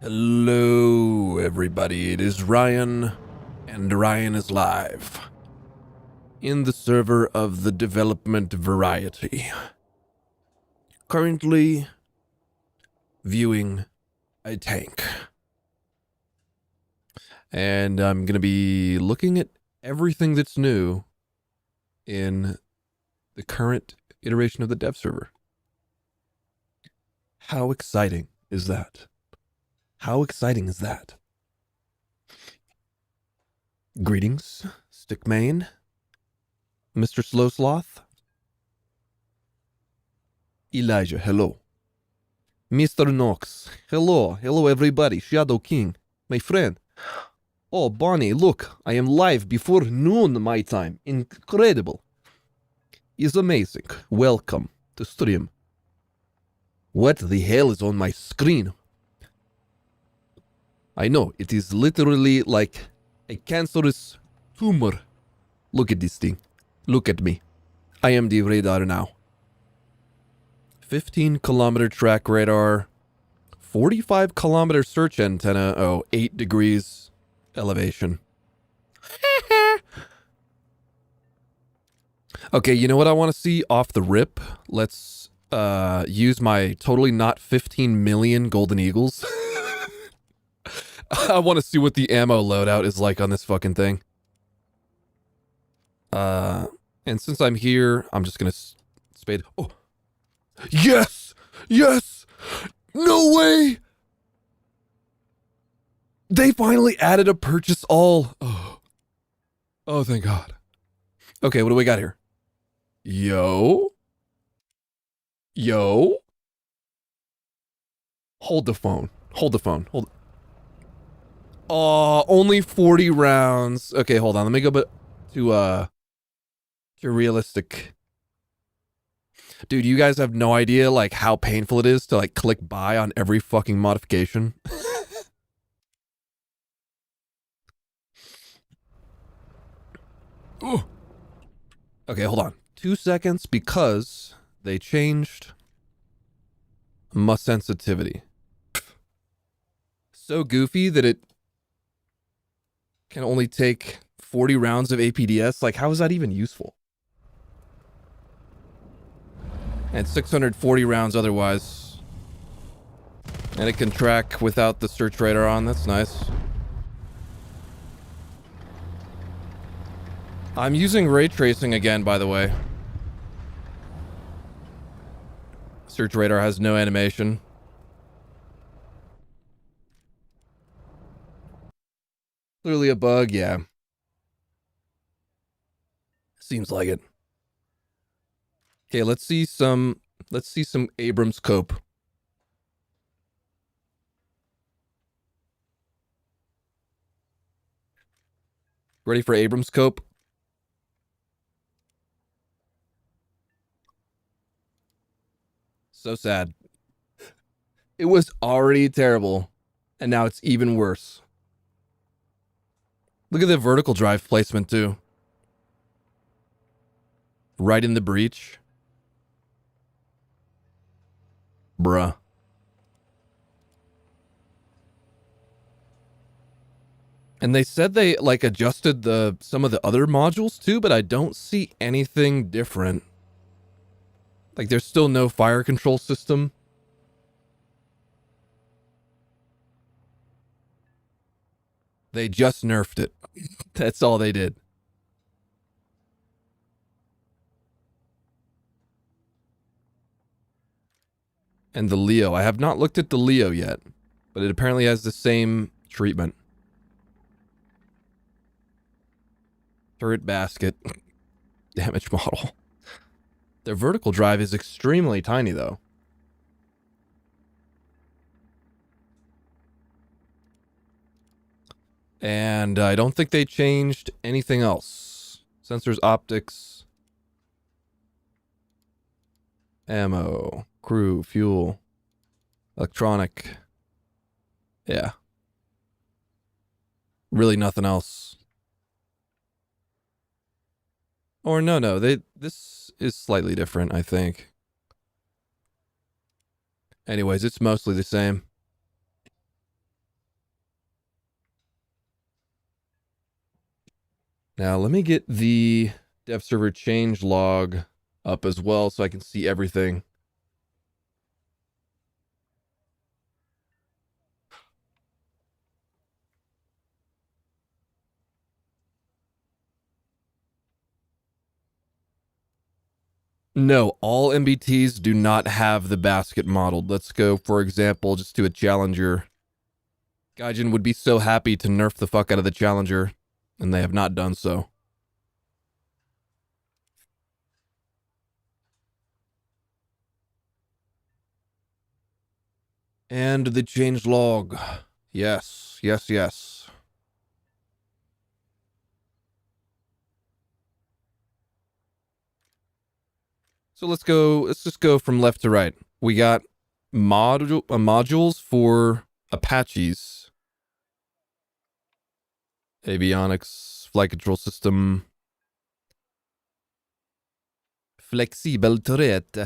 Hello, everybody. It is Ryan, and Ryan is live in the server of the development variety. Currently viewing a tank. And I'm going to be looking at everything that's new in the current iteration of the dev server. How exciting is that? How exciting is that? Greetings, Stickmain, Mr. Slow Sloth, Elijah, hello. Mr. Knox, hello everybody, Shadow King, my friend. Oh, Bonnie, look, I am live before noon my time, incredible. It's amazing, welcome to stream. What the hell is on my screen? I know, it is literally like a cancerous tumor. Look at this thing. Look at me. I am the radar now. 15-kilometer track radar. 45-kilometer search antenna. Oh, 8 degrees elevation. Okay, you know what I want to see off the rip? Let's use my totally not 15 million golden eagles. I want to see what the ammo loadout is like on this fucking thing. And since I'm here, I'm just gonna spade. Oh, yes, yes, no way! They finally added a purchase all. Oh, thank God. Okay, what do we got here? Yo. Hold the phone. Oh, only 40 rounds. Okay, hold on. Let me go to realistic. Dude, you guys have no idea like how painful it is to like click buy on every fucking modification. Ooh. Okay, hold on. 2 seconds because they changed must sensitivity. So goofy that it can only take 40 rounds of APDS. Like, how is that even useful? And 640 rounds otherwise. And it can track without the search radar on. That's nice. I'm using ray tracing again, by the way. Search radar has no animation. Clearly a bug, yeah. Seems like it. Okay, let's see some Abrams cope. Ready for Abrams cope? So sad. It was already terrible, and now it's even worse. Look at the vertical drive placement, too. Right in the breach. Bruh. And they said they, like, adjusted some of the other modules, too, but I don't see anything different. Like, there's still no fire control system. They just nerfed it. That's all they did. And the Leo. I have not looked at the Leo yet, but it apparently has the same treatment. Turret basket. Damage model. Their vertical drive is extremely tiny, though. And I don't think they changed anything else. Sensors, optics, ammo, crew, fuel, electronic. Yeah. Really nothing else. Or no, this is slightly different, I think. Anyways, it's mostly the same. Now let me get the dev server change log up as well so I can see everything. No, all MBTs do not have the basket modeled. Let's go, for example, just to a Challenger. Gaijin would be so happy to nerf the fuck out of the Challenger, and they have not done so. And the change log. Yes, yes, yes. So let's just go from left to right. We got modules for Apaches. Avionics, flight control system. Flexible turret.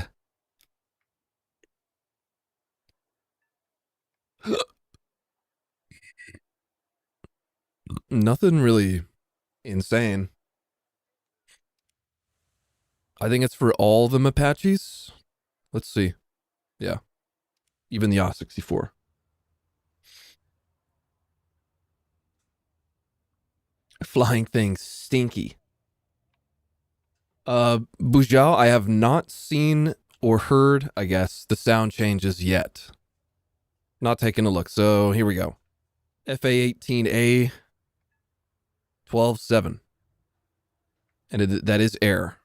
Nothing really insane. I think it's for all of them Apaches. Let's see. Yeah. Even the A64. Flying things stinky. Bujao, I have not seen or heard, I guess, the sound changes yet. Not taking a look. So here we go. FA-18A 12.7. And that is air.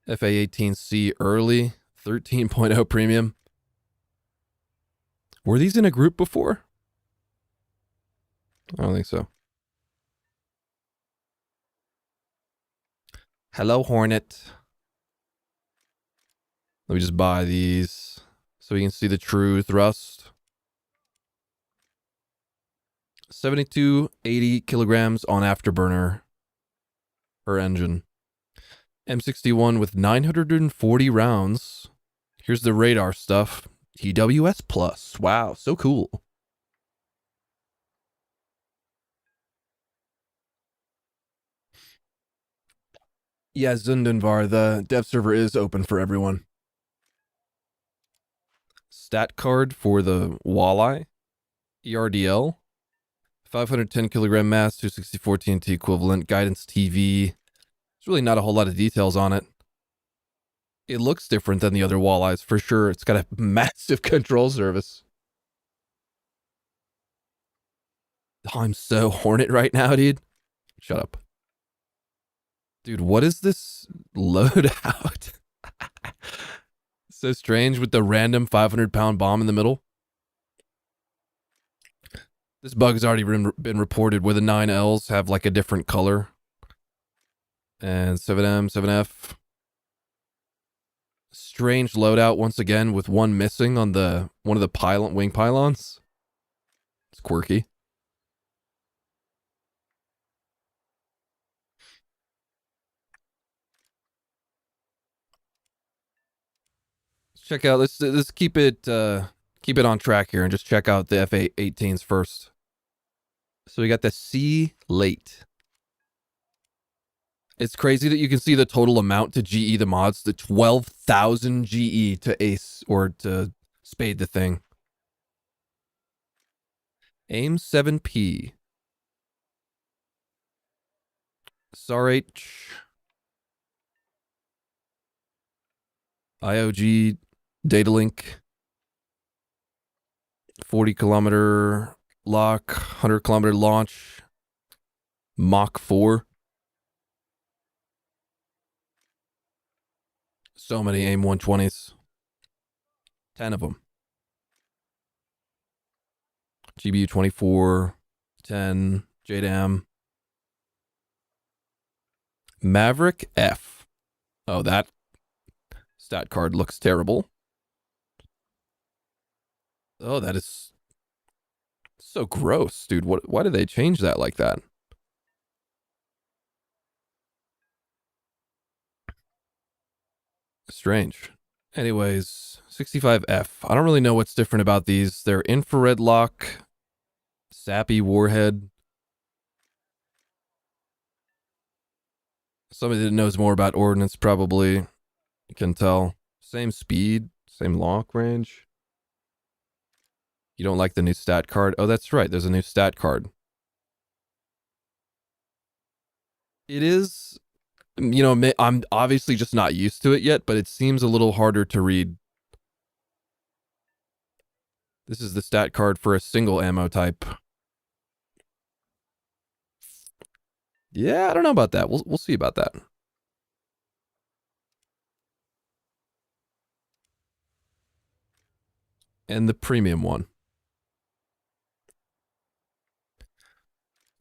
FA-18C early 13.0 premium. Were these in a group before? I don't think so. Hello, Hornet. Let me just buy these so we can see the true thrust. 7280 kilograms on afterburner per engine. M61 with 940 rounds. Here's the radar stuff. TWS plus. Wow, so cool. Yeah, Zundenvar, the dev server is open for everyone. Stat card for the walleye. ERDL. 510 kilogram mass, 264 TNT equivalent. Guidance TV. There's really not a whole lot of details on it. It looks different than the other walleyes, for sure. It's got a massive control surface. Oh, I'm so Hornet right now, dude. Shut up. Dude, what is this loadout? So strange with the random 500-pound bomb in the middle. This bug's already been reported where the 9Ls have like a different color. And 7M, 7F. Strange loadout once again with one missing on one of the wing pylons. It's quirky. Check out, let's keep it on track here and just check out the FA-18s first. So we got the C late. It's crazy that you can see the total amount to GE the mods, the 12,000 GE to ace or to spade the thing. AIM 7P. SAR-H. IOG data link. 40-kilometer lock, 100-kilometer launch. Mach 4. So many AIM 120s. 10 of them. GBU 24, 10, JDAM. Maverick F. Oh, that stat card looks terrible. Oh, that is so gross, dude. Why did they change that like that? Strange. Anyways, 65F. I don't really know what's different about these. They're infrared lock, sappy warhead. Somebody that knows more about ordnance probably can tell. Same speed, same lock range. You don't like the new stat card? Oh, that's right. There's a new stat card. It is, you know, I'm obviously just not used to it yet, but it seems a little harder to read. This is the stat card for a single ammo type. Yeah, I don't know about that. We'll see about that. And the premium one.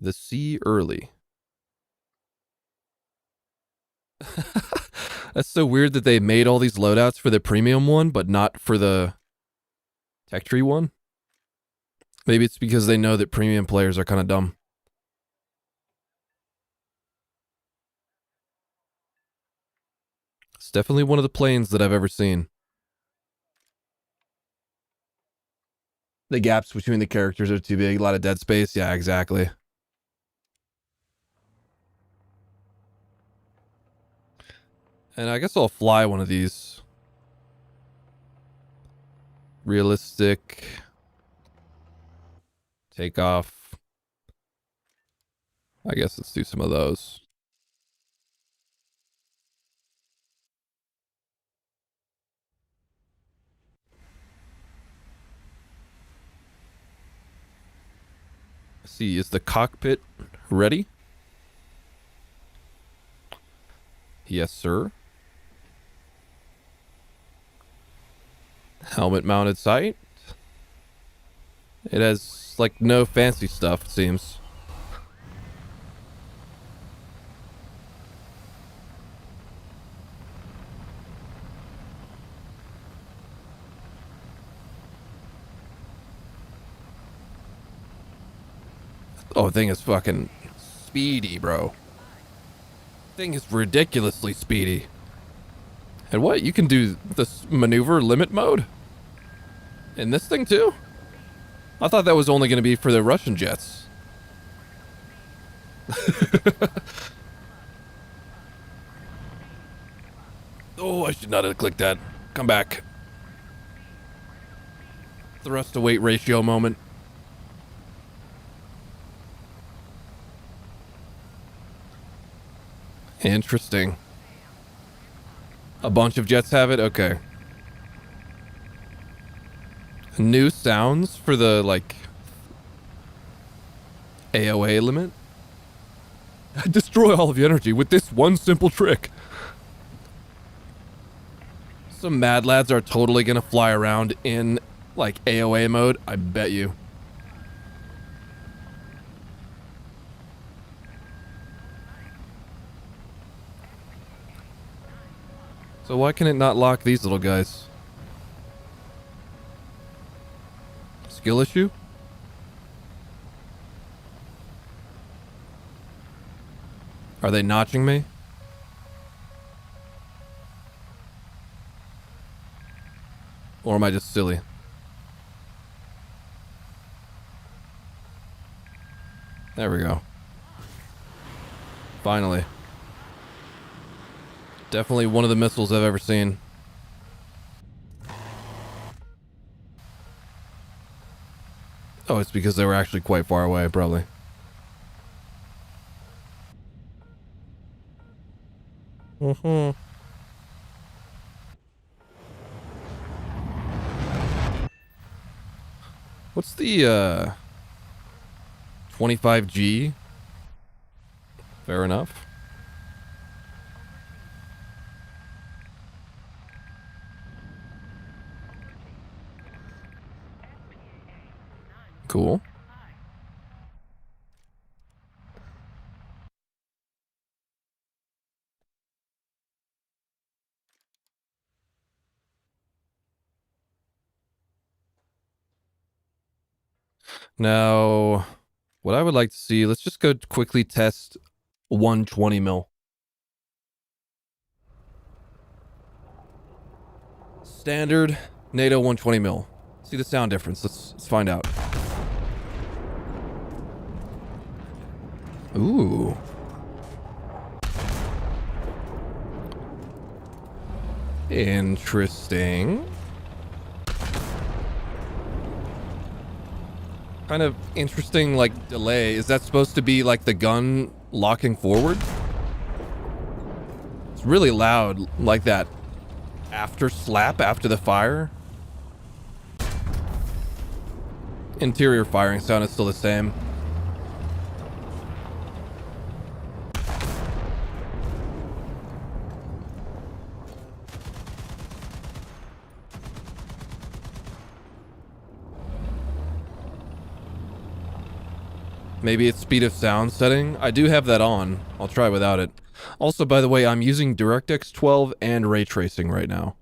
The C early. That's so weird that they made all these loadouts for the premium one, but not for the tech tree one. Maybe it's because they know that premium players are kind of dumb. It's definitely one of the planes that I've ever seen. The gaps between the characters are too big. A lot of dead space. Yeah, exactly. And I guess I'll fly one of these. Realistic. Take off. I guess let's do some of those. Let's see, is the cockpit ready? Yes, sir. Helmet mounted sight. It has like no fancy stuff, it seems. Oh, thing is fucking speedy, bro. Thing is ridiculously speedy. And what? You can do this maneuver limit mode? In this thing too? I thought that was only going to be for the Russian jets. Oh, I should not have clicked that. Come back. Thrust to weight ratio moment. Interesting. A bunch of jets have it? Okay. New sounds for the, like, AOA limit? Destroy all of the energy with this one simple trick. Some mad lads are totally gonna fly around in, like, AOA mode. I bet you. So why can it not lock these little guys? Skill issue? Are they notching me? Or am I just silly? There we go. Finally. Definitely one of the missiles I've ever seen. Oh, it's because they were actually quite far away, probably. What's the 25G? Fair enough. Cool. Now, what I would like to see, let's just go quickly test 120 mil. Standard NATO 120 mil. See the sound difference. Let's find out. Ooh. Interesting. Kind of interesting, like, delay. Is that supposed to be, like, the gun locking forward? It's really loud, like that after slap after the fire. Interior firing sound is still the same. Maybe it's speed of sound setting. I do have that on. I'll try without it. Also, by the way, I'm using DirectX 12 and ray tracing right now.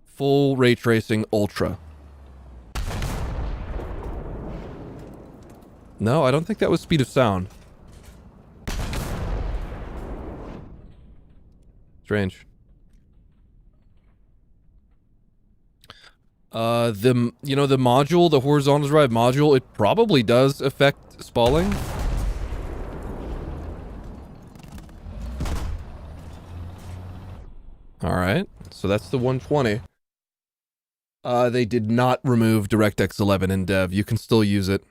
Full ray tracing ultra. No, I don't think that was speed of sound. Strange. The module, the horizontal drive module, it probably does affect spalling. Alright, so that's the 120. They did not remove DirectX 11 in dev. You can still use it.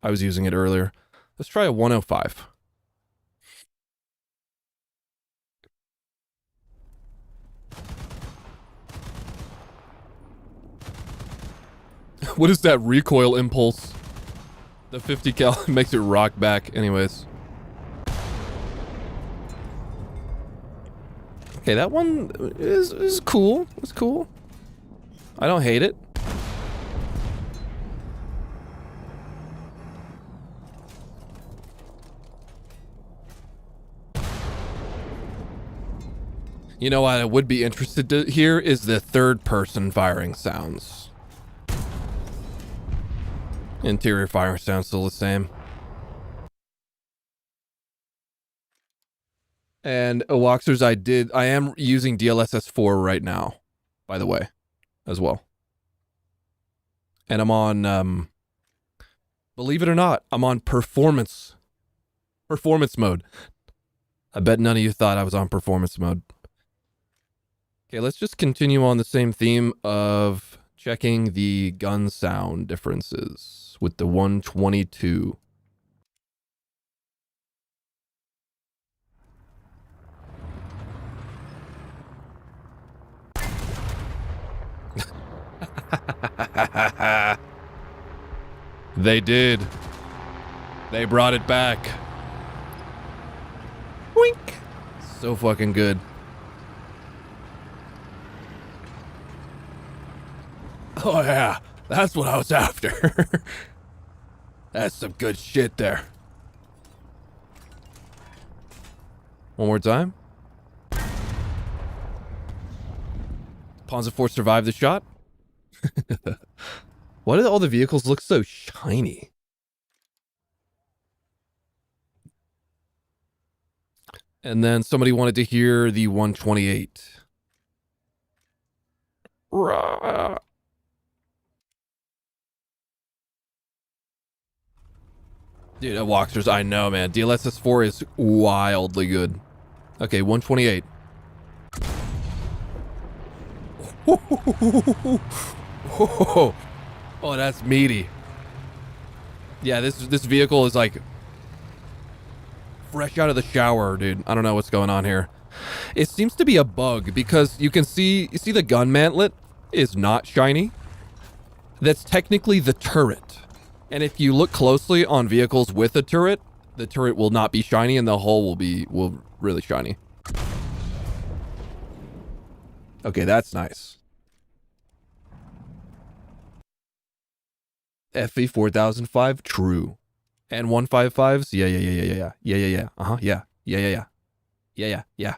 I was using it earlier. Let's try a 105. What is that recoil impulse? The 50 cal makes it rock back. Anyways. Okay, that one is cool. It's cool. I don't hate it. You know what I would be interested to hear is the third person firing sounds. Interior firing sounds still the same. And Waxers, I am using DLSS 4 right now, by the way, as well. And I'm on, believe it or not, I'm on performance mode. I bet none of you thought I was on performance mode. Okay, let's just continue on the same theme of checking the gun sound differences with the 122. They did. They brought it back. Wink. So fucking good. Oh yeah, that's what I was after. That's some good shit there. One more time. Panzer IV survived the shot. Why do all the vehicles look so shiny? And then somebody wanted to hear the 128. Rah. Dude, Walksters, I know, man. DLSS 4 is wildly good. Okay, 128. Oh, that's meaty. Yeah, this vehicle is like fresh out of the shower, dude. I don't know what's going on here. It seems to be a bug because you see the gun mantlet is not shiny. That's technically the turret. And if you look closely on vehicles with a turret, the turret will not be shiny and the hull will really shiny. Okay, that's nice. FE 4005, true. And 155s, yeah. Yeah.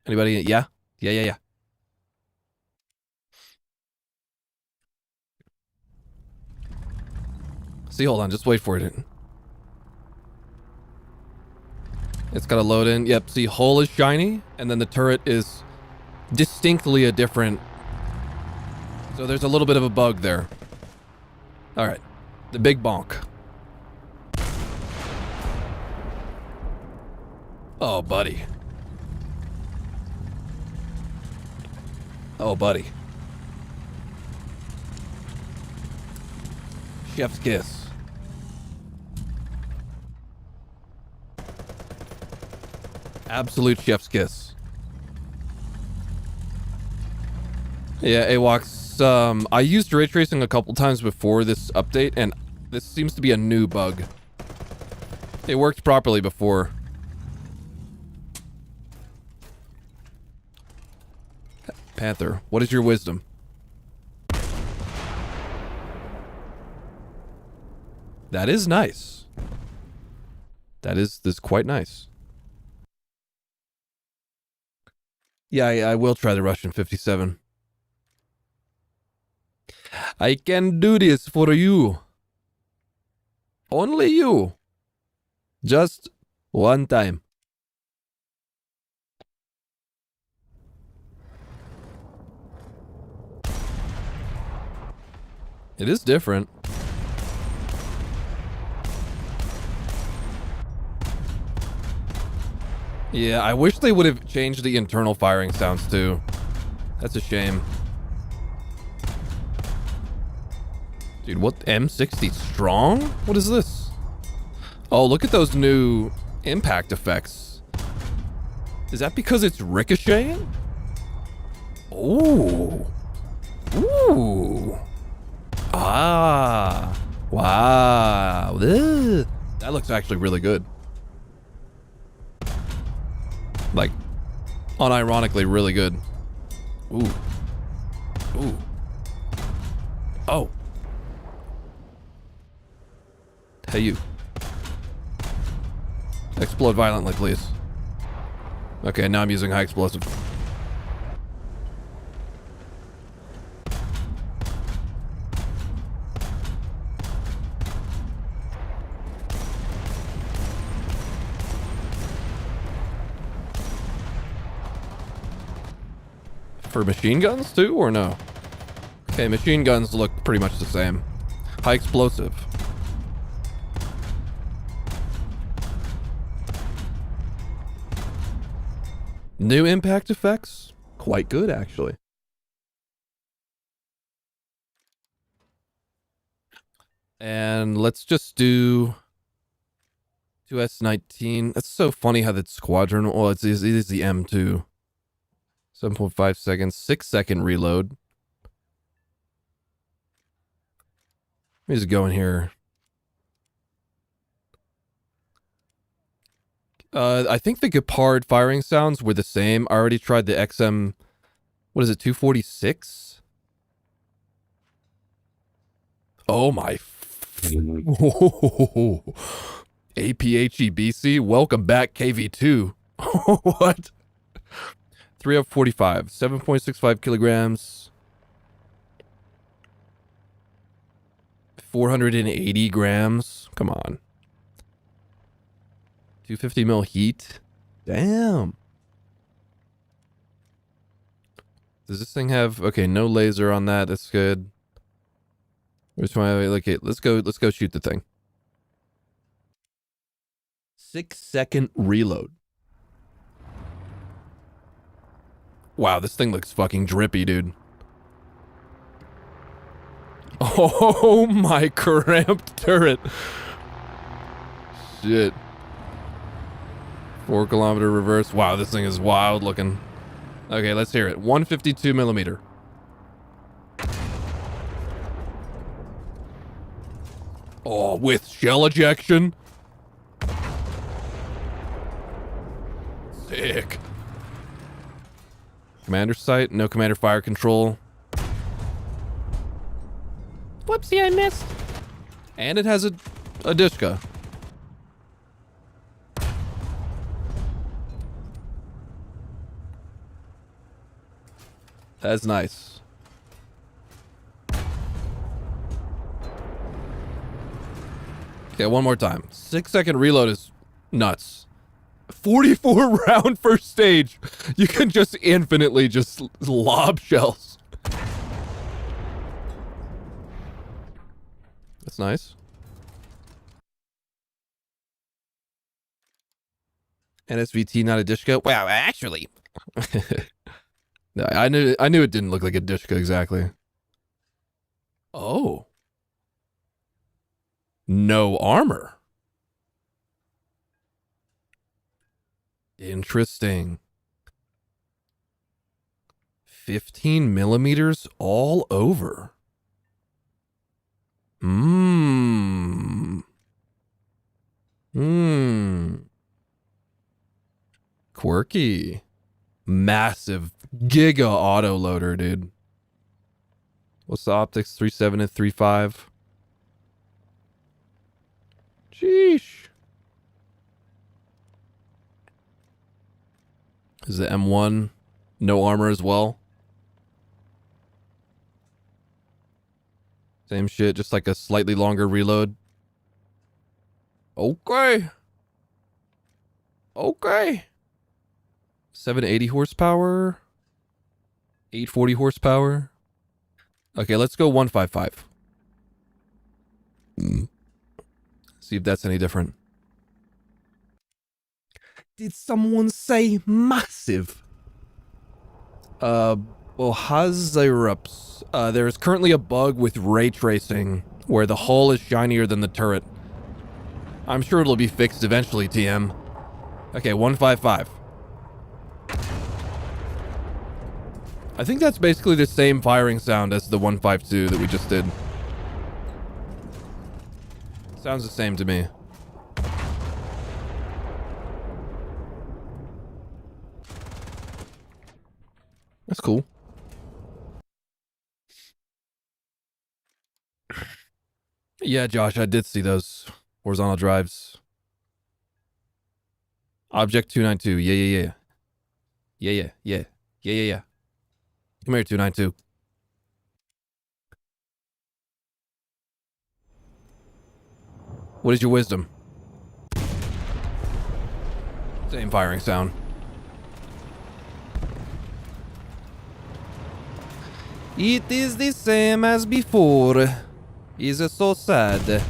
Anybody, yeah. See, hold on, just wait for it. It's gotta load in. Yep, see, hull is shiny, and then the turret is distinctly a different... So there's a little bit of a bug there. Alright, the big bonk. Oh, buddy. Oh, buddy. Chef's kiss. Absolute chef's kiss. Yeah, AWOX, I used ray tracing a couple times before this update, and this seems to be a new bug. It worked properly before. Panther, what is your wisdom? That is nice. This is quite nice. Yeah, I will try the Russian 57. I can do this for you. Only you. Just one time. It is different. Yeah, I wish they would have changed the internal firing sounds too. That's a shame. Dude, what? M60 strong? What is this? Oh, look at those new impact effects. Is that because it's ricocheting? Ooh. Ooh. Ah. Wow. Ugh. That looks actually really good. Like, unironically really good. Ooh. Ooh. Oh. Hey, you. Explode violently, please. Okay, now I'm using high explosive. For machine guns too, or no? Okay, machine guns look pretty much the same. High explosive. New impact effects? Quite good, actually. And let's just do 2S19. That's so funny how that squadron, well, it is the M2. 7.5 seconds, 6-second reload. Let me just go in here. I think the Gepard firing sounds were the same. I already tried the XM, what is it, 246? Oh my. APHEBC, welcome back KV2. What? 3 of 45, 7.65 kilograms. 480 grams. Come on. 250 mil heat. Damn. Does this thing have, okay, no laser on that. That's good. Which one? Okay, let's go shoot the thing. 6-second reload. Wow, this thing looks fucking drippy, dude. Oh my cramped turret. Shit. 4-kilometer reverse. Wow, this thing is wild looking. Okay, let's hear it. 152 millimeter. Oh, with shell ejection. Sick. Commander sight, no commander fire control. Whoopsie, I missed. And it has a Dishka. That's nice. Okay, one more time. 6-second reload is nuts. 44 round first stage. You can just infinitely just lob shells. That's nice. NSVT, not a Dishka. Wow, actually. I knew it didn't look like a Dishka exactly. Oh. No armor. Interesting. 15 millimeters all over. Quirky. Massive giga autoloader, dude. What's the optics? 3.7 and 3.5. Sheesh. Is the M1 no armor as well? Same shit, just like a slightly longer reload. Okay. Okay. 780 horsepower. 840 horsepower. Okay, let's go 155. See if that's any different. Did someone say massive? Well, Hazarups. There is currently a bug with ray tracing where the hull is shinier than the turret. I'm sure it'll be fixed eventually, TM. Okay, 155. I think that's basically the same firing sound as the 152 that we just did. Sounds the same to me. That's cool. Yeah, Josh, I did see those horizontal drives. Object 292. Yeah. Yeah. Come here, 292. What is your wisdom? Same firing sound. It is the same as before. Is it so sad?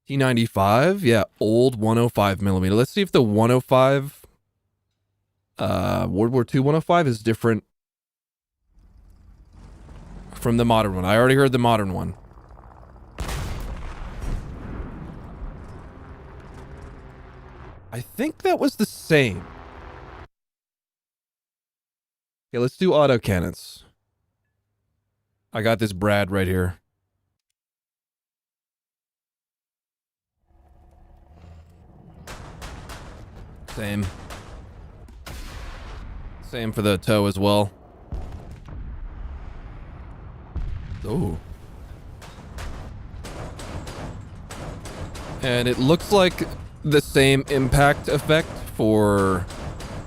T95, yeah, old 105 millimeter. Let's see if the 105, World War II 105 is different from the modern one. I already heard the modern one. I think that was the same. Okay, let's do autocannons. I got this Brad right here. Same. Same for the toe as well. Oh. And it looks like the same impact effect for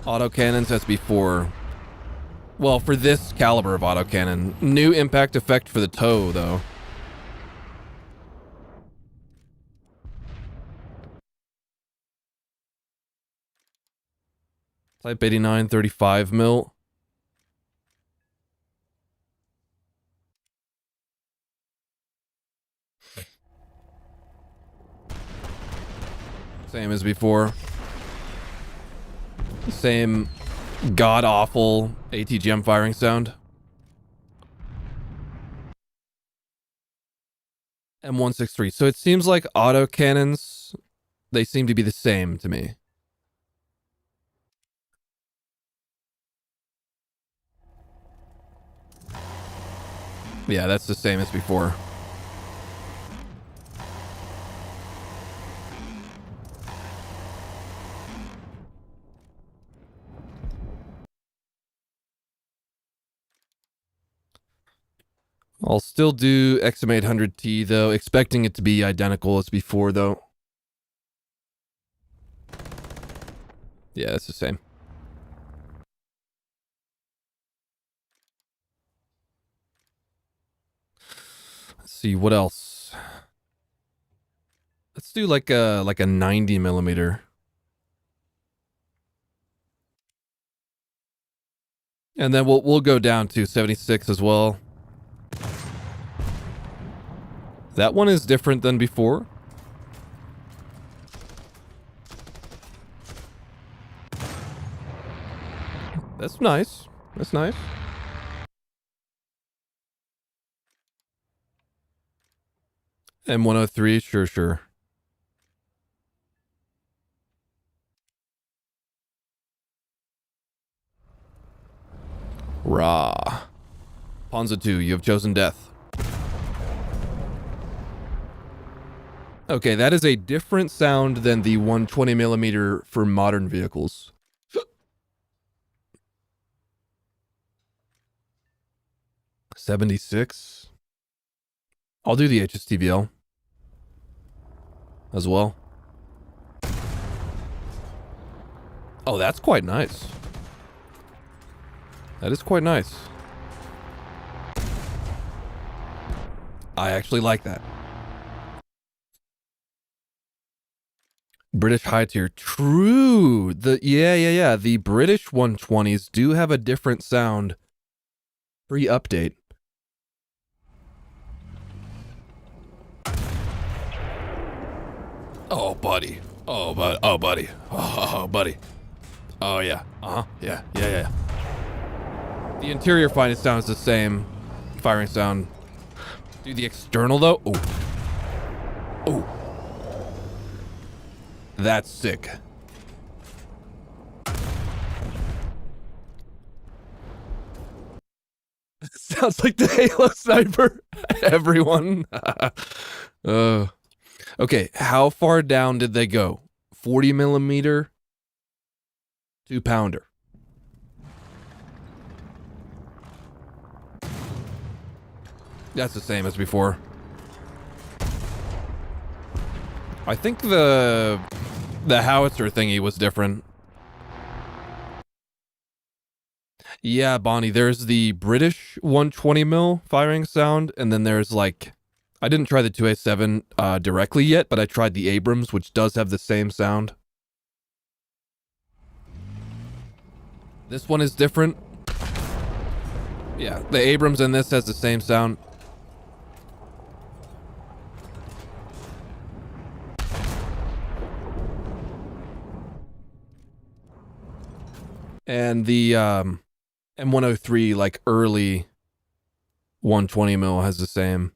autocannons as before. Well, for this caliber of autocannon. New impact effect for the toe, though. Type 89, 35 mil. Same as before. Same god-awful ATGM firing sound. M163. So it seems like autocannons, they seem to be the same to me. Yeah, that's the same as before. I'll still do XM800T though, expecting it to be identical as before though. Yeah, it's the same. Let's see, what else? Let's do like a 90 millimeter. And then we'll go down to 76 as well. That one is different than before. That's nice. That's nice. M103, sure. Rah. Ponza 2, you have chosen death. Okay, that is a different sound than the 120mm for modern vehicles. 76. I'll do the HSTVL as well. Oh, that's quite nice. That is quite nice. I actually like that. British high tier. True. Yeah. The British 120s do have a different sound. Pre-update. Oh, buddy. Oh, buddy. Oh, buddy. Oh, yeah. Yeah. The interior finest sound is the same. Firing sound. Dude, the external, though? Oh. That's sick. Sounds like the Halo sniper. Everyone. Okay, how far down did they go? 40mm, 2-pounder. That's the same as before. I think the howitzer thingy was different. Yeah, Bonnie, there's the British 120mm firing sound, and then there's like, I didn't try the 2A7 directly yet, but I tried the Abrams, which does have the same sound. This one is different. Yeah, the Abrams in this has the same sound. And the M103, like early 120mm has the same.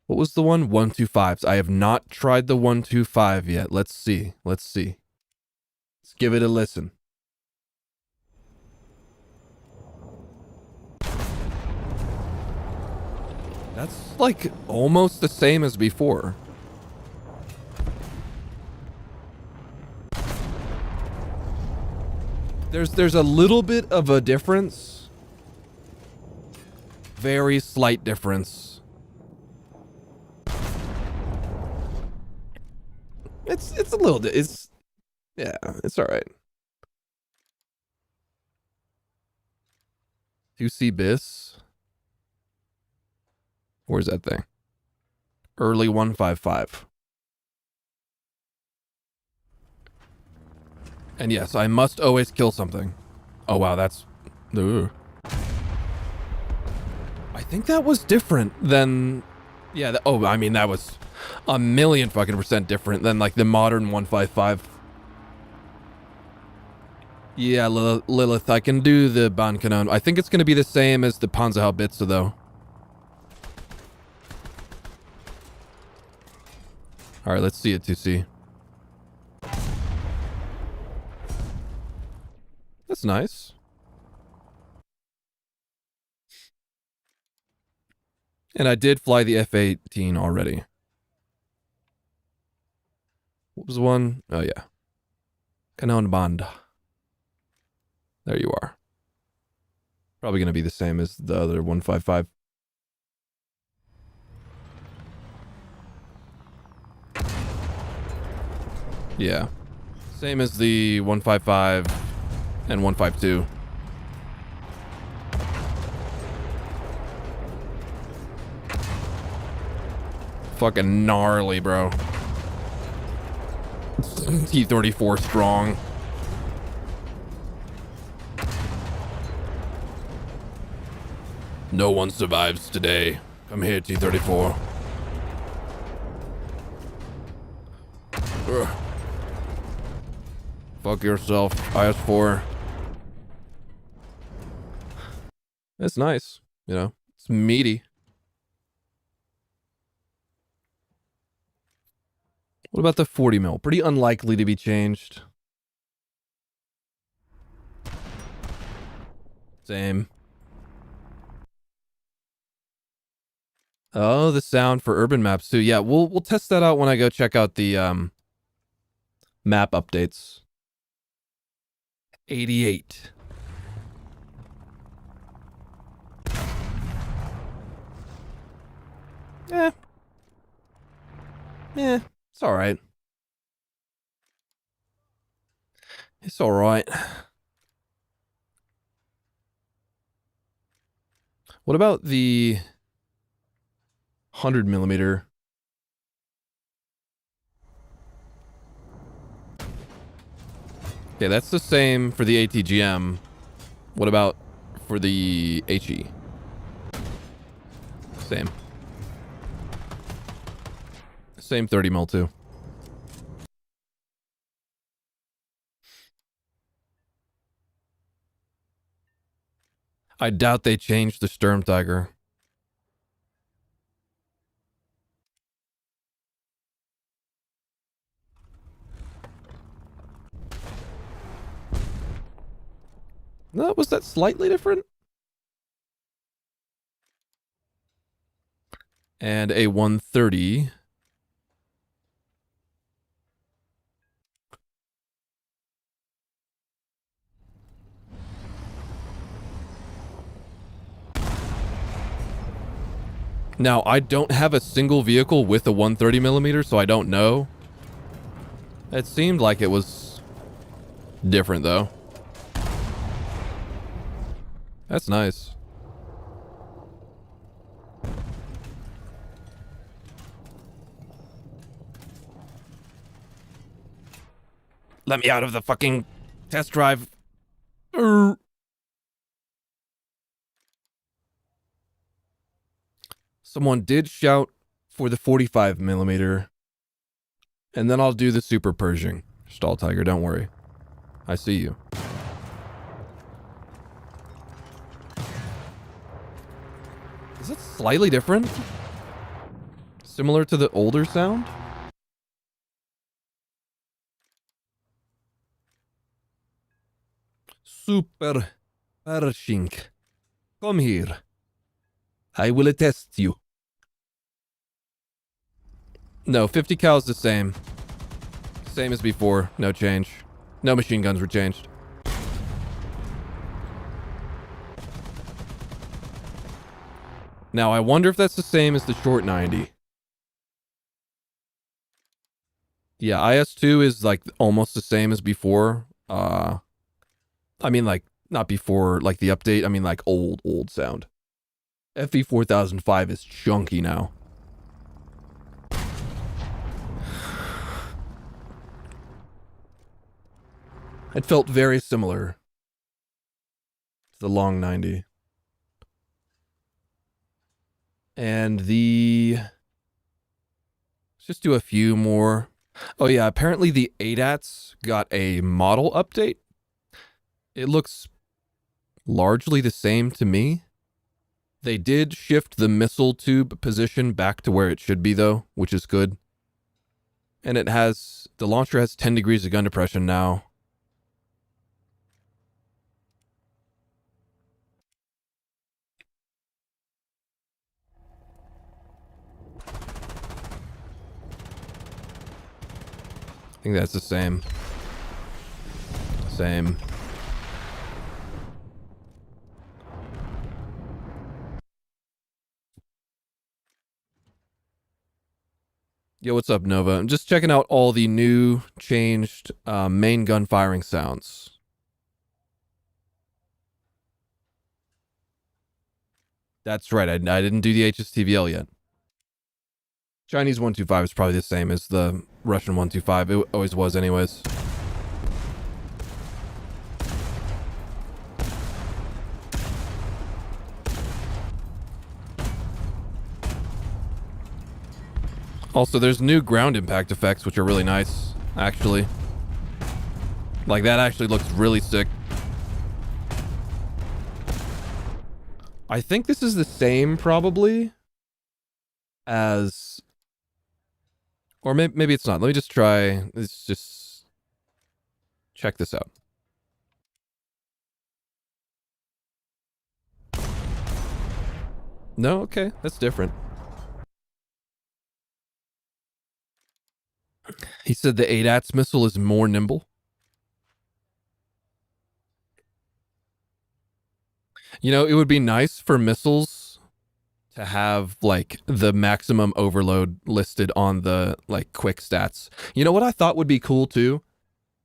What was the one? 125s. I have not tried the 125 yet. Let's see. Let's give it a listen. That's like almost the same as before. There's a little bit of a difference. Very slight difference. It's a little bit. Yeah, it's all right. 2C bis. Where's that thing? Early 155. And yes, I must always kill something. Oh wow, that's... Ugh. I think that was different than... Yeah, I mean, that was a million fucking % different than like the modern 155. Yeah, Lilith, I can do the Autocannon. I think it's going to be the same as the Panzerhaubitze though. Alright, let's see it, 2C. That's nice. And I did fly the F-18 already. What was the one? Oh, yeah. Kanonband. There you are. Probably going to be the same as the other 155. Yeah. Same as the 155 and 152. Fucking gnarly, bro. T-34 strong. No one survives today. Come here, T-34. Ugh. Fuck yourself, IS-4. It's nice. You know, it's meaty. What about the 40 mil? Pretty unlikely to be changed. Same. Oh, the sound for urban maps too. Yeah, we'll test that out when I go check out the map updates. 88. Yeah. Yeah, it's all right. It's all right. What about the 100 millimeter? Okay, that's the same for the ATGM. What about for the HE? Same. Same 30 mil too. I doubt they changed the Sturmtiger. No, was that slightly different? And a 130. Now, I don't have a single vehicle with a 130 millimeter, so I don't know. It seemed like it was different, though. That's nice. Let me out of the fucking test drive. Someone did shout for the 45 millimeter. And then I'll do the Super Pershing. Stall Tiger, don't worry. I see you. Is it slightly different? Similar to the older sound? Super Pershing. Come here. I will attest you. No, 50 cal is the same. Same as before. No change. No machine guns were changed. Now, I wonder if that's the same as the short 90. Yeah, IS-2 is like almost the same as before. I mean, like, not before, like the update. I mean, like old sound. FE4005 is chunky now. It felt very similar to the long 90. And let's just do a few more. Oh yeah, apparently the Adats got a model update. It looks largely the same to me. They did shift the missile tube position back to where it should be though, which is good. And the launcher has 10 degrees of gun depression now. I think that's the same. Same. Yo, what's up, Nova? I'm just checking out all the new, changed main gun firing sounds. That's right, I didn't do the HSTVL yet. Chinese 125 is probably the same as the Russian 125. It always was anyways. Also, there's new ground impact effects, which are really nice, actually. Like, that actually looks really sick. I think this is the same probably as, or maybe it's not. Let me just try. Let's just check this out. No, okay, that's different. He said the Adats missile is more nimble. You know, it would be nice for missiles to have like the maximum overload listed on the like quick stats. You know what I thought would be cool too?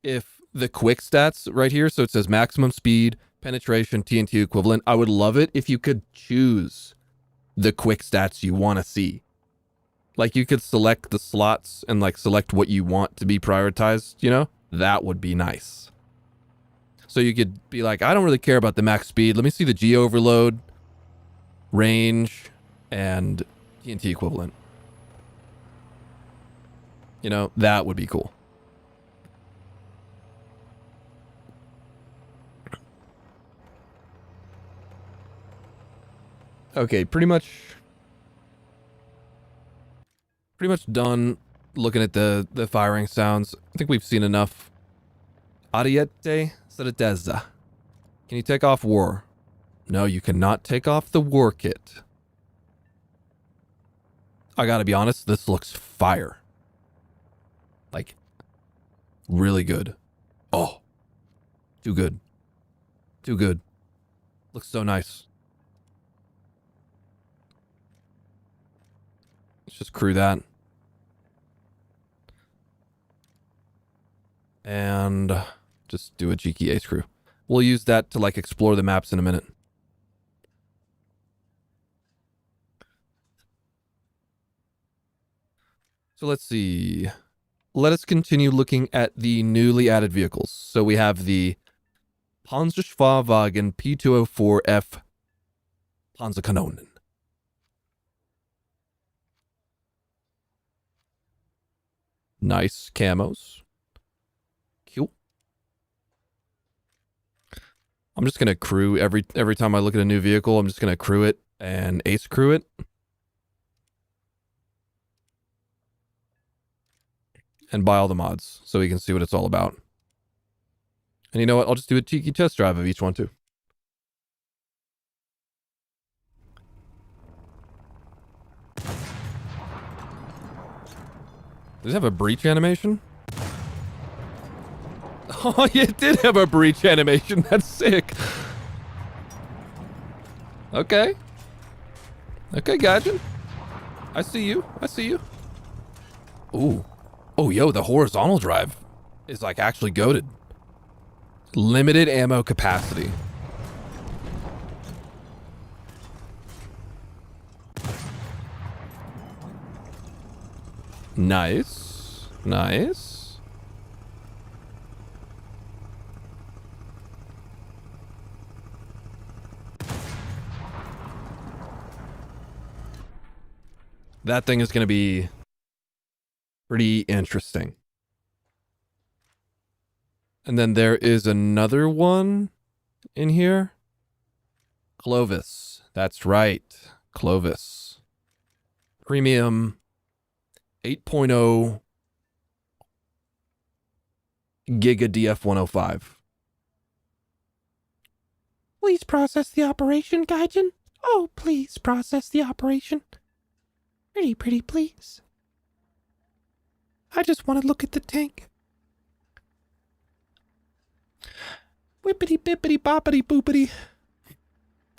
If the quick stats right here, so it says maximum speed, penetration, TNT equivalent, I would love it if you could choose the quick stats you want to see. Like you could select the slots and like select what you want to be prioritized, you know? That would be nice. So you could be like, I don't really care about the max speed. Let me see the G overload, range, and TNT equivalent. You know, that would be cool. Okay, pretty much done looking at the firing sounds. I think we've seen enough. Ariete certeza. Can you take off war? No, you cannot take off the war kit. I gotta be honest, this looks fire. Like, really good. Oh, too good. Too good. Looks so nice. Let's just crew that. And just do a cheeky ace crew. We'll use that to like explore the maps in a minute. So let's see. Let us continue looking at the newly added vehicles. So we have the Panzerschwarwagen P204F Panzerkanonen. Nice camos. Cute. I'm just gonna crew every time I look at a new vehicle. I'm just gonna crew it and ace crew it. And buy all the mods so we can see what it's all about. And you know what? I'll just do a cheeky test drive of each one too. Does it have a breach animation? Oh, it did have a breach animation. That's sick. Okay. Okay, Gaijin. I see you. I see you. Ooh. Oh, yo, the horizontal drive is like actually goated. Limited ammo capacity. Nice. Nice. That thing is going to be pretty interesting. And then there is another one in here. Clovis. That's right. Clovis. Premium 8.0 Giga DF105. Please process the operation, Gaijin. Oh, please process the operation. Pretty, please. I just want to look at the tank. Whippity bippity boppity boopity.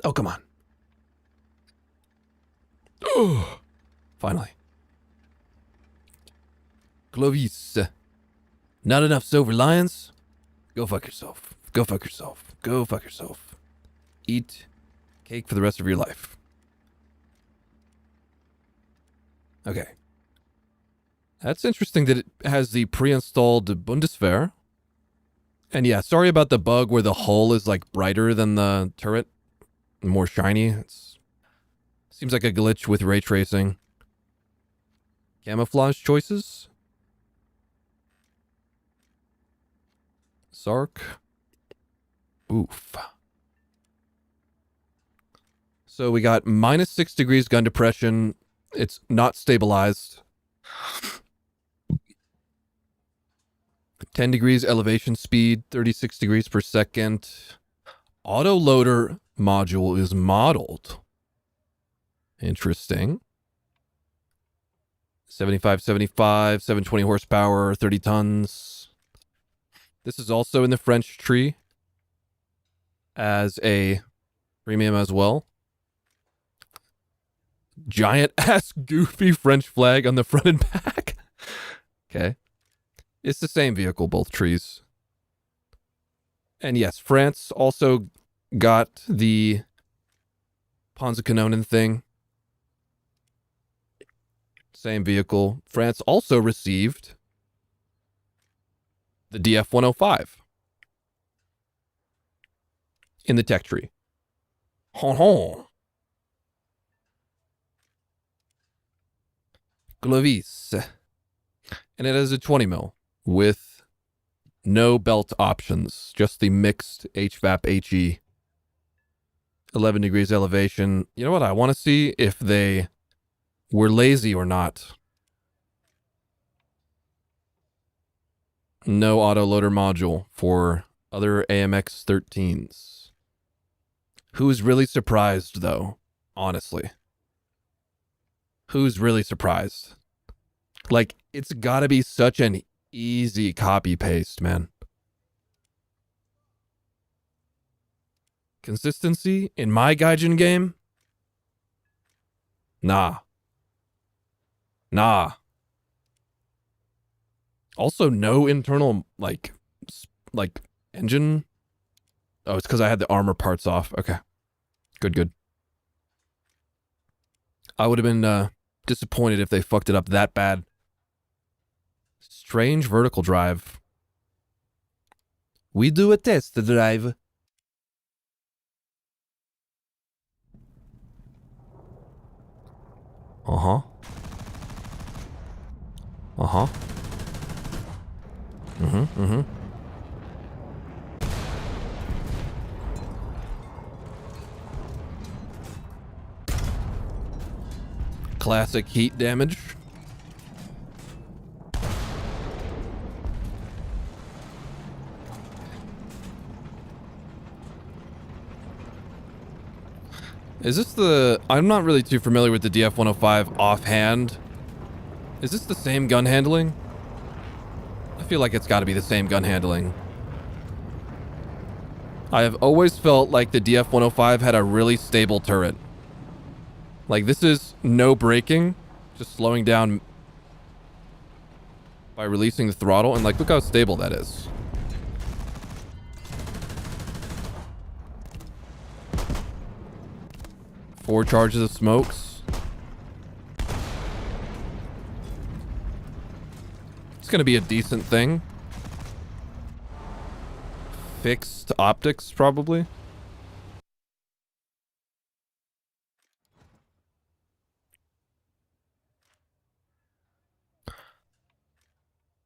Oh, come on. Oh, finally. Clovis. Not enough silver lions? Go fuck yourself. Go fuck yourself. Go fuck yourself. Eat cake for the rest of your life. Okay. That's interesting that it has the pre-installed Bundeswehr. And yeah, sorry about the bug where the hull is like brighter than the turret. More shiny. It's seems like a glitch with ray tracing. Camouflage choices. Sark. Oof. So we got -6 degrees gun depression. It's not stabilized. 10 degrees elevation speed, 36 degrees per second. Autoloader module is modeled. Interesting. 75, 720 horsepower, 30 tons. This is also in the French tree as a premium as well. Giant ass goofy French flag on the front and back. Okay. It's the same vehicle, both trees. And yes, France also got the Autocannon thing. Same vehicle. France also received the DF-105 in the tech tree. Clovis. And it has a 20 mil with no belt options, just the mixed HVAP HE. 11 degrees elevation. You know what? I want to see if they were lazy or not. No autoloader module for other AMX 13s. Who's really surprised, though? Honestly. Who's really surprised? Like, it's gotta be such an easy copy-paste, man. Consistency in my Gaijin game? Nah. Nah. Also, no internal, like engine. Oh, it's because I had the armor parts off. Okay. Good. I would have been disappointed if they fucked it up that bad. Strange vertical drive. We do a test drive. Uh-huh. Mm-hmm. Classic heat damage. Is this the... I'm not really too familiar with the DF-105 offhand. Is this the same gun handling? I feel like it's got to be the same gun handling. I have always felt like the DF-105 had a really stable turret. Like, this is no braking, just slowing down by releasing the throttle, and like, look how stable that is. Four charges of smokes. It's gonna be a decent thing. Fixed optics, probably.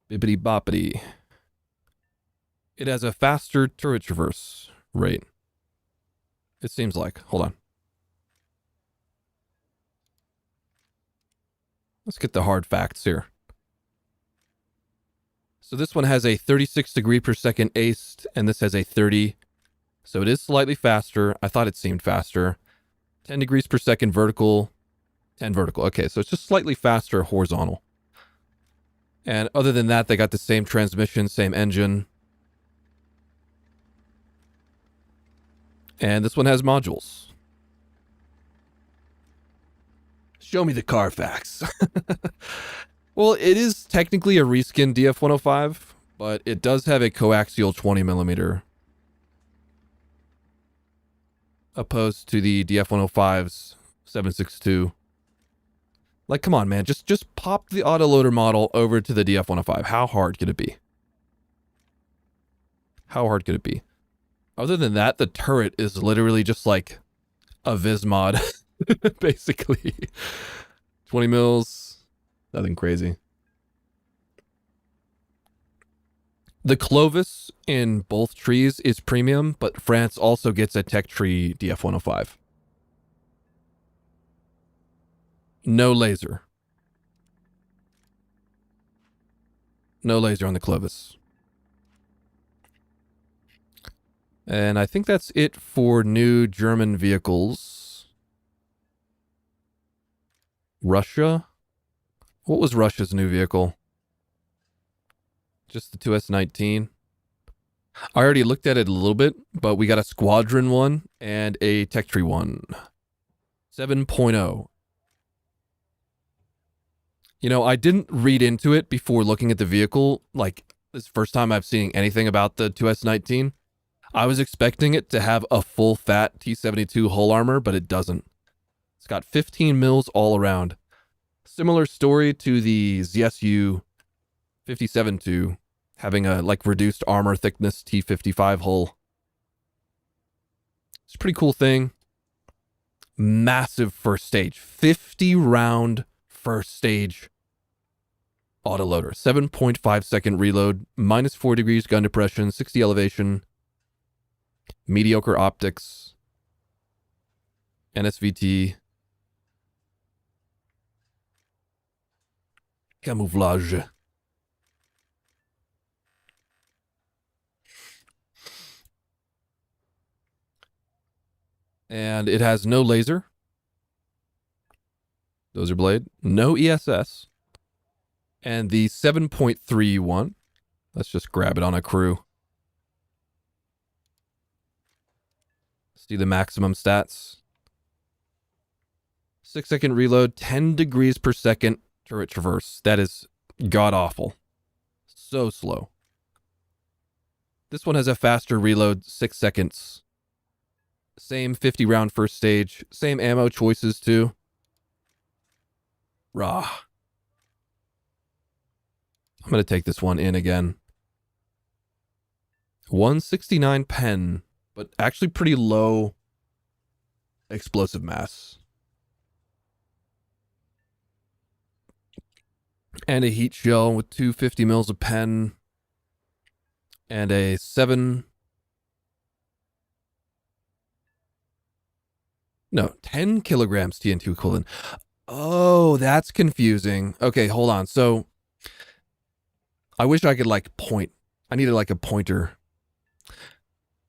Bippity boppity. It has a faster turret traverse rate. It seems like. Hold on. Let's get the hard facts here. So this one has a 36 degree per second aced, and this has a 30. So it is slightly faster. I thought it seemed faster. 10 degrees per second vertical, 10 vertical. Okay, so it's just slightly faster horizontal. And other than that, they got the same transmission, same engine. And this one has modules. Show me the Carfax. Well, it is technically a reskin DF-105, but it does have a coaxial 20mm. Opposed to the DF-105's 7.62. Like, come on, man. Just pop the autoloader model over to the DF-105. How hard could it be? How hard could it be? Other than that, the turret is literally just like a Vismod, basically. 20 mils, nothing crazy. The Clovis in both trees is premium, but France also gets a tech tree DF-105. No laser. No laser on the Clovis. And I think that's it for new German vehicles. Russia? What was Russia's new vehicle? Just the 2S19. I already looked at it a little bit, but we got a Squadron one and a Tech Tree one. 7.0. You know, I didn't read into it before looking at the vehicle. Like, this is the first time I've seen anything about the 2S19. I was expecting it to have a full fat T-72 hull armor, but it doesn't. It's got 15 mils all around. Similar story to the ZSU 57-2, having a like reduced armor thickness T-55 hull. It's a pretty cool thing. Massive first stage. 50 round first stage autoloader. 7.5 second reload, minus 4 degrees gun depression, 60 elevation, mediocre optics, NSVT, camouflage. And it has no laser. Dozer blade. No ESS. And the 7.31. Let's just grab it on a crew. See the maximum stats. 6 second reload, 10 degrees per second turret traverse. That is god awful. So slow. This one has a faster reload, 6 seconds. Same 50 round first stage. Same ammo choices too. Rah. I'm going to take this one in again. 169 pen, but actually pretty low explosive mass. And a heat shell with 250 mils of pen. And a 10 kilograms TNT equivalent. Oh, that's confusing. Okay, hold on. So I wish I could like point. I needed like a pointer.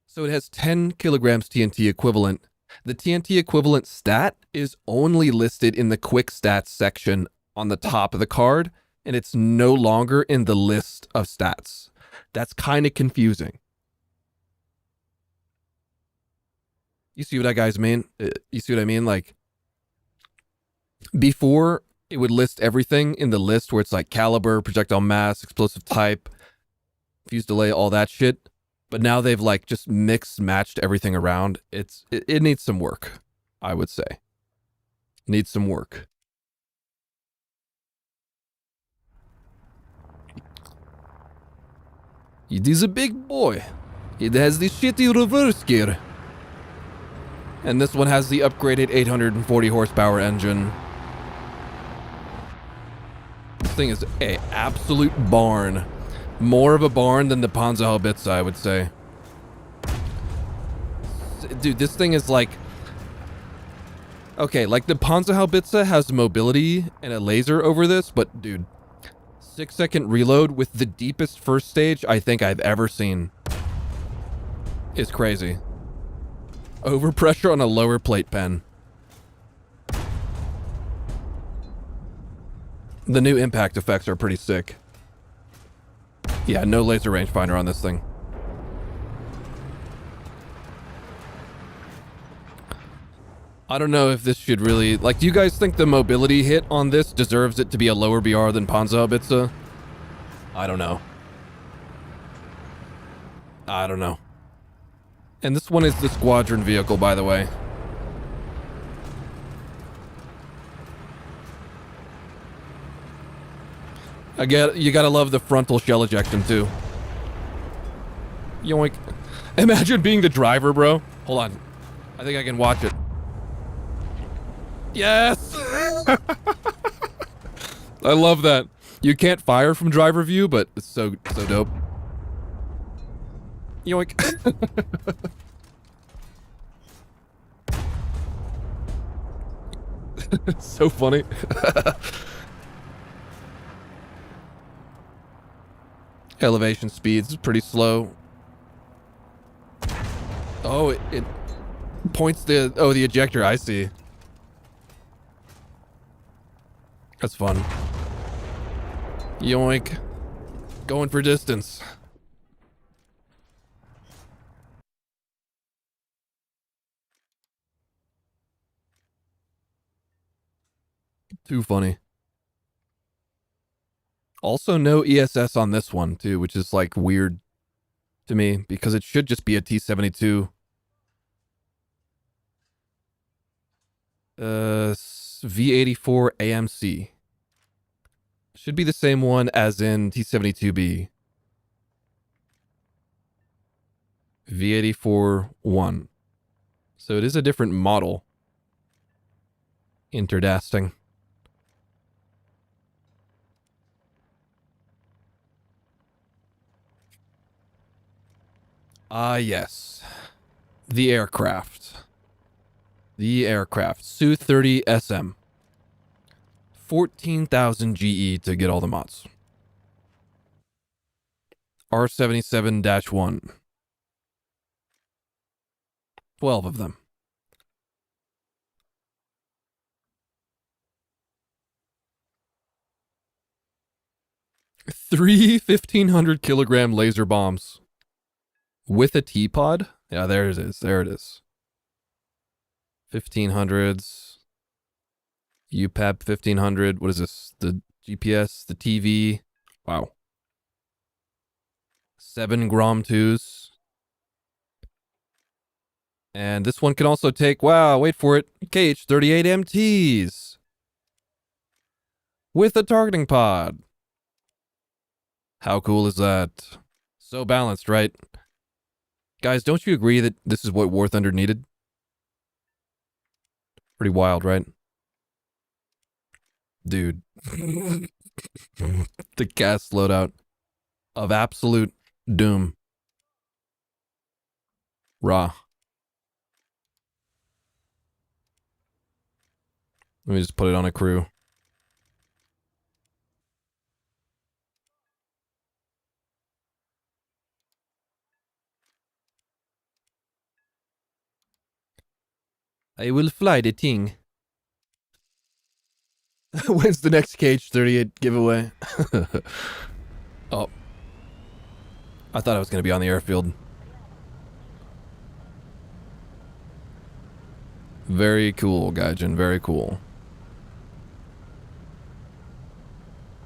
So it has 10 kilograms TNT equivalent. The TNT equivalent stat is only listed in the quick stats section on the top of the card, and it's no longer in the list of stats. That's kind of confusing. You see what I guys mean? You see what I mean? Like, before it would list everything in the list where it's like caliber, projectile mass, explosive type, fuse delay, all that shit. But now they've like just mixed, matched everything around. It needs some work, I would say. Needs some work. It is a big boy. It has the shitty reverse gear. And this one has the upgraded 840 horsepower engine. This thing is a absolute barn. More of a barn than the Panzerhaubitze, I would say. Dude, this thing is like... Okay, like the Panzerhaubitze has mobility and a laser over this, but dude, 6 second reload with the deepest first stage I think I've ever seen. Is crazy. Overpressure on a lower plate pen. The new impact effects are pretty sick. Yeah, no laser rangefinder on this thing. I don't know if this should really... Like, do you guys think the mobility hit on this deserves it to be a lower BR than Panzerhaubitze? I don't know. I don't know. And this one is the squadron vehicle, by the way. You gotta love the frontal shell ejection, too. Yoink. Imagine being the driver, bro. Hold on. I think I can watch it. Yes! I love that. You can't fire from driver view, but it's so dope. Yoink. It's so funny. Elevation speeds is pretty slow. Oh, it points the ejector, I see. That's fun. Yoink. Going for distance. Too funny. Also no ESS on this one too, which is like weird to me because it should just be a T-72. V84 AMC. Should be the same one as in T-72B. V84-1. So it is a different model. Interdasting. Ah, yes. The aircraft. The aircraft. Su-30 SM. 14,000 GE to get all the mods. R77-1. 12 of them. 3 1,500 kilogram laser bombs. With a T-pod? Yeah, there it is. There it is. 1500s. UPAP 1500. What is this? The GPS, the TV. Wow. 7 Grom 2s. And this one can also take, wow, wait for it, KH-38 MTs. With a targeting pod. How cool is that? So balanced, right? Guys, don't you agree that this is what War Thunder needed? Pretty wild, right? Dude. The cast loadout of absolute doom. Raw. Let me just put it on a crew. I will fly the thing. When's the next KH-38 giveaway? Oh. I thought I was going to be on the airfield. Very cool, Gaijin. Very cool.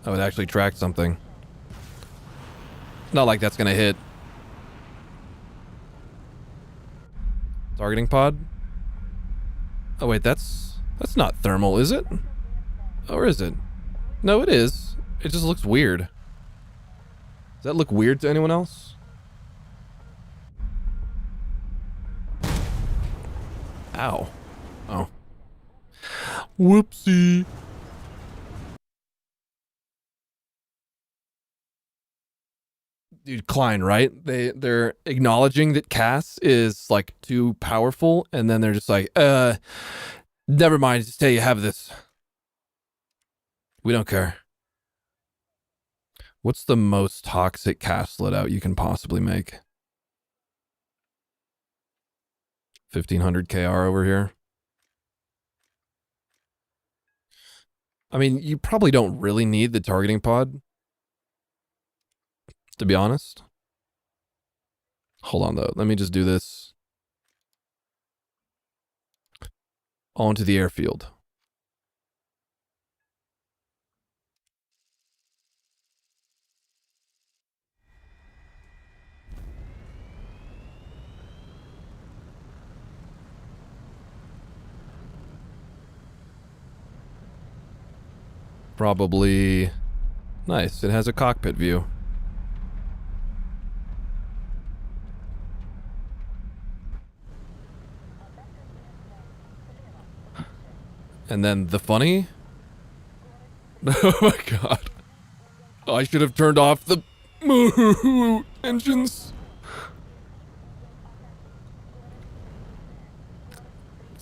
I would actually track something. Not like that's going to hit. Targeting pod? Oh wait, that's not thermal, is it? Or is it? No, it is. It just looks weird. Does that look weird to anyone else? Ow. Oh. Whoopsie. Dude, Klein, right? They're acknowledging that Cass is like too powerful, and then they're just like, never mind, just say you have this. We don't care. What's the most toxic Cass loadout you can possibly make? 1500 KR over here. I mean, you probably don't really need the targeting pod, to be honest. Hold on, though. Let me just do this. Onto the airfield. Probably... Nice. It has a cockpit view. And then the funny? Oh my god. I should have turned off the engines.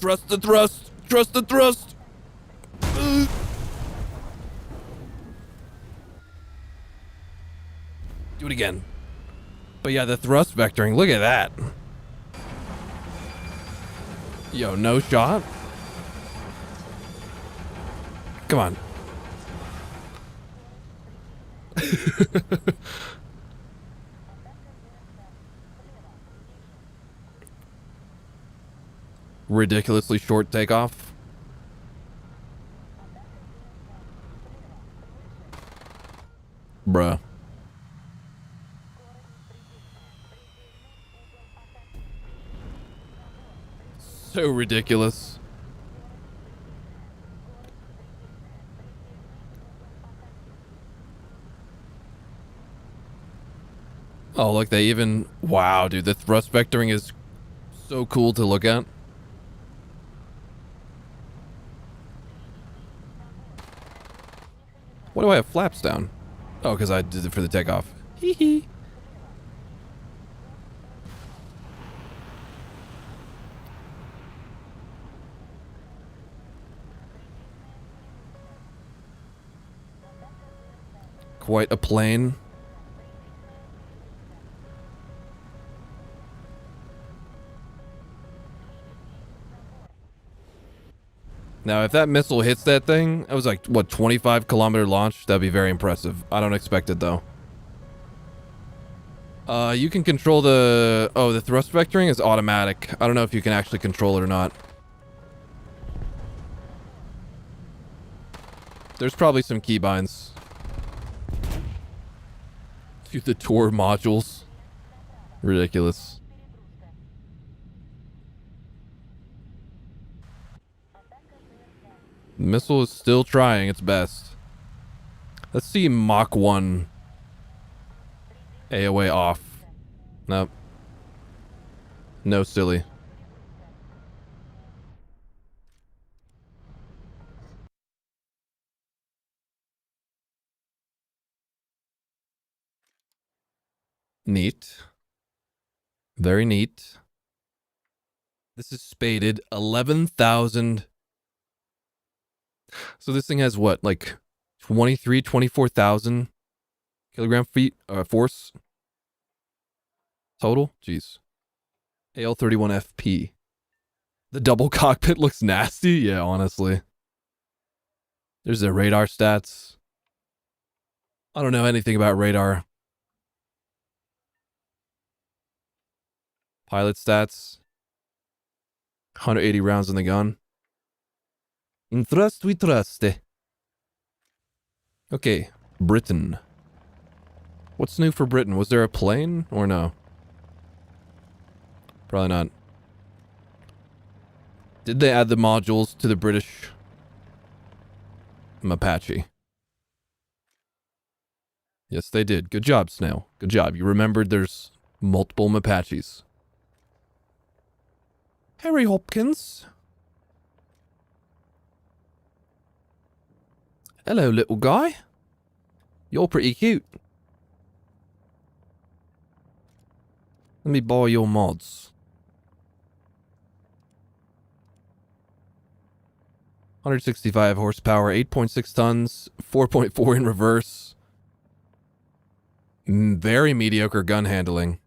Trust the thrust. Trust the thrust. again. But yeah, the thrust vectoring, look at that. Yo, no shot? Come on. Ridiculously short takeoff. Bruh. So ridiculous. Oh, look, they even... Wow, dude, the thrust vectoring is so cool to look at. Why do I have flaps down? Oh, because I did it for the takeoff. Hee hee. Quite a plane. Now, if that missile hits that thing, it was like, what, 25-kilometer launch? That'd be very impressive. I don't expect it, though. You can control the... Oh, the thrust vectoring is automatic. I don't know if you can actually control it or not. There's probably some keybinds. Dude, the Tor modules. Ridiculous. The missile is still trying its best. Let's see Mach 1 AOA off. Nope. No, silly. Neat. Very neat. This is spaded 11,000. So this thing has what, like 24,000 kilogram feet force total? Jeez. AL31FP. The double cockpit looks nasty? Yeah, honestly. There's the radar stats. I don't know anything about radar. Pilot stats. 180 rounds in the gun. In thrust we trust. Okay, Britain. What's new for Britain? Was there a plane or no? Probably not. Did they add the modules to the British Apache? Yes, they did. Good job, Snail. Good job. You remembered there's multiple Apaches. Harry Hopkins. Hello, little guy. You're pretty cute. Let me borrow your mods. 165 horsepower, 8.6 tons, 4.4 in reverse. Very mediocre gun handling.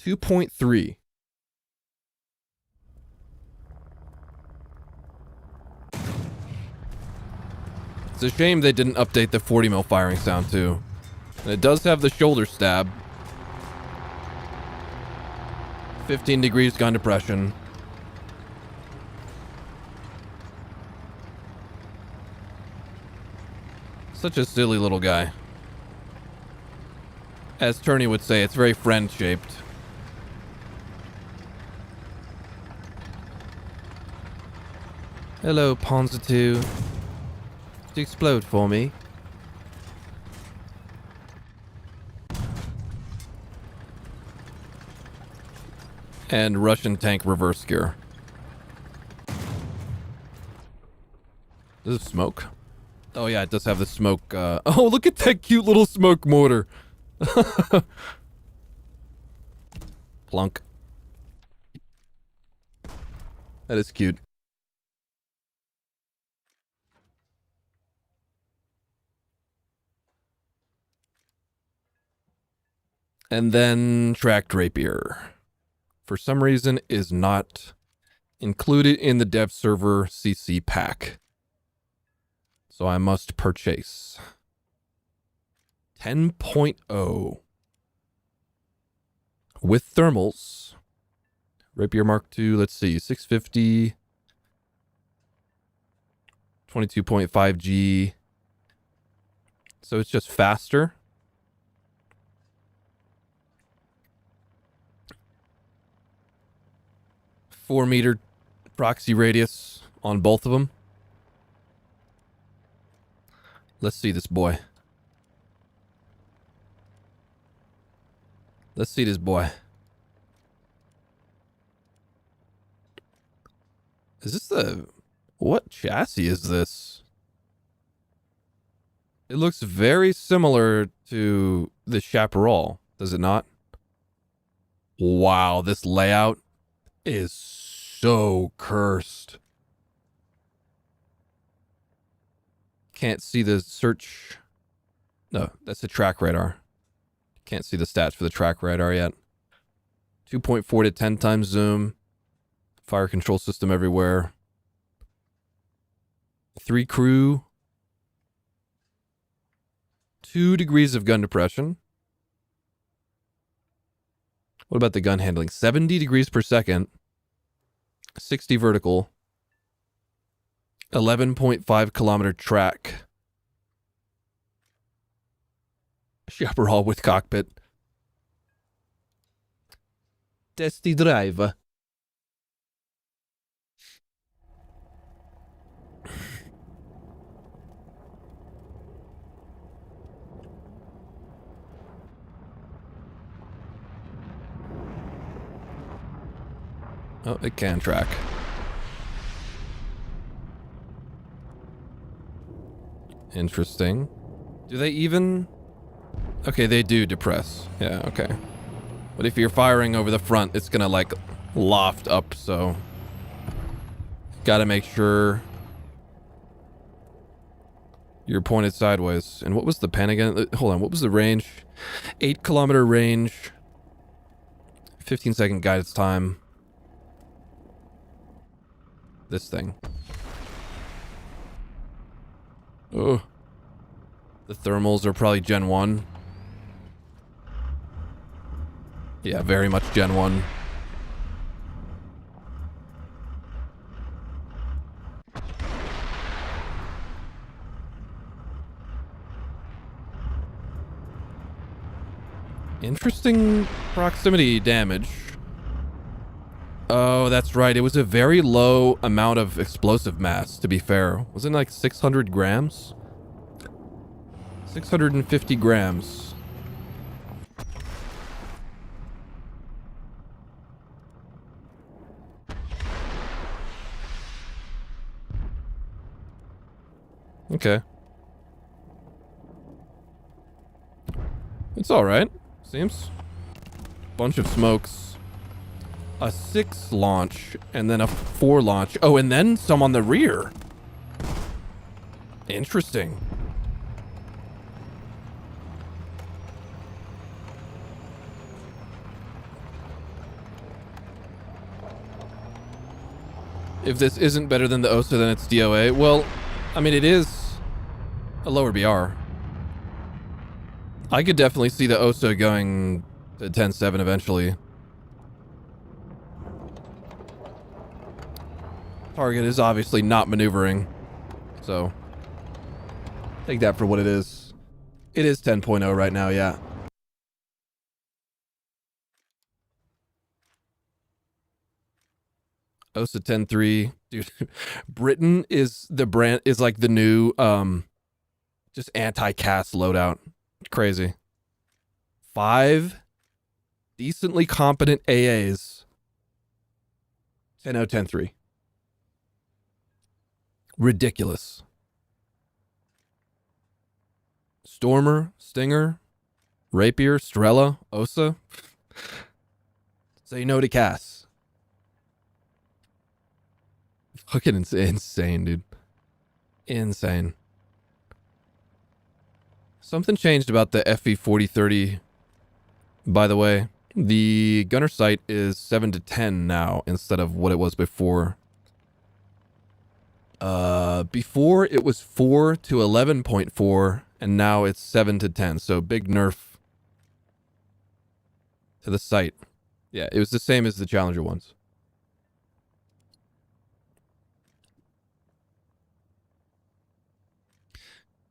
.3. It's a shame they didn't update the 40 mil firing sound too. And it does have the shoulder stab. 15 degrees gun depression. Such a silly little guy. As Turney would say, it's very friend-shaped. Hello, Panzer II. To explode for me. And Russian tank reverse gear. Does it smoke? Oh yeah, it does have the smoke. Oh, look at that cute little smoke mortar. Plunk. That is cute. And then tracked rapier. For some reason, is not included in the dev server CC pack. So I must purchase. 10.0. With thermals. Rapier Mark II, let's see, 650. 22.5G. So it's just faster. .4 meter proxy radius on both of them. Let's see this boy. Let's see this boy. Is this the... What chassis is this? It looks very similar to the Chaparral, does it not? Wow, this layout is so cursed. Can't see the search. No, that's the track radar. Can't see the stats for the track radar yet. 2.4 to 10 times zoom. Fire control system everywhere. 3 crew. 2 degrees of gun depression. What about the gun handling? 70 degrees per second. 60 vertical. 11.5 kilometer track. Chaparral with cockpit. Testy drive. Oh, it can track. Interesting. Do they even... Okay, they do depress. Yeah, okay. But if you're firing over the front, it's gonna, like, loft up, so... Gotta make sure... You're pointed sideways. And what was the pen again? Hold on, what was the range? 8 kilometer range. 15-second guidance time. This thing. Oh. The thermals are probably Gen 1. Yeah, very much Gen 1. Interesting proximity damage. Oh, that's right. It was a very low amount of explosive mass, to be fair. Wasn't it like 600 grams? 650 grams. Okay. It's alright. Seems. Bunch of smokes. A 6 launch, and then a 4 launch. Oh, and then some on the rear. Interesting. If this isn't better than the OSA, then it's DOA. Well, I mean, it is a lower BR. I could definitely see the OSA going to 10.7 eventually. Target is obviously not maneuvering, so take that for what it is. It is 10.0 right now, yeah. OSA 10.3, dude. Britain is the brand, is like the new, just anti-CAS loadout. Crazy. 5 decently competent AAs. 10.0, 10.3. Ridiculous. Stormer, Stinger, Rapier, Strela, OSA. Say no to CAS. Fucking insane, dude. Insane. Something changed about the FE 4030 By the way, the gunner sight is 7 to 10 now instead of what it was before. Before it was 4 to 11.4, and now it's 7 to 10. So big nerf to the sight. Yeah, it was the same as the Challenger ones.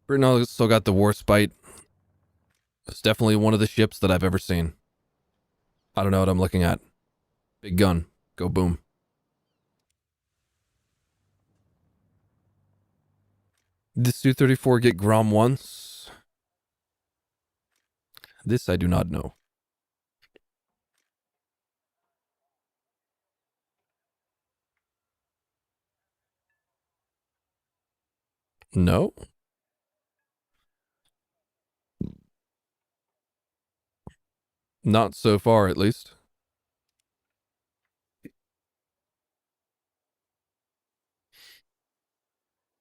Britain also got the Warspite. It's definitely one of the ships that I've ever seen. I don't know what I'm looking at. Big gun. Go boom. Did Su-34 get Grom once? This I do not know. No? Not so far, at least.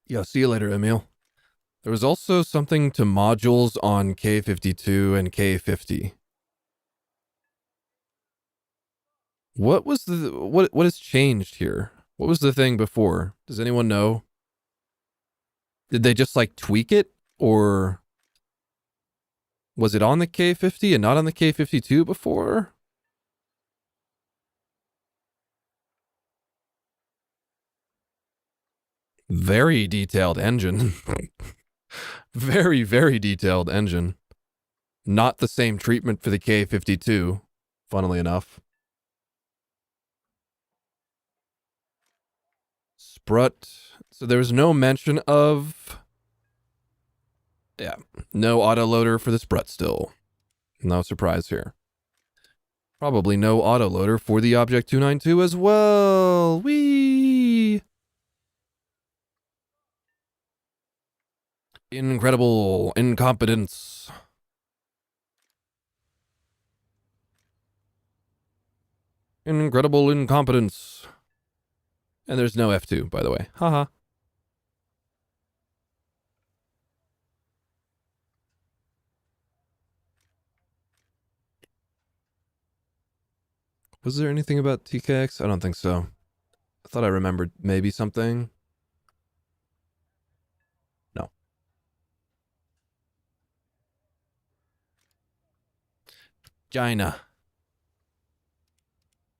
Yeah, see you later, Emil. There was also something to modules on K52 and K50. What was the what has changed here? What was the thing before? Does anyone know? Did they just like tweak it, or was it on the K50 and not on the K52 before? Very detailed engine. Very, very detailed engine. Not the same treatment for the K52, funnily enough. Sprut. So there's no mention of... Yeah, no autoloader for the Sprut still. No surprise here. Probably no autoloader for the Object 292 as well. Whee! Incredible incompetence. Incredible incompetence. And there's no F2, by the way. Haha. Was there anything about TKX? I don't think so. I thought I remembered maybe something. No. China.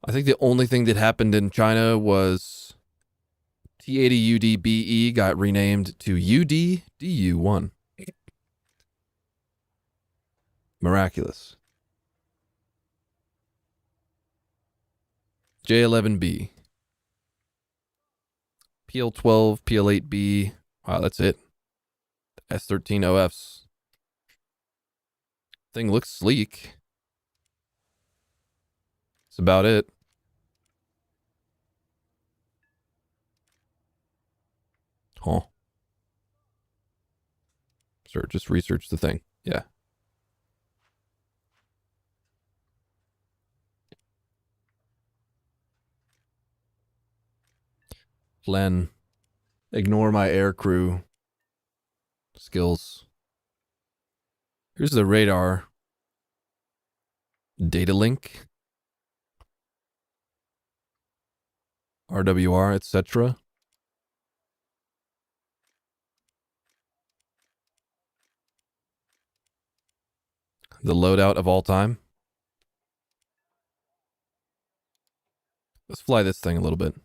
I think the only thing that happened in China was T80UDBE got renamed to UDDU1. Miraculous. J11B. PL12, PL8B. Wow, that's it. S13OFs. Thing looks sleek. That's about it. Huh. Sir, just research the thing. Yeah. Len. Ignore my air crew skills. Here's the radar. Data link. RWR, etc. The loadout of all time. Let's fly this thing a little bit.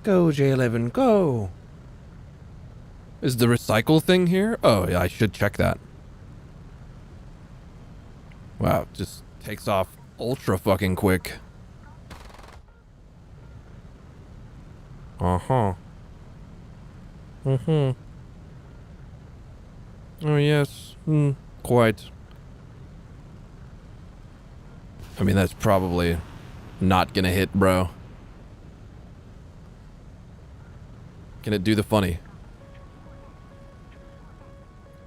Go, J11, go. Is the recycle thing here? Oh, yeah, I should check that. Wow, just takes off ultra fucking quick. Uh-huh. Mm-hmm. Oh, yes. Quite. I mean, that's probably not gonna hit, bro. Can it do the funny?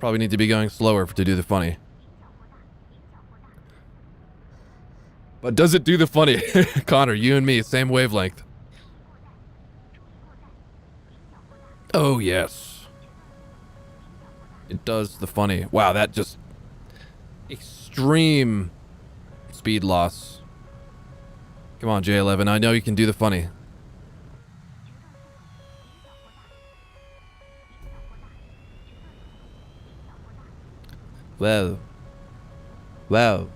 Probably need to be going slower to do the funny. But does it do the funny? Connor, you and me, same wavelength. Oh, yes. It does the funny. Wow, that just... extreme speed loss. Come on, J11, I know you can do the funny. Wow. Wow.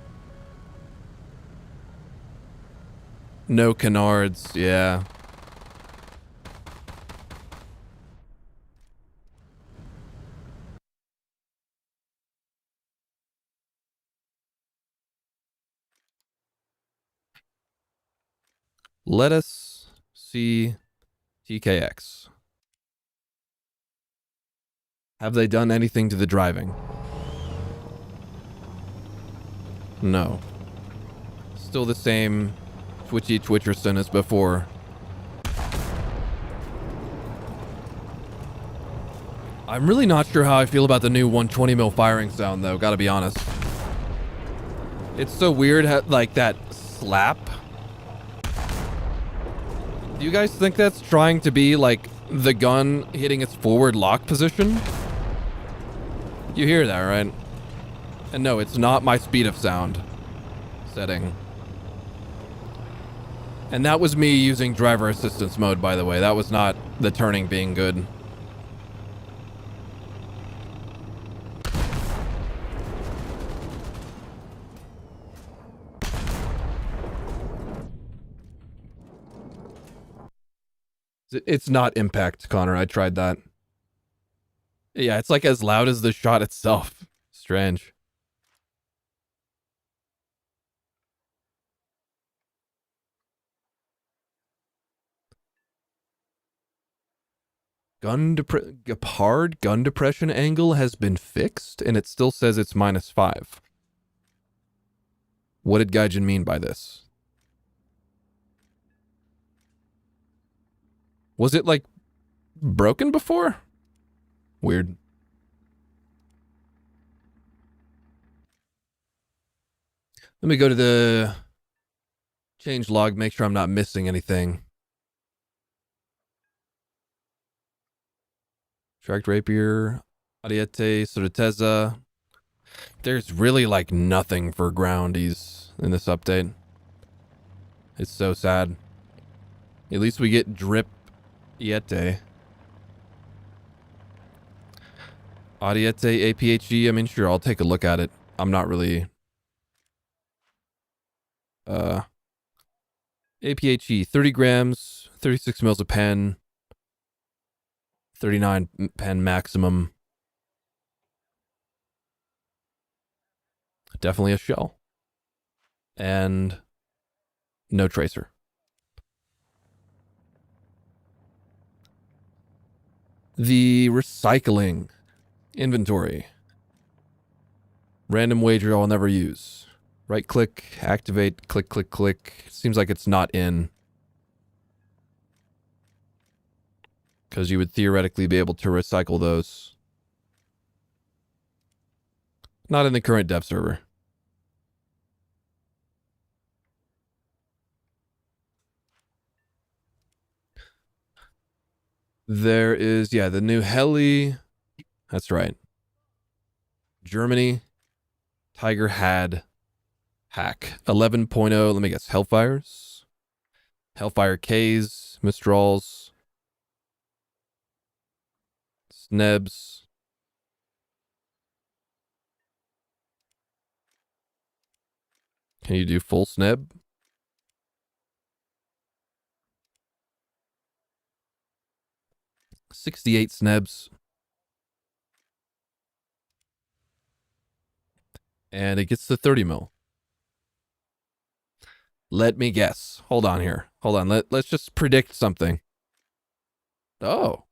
No canards, yeah. Let us see TKX. Have they done anything to the driving? No. Still the same twitchy Twitcherson as before. I'm really not sure how I feel about the new 120 mil firing sound though, gotta be honest. It's so weird, like that slap. Do you guys think that's trying to be like the gun hitting its forward lock position? You hear that, right? And no, it's not my speed of sound setting. And that was me using driver assistance mode, by the way. That was not the turning being good. It's not impact, Connor. I tried that. Yeah, it's like as loud as the shot itself. Strange. Hard gun depression angle has been fixed, and it still says it's -5. What did Gaijin mean by this? Was it, like, broken before? Weird. Let me go to the change log, make sure I'm not missing anything. Tracked rapier, ariete, certeza. There's really like nothing for groundies in this update. It's so sad. At least we get drip iete. Ariete APHE, I mean, sure, I'll take a look at it. I'm not really... APHE, 30 grams, 36 mils a pen, 39 pen maximum. Definitely a shell. And no tracer. The recycling inventory. Random wager I'll never use. Right click, activate, click, click, click. Seems like it's not in. Because you would theoretically be able to recycle those. Not in the current dev server. There is, yeah, the new heli. That's right. Germany. Tiger had hack. 11.0, let me guess, Hellfires? Hellfire Ks, Mistrals. Snebs. Can you do full sneb? $68 snebs. And it gets the 30 mil. Let me guess. Hold on here. Hold on. Let's just predict something. Oh.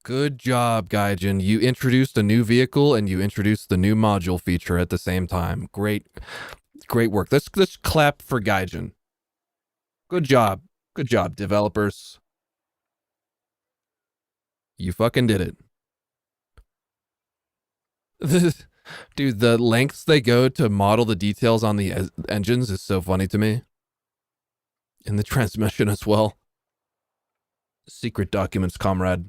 Good job, Gaijin. You introduced a new vehicle and you introduced the new module feature at the same time. Great work. Let's clap for Gaijin. Good job. Good job, developers. You fucking did it. Dude, the lengths they go to model the details on the engines is so funny to me. And the transmission as well. Secret documents, comrade.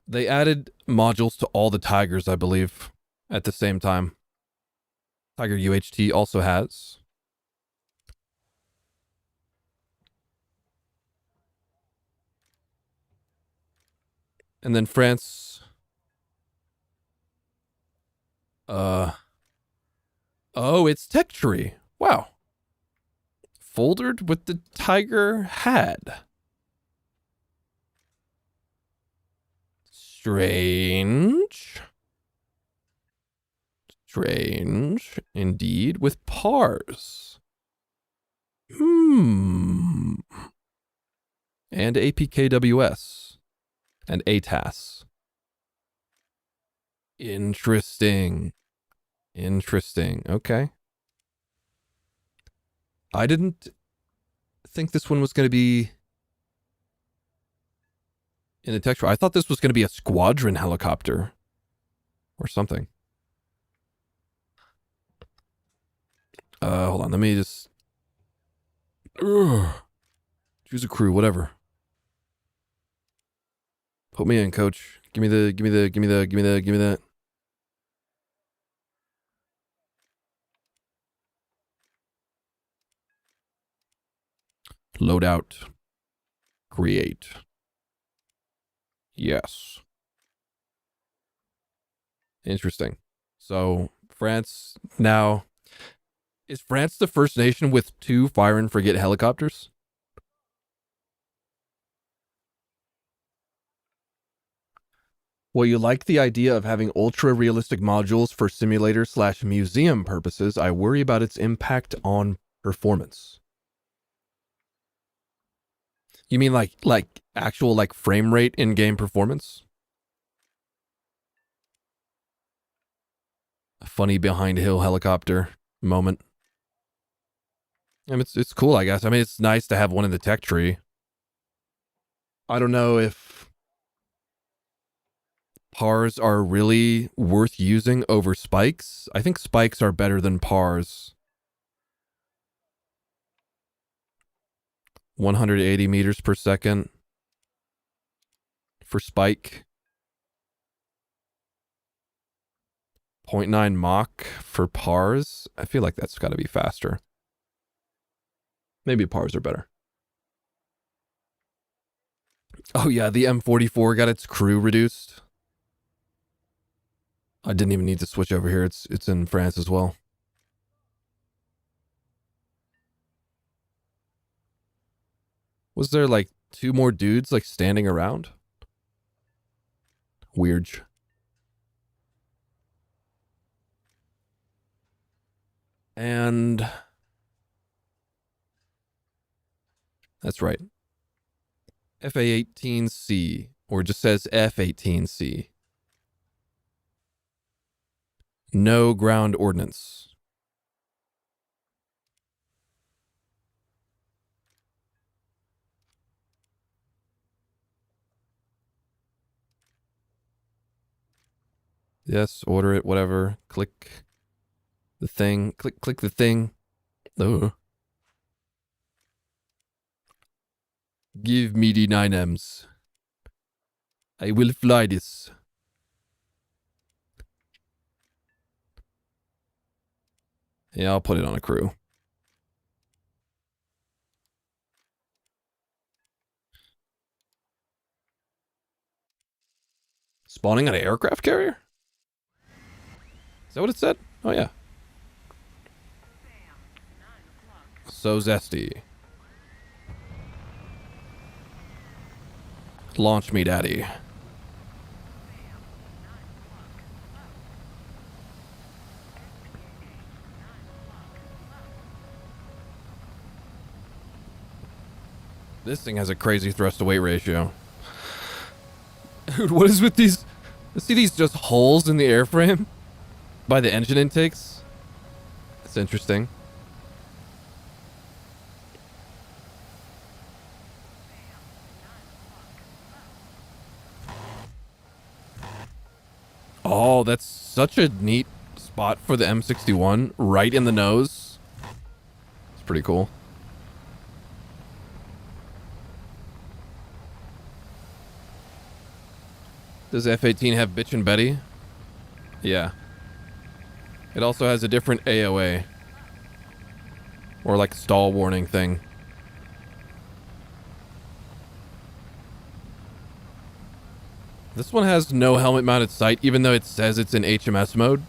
They added modules to all the Tigers, I believe, at the same time. Tiger UHT also has. And then France. Oh, it's tech tree. Wow. Foldered with the Tiger had. Strange. Strange, indeed, with pars. And APKWS. And ATAS. Interesting. Interesting. Okay. I didn't think this one was going to be in the texture. I thought this was going to be a squadron helicopter or something. Hold on. Let me just choose a crew, whatever. Put me in, coach. Give me that. Load out. Create. Yes. Interesting. So, France now... Is France the first nation with 2 fire and forget helicopters? Well, you like the idea of having ultra-realistic modules for simulator/museum purposes. I worry about its impact on performance. You mean like actual like frame rate in-game performance? A funny behind hill helicopter moment. I mean, it's cool, I guess. I mean, it's nice to have one in the tech tree. I don't know if pars are really worth using over spikes. I think spikes are better than pars. 180 meters per second for spike. 0.9 Mach for pars. I feel like that's got to be faster. Maybe pars are better. Oh yeah, the M44 got its crew reduced. I didn't even need to switch over here. It's in France as well. Was there like 2 more dudes like standing around? Weird. And that's right. FA-18C, or it just says F-18C. No ground ordnance. Yes, order it, whatever. Click the thing. Click the thing. Oh. Give me the 9Ms. I will fly this. Yeah, I'll put it on a crew. Spawning on an aircraft carrier? Is that what it said? Oh, yeah. So zesty. Launch me, daddy. This thing has a crazy thrust to weight ratio. Dude, what is with these? See these just holes in the airframe by the engine intakes? It's interesting. Oh, that's such a neat spot for the M61, right in the nose. It's pretty cool. Does F-18 have Bitch and Betty? Yeah. It also has a different AOA. Or like stall warning thing. This one has no helmet mounted sight, even though it says it's in HMS mode.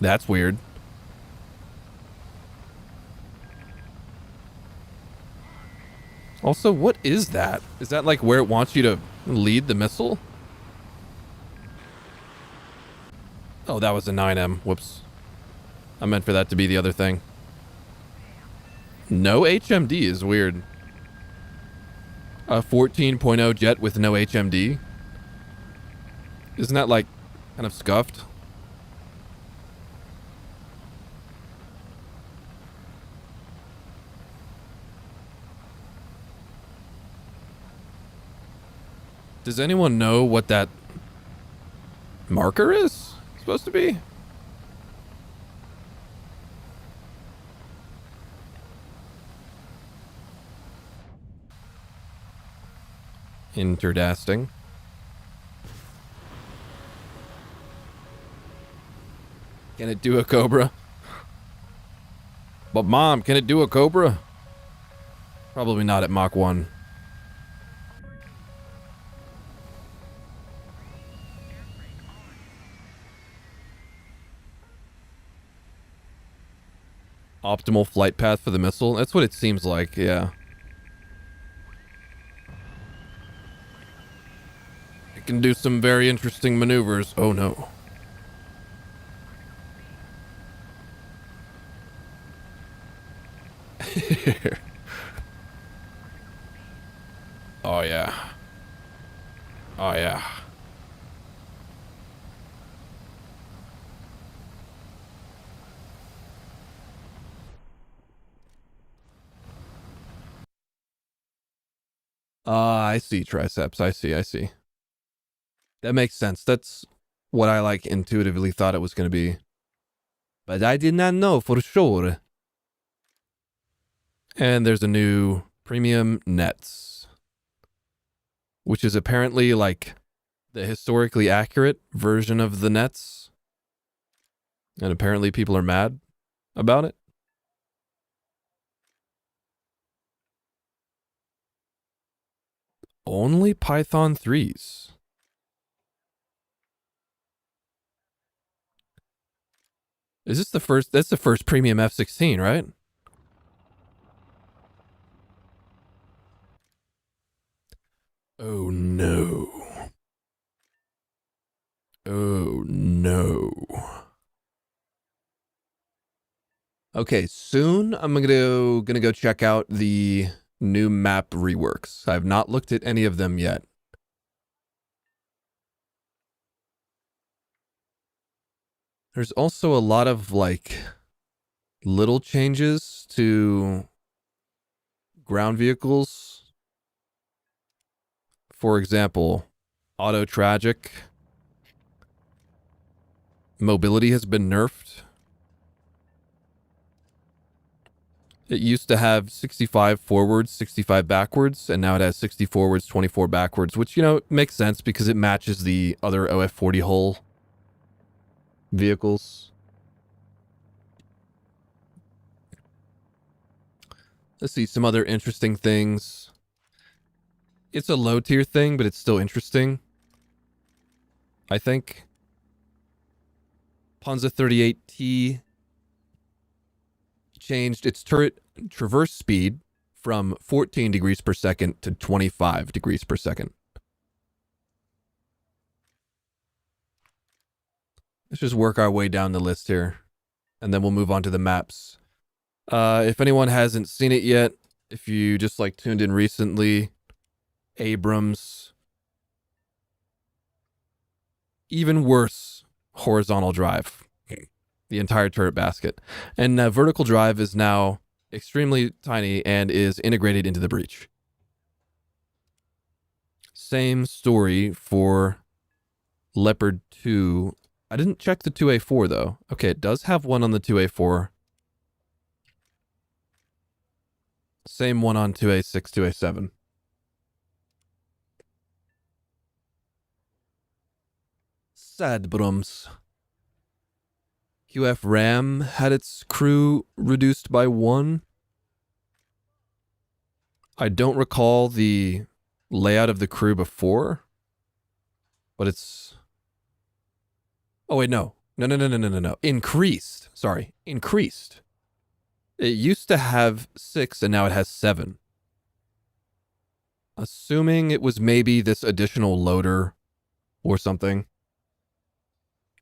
That's weird. Also, what is that? Is that like where it wants you to lead the missile? Oh, that was a 9M. Whoops. I meant for that to be the other thing. No HMD is weird. A 14.0 jet with no HMD? Isn't that like kind of scuffed? Does anyone know what that marker is supposed to be? Interdasting. Can it do a Cobra? But Mom, can it do a Cobra? Probably not at Mach 1. Optimal flight path for the missile? That's what it seems like, yeah. It can do some very interesting maneuvers. Oh no. Oh yeah. Oh yeah. I see, triceps. I see. That makes sense. That's what I like intuitively thought it was going to be. But I did not know for sure. And there's a new premium nets, which is apparently like the historically accurate version of the nets. And apparently people are mad about it. Only Python 3s. Is this the first? That's the first premium F-16, right? Oh no. Oh no. Okay, soon I'm gonna go check out the new map reworks. I've not looked at any of them yet. There's also a lot of like little changes to ground vehicles. For example, auto tragic mobility has been nerfed. It used to have 65 forwards, 65 backwards, and now it has 60 forwards, 24 backwards, which, you know, makes sense because it matches the other OF40 hull vehicles. Let's see some other interesting things. It's a low tier thing, but it's still interesting, I think. Panzer 38T changed its turret traverse speed from 14 degrees per second to 25 degrees per second. Let's just work our way down the list here, and then we'll move on to the maps. If anyone hasn't seen it yet, if you just like tuned in recently, Abrams, even worse, horizontal drive, the entire turret basket. And vertical drive is now extremely tiny and is integrated into the breech. Same story for Leopard 2. I didn't check the 2A4 though. Okay, it does have one on the 2A4. Same one on 2A6, 2A7. Sad brums. QF Ram had its crew reduced by 1. I don't recall the layout of the crew before, but it's... Oh, wait, no. No. Increased. Sorry. Increased. It used to have 6, and now it has 7. Assuming it was maybe this additional loader or something.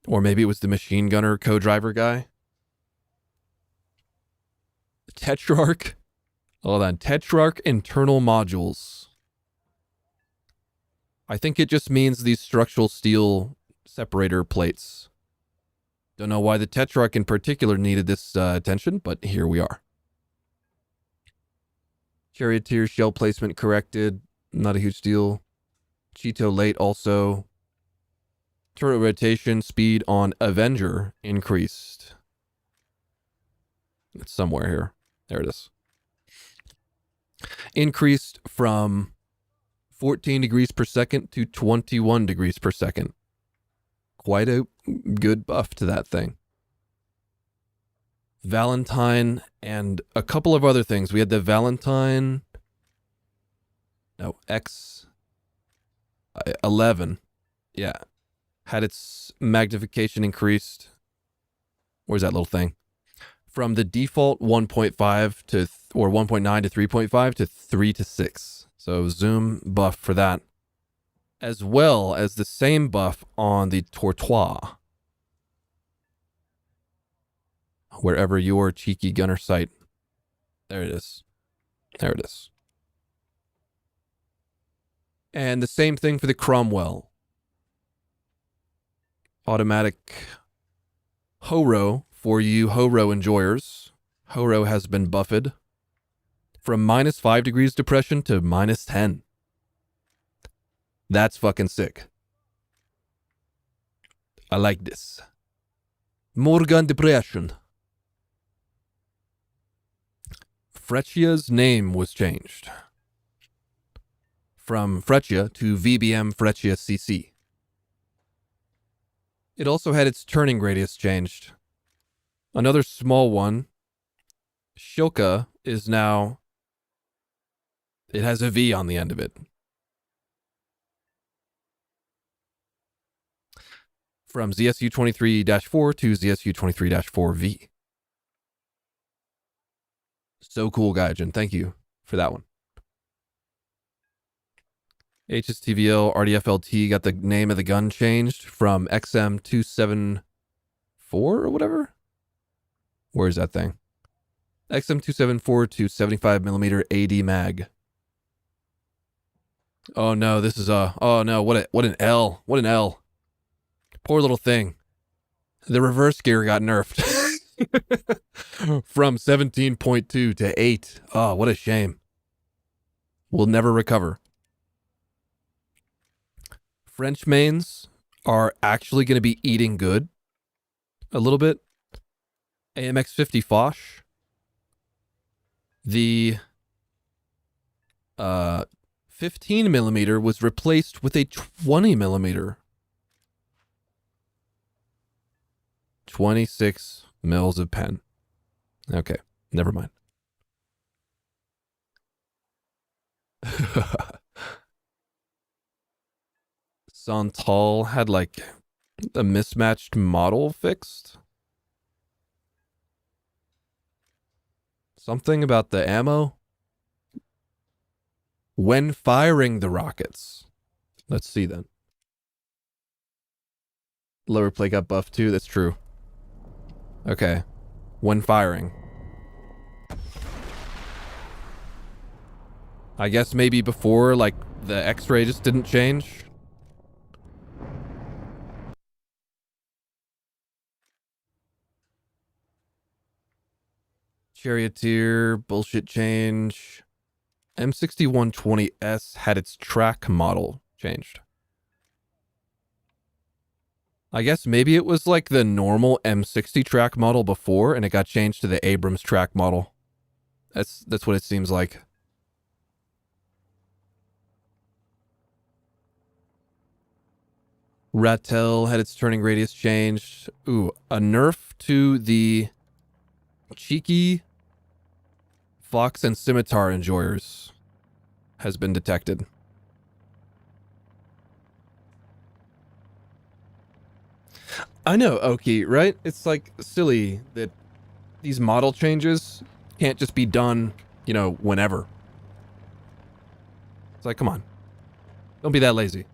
Or maybe it was the machine gunner co-driver guy. Tetrarch. Hold on. Tetrarch internal modules. I think it just means these structural steel separator plates. Don't know why the Tetrarch in particular needed this attention, but here we are. Charioteer shell placement corrected. Not a huge deal. Cheeto late also. Turret rotation speed on Avenger increased. It's somewhere here. There it is. Increased from 14 degrees per second to 21 degrees per second. Quite a good buff to that thing. Valentine and a couple of other things. We had the Valentine... No, X11. Yeah. Had its magnification increased. Where's that little thing? From the default 1.5 to, or 1.9 to 3.5 to 3 to 6. So zoom buff for that. As well as the same buff on the Tortoise. Wherever your cheeky gunner sight. There it is. There it is. And the same thing for the Cromwell. Automatic Horo for you Horo enjoyers. Horo has been buffed from minus 5 degrees depression to minus 10. That's fucking sick. I like this. More gun depression. Freccia's name was changed from Freccia to VBM Freccia CC. It also had its turning radius changed. Another small one. Shilka is now... It has a V on the end of it. From ZSU 23-4 to ZSU 23-4V. So cool, Gaijin. Thank you for that one. HSTVL RDFLT got the name of the gun changed from XM274 or whatever. Where's that thing? XM274 to 75mm AD mag. Oh no, this is oh no, what an L. What an L. Poor little thing. The reverse gear got nerfed. From 17.2 to 8. Oh, what a shame. We'll never recover. French mains are actually going to be eating good. A little bit. AMX50 Foch. The 15mm was replaced with a 20mm. 26 mils of pen. Okay, never mind. Santal had like a mismatched model fixed. Something about the ammo. When firing the rockets. Let's see then. Lower plate got buffed too, that's true. Okay. When firing. I guess maybe before, like, the X-ray just didn't change. Charioteer, bullshit change. M6120S had its track model changed. I guess maybe it was like the normal M60 track model before, and it got changed to the Abrams track model. That's what it seems like. Rattel had its turning radius changed. Ooh, a nerf to the cheeky fox and scimitar enjoyers has been detected. I know, Oki, right? It's like silly that these model changes can't just be done, you know, whenever. It's like, come on. Don't be that lazy.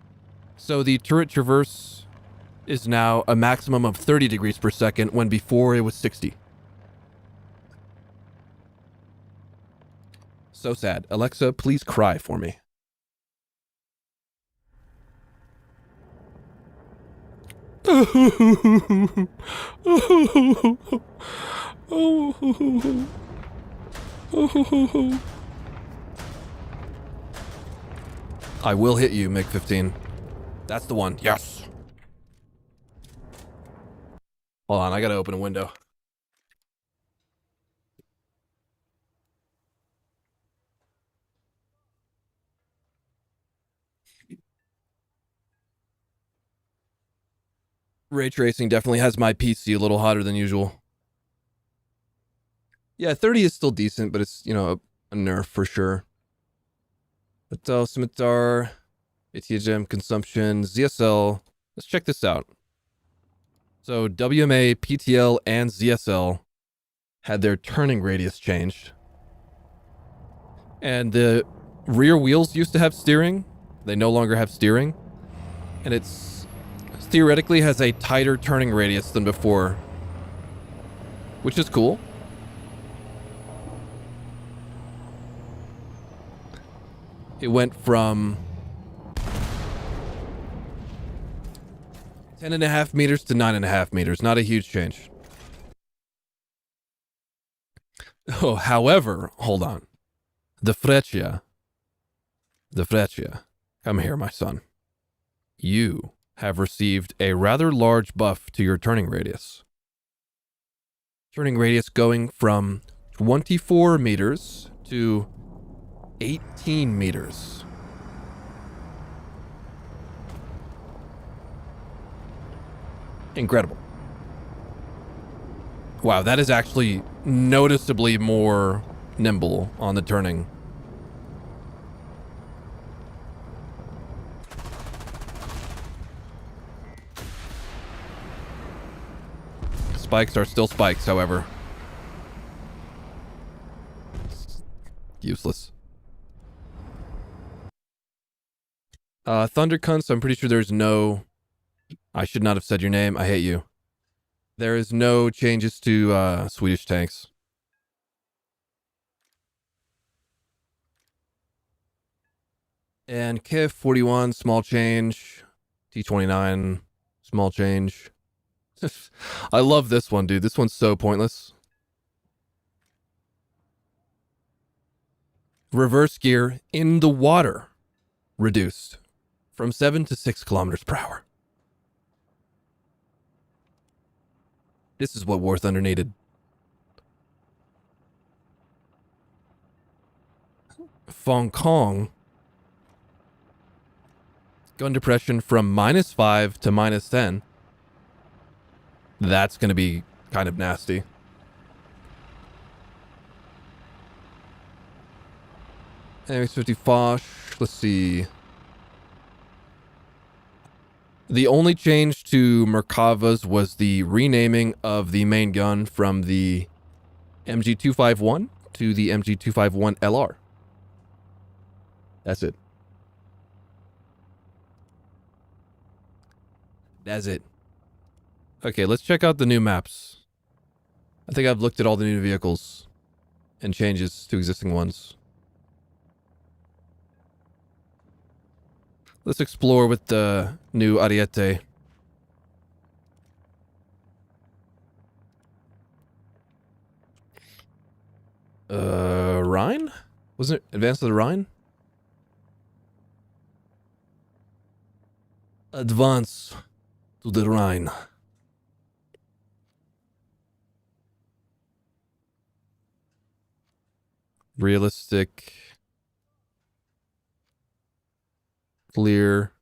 So the turret traverse is now a maximum of 30 degrees per second when before it was 60. So sad. Alexa, please cry for me. I will hit you, MiG-15. That's the one. Yes. Hold on, I gotta open a window. Ray tracing definitely has my PC a little hotter than usual. Yeah, 30 is still decent, but it's, you know, a nerf for sure. Hotel, Scimitar, ATGM consumption, ZSL. Let's check this out. So WMA, PTL, and ZSL had their turning radius changed. And the rear wheels used to have steering. They no longer have steering. And it's theoretically has a tighter turning radius than before, which is cool. It went from 10.5 meters to 9.5 meters. Not a huge change. Oh, however, hold on. The Freccia. Come here, my son. You have received a rather large buff to your turning radius. Turning radius going from 24 meters to 18 meters. Incredible. Wow, that is actually noticeably more nimble on the turning. Spikes are still spikes, however. Useless. Thundercunts, I'm pretty sure there's no... I should not have said your name. I hate you. There is no changes to Swedish tanks. And KF-41, small change. T-29, small change. I love this one, dude. This one's so pointless. Reverse gear in the water reduced from 7 to 6 kilometers per hour. This is what War Thunder needed. Fong Kong. Gun depression from -5 to -10. That's going to be kind of nasty. MX-50 Foch. Let's see. The only change to Merkava's was the renaming of the main gun from the MG251 to the MG251 LR. That's it. That's it. Okay, let's check out the new maps. I think I've looked at all the new vehicles and changes to existing ones. Let's explore with the new Ariete. Rhine? Wasn't it Advance of the Rhine? Advance to the Rhine. Realistic. Clear.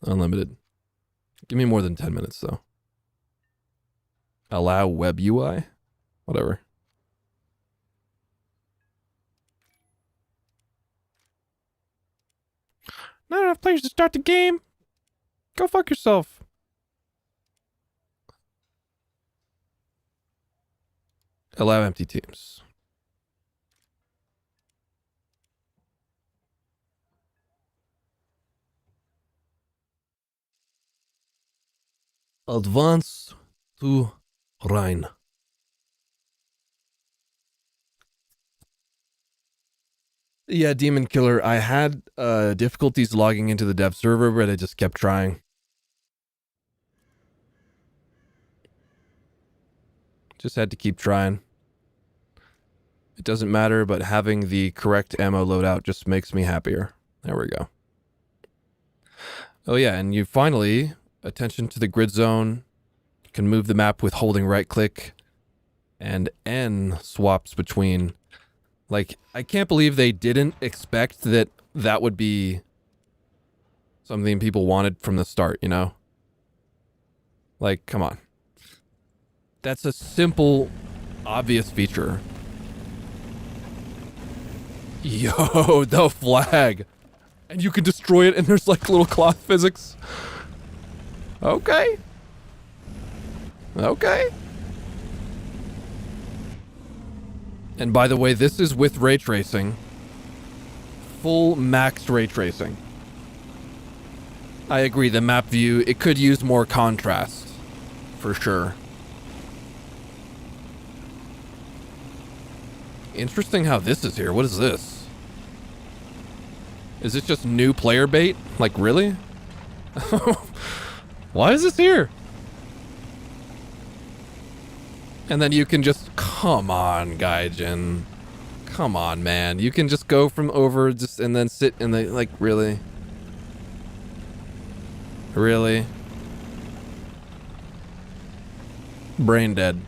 Unlimited. Give me more than 10 minutes, though. Allow web UI? Whatever. Not enough players to start the game. Go fuck yourself. Allow empty teams. Advance to Rhine. Yeah, Demon Killer. I had difficulties logging into the dev server, but I just kept trying. Just had to keep trying. It doesn't matter, but having the correct ammo loadout just makes me happier. There we go. Oh yeah, and you finally, attention to the grid zone. You can move the map with holding right click, and N swaps between. Like, I can't believe they didn't expect that that would be something people wanted from the start, you know? Like, come on. That's a simple, obvious feature. Yo, the flag. And you can destroy it and there's like little cloth physics. Okay. Okay. And by the way, this is with ray tracing. Full max ray tracing. I agree, the map view, it could use more contrast. For sure. Interesting how this is here. What is this? Is it just new player bait? Like, really? Why is this here? And then you can just... Come on, Gaijin. Come on, man. You can just go from over just and then sit in the... Like, really? Really? Brain dead.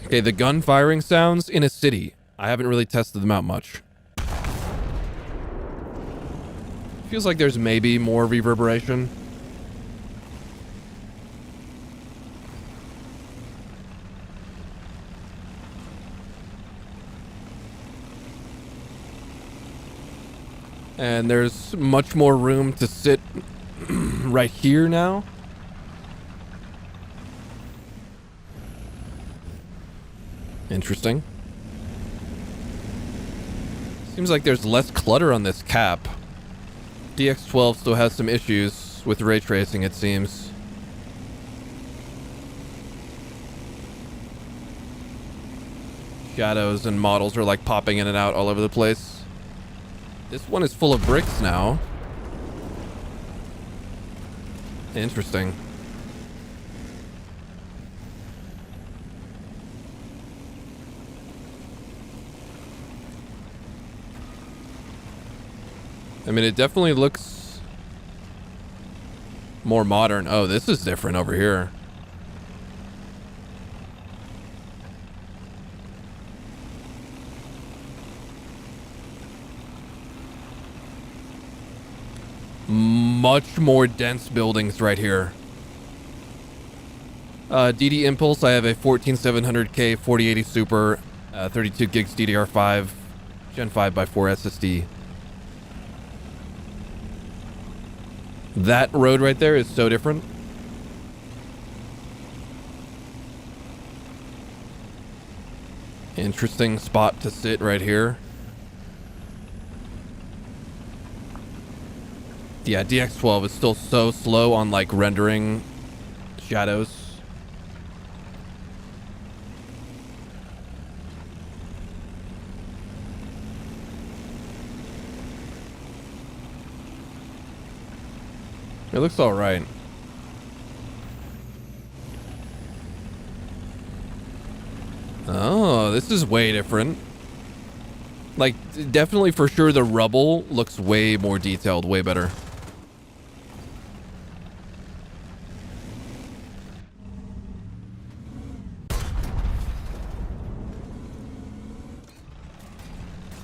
Okay, the gun firing sounds in a city. I haven't really tested them out much. Feels like there's maybe more reverberation. And there's much more room to sit right here now. Interesting. Seems like there's less clutter on this cap. DX12 still has some issues with ray tracing, it seems. Shadows and models are like popping in and out all over the place. This one is full of bricks now. Interesting. I mean, it definitely looks more modern. Oh, this is different over here. Much more dense buildings right here. DD Impulse, I have a 14700K 4080 Super, 32 gigs DDR5, Gen 5x4 SSD. That road right there is so different. Interesting spot to sit right here. Yeah, DX12 is still so slow on like rendering shadows. It looks all right. Oh, this is way different. Like, definitely for sure the rubble looks way more detailed, way better.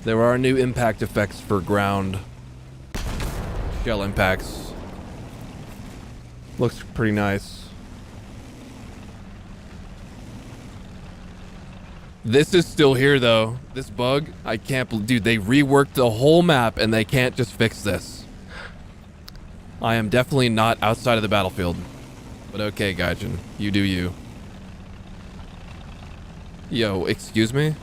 There are new impact effects for ground shell impacts. Looks pretty nice. This is still here though. This bug, I can't believe, dude, they reworked the whole map and they can't just fix this. I am definitely not outside of the battlefield. But okay, Gaijin, you do you. Yo, excuse me?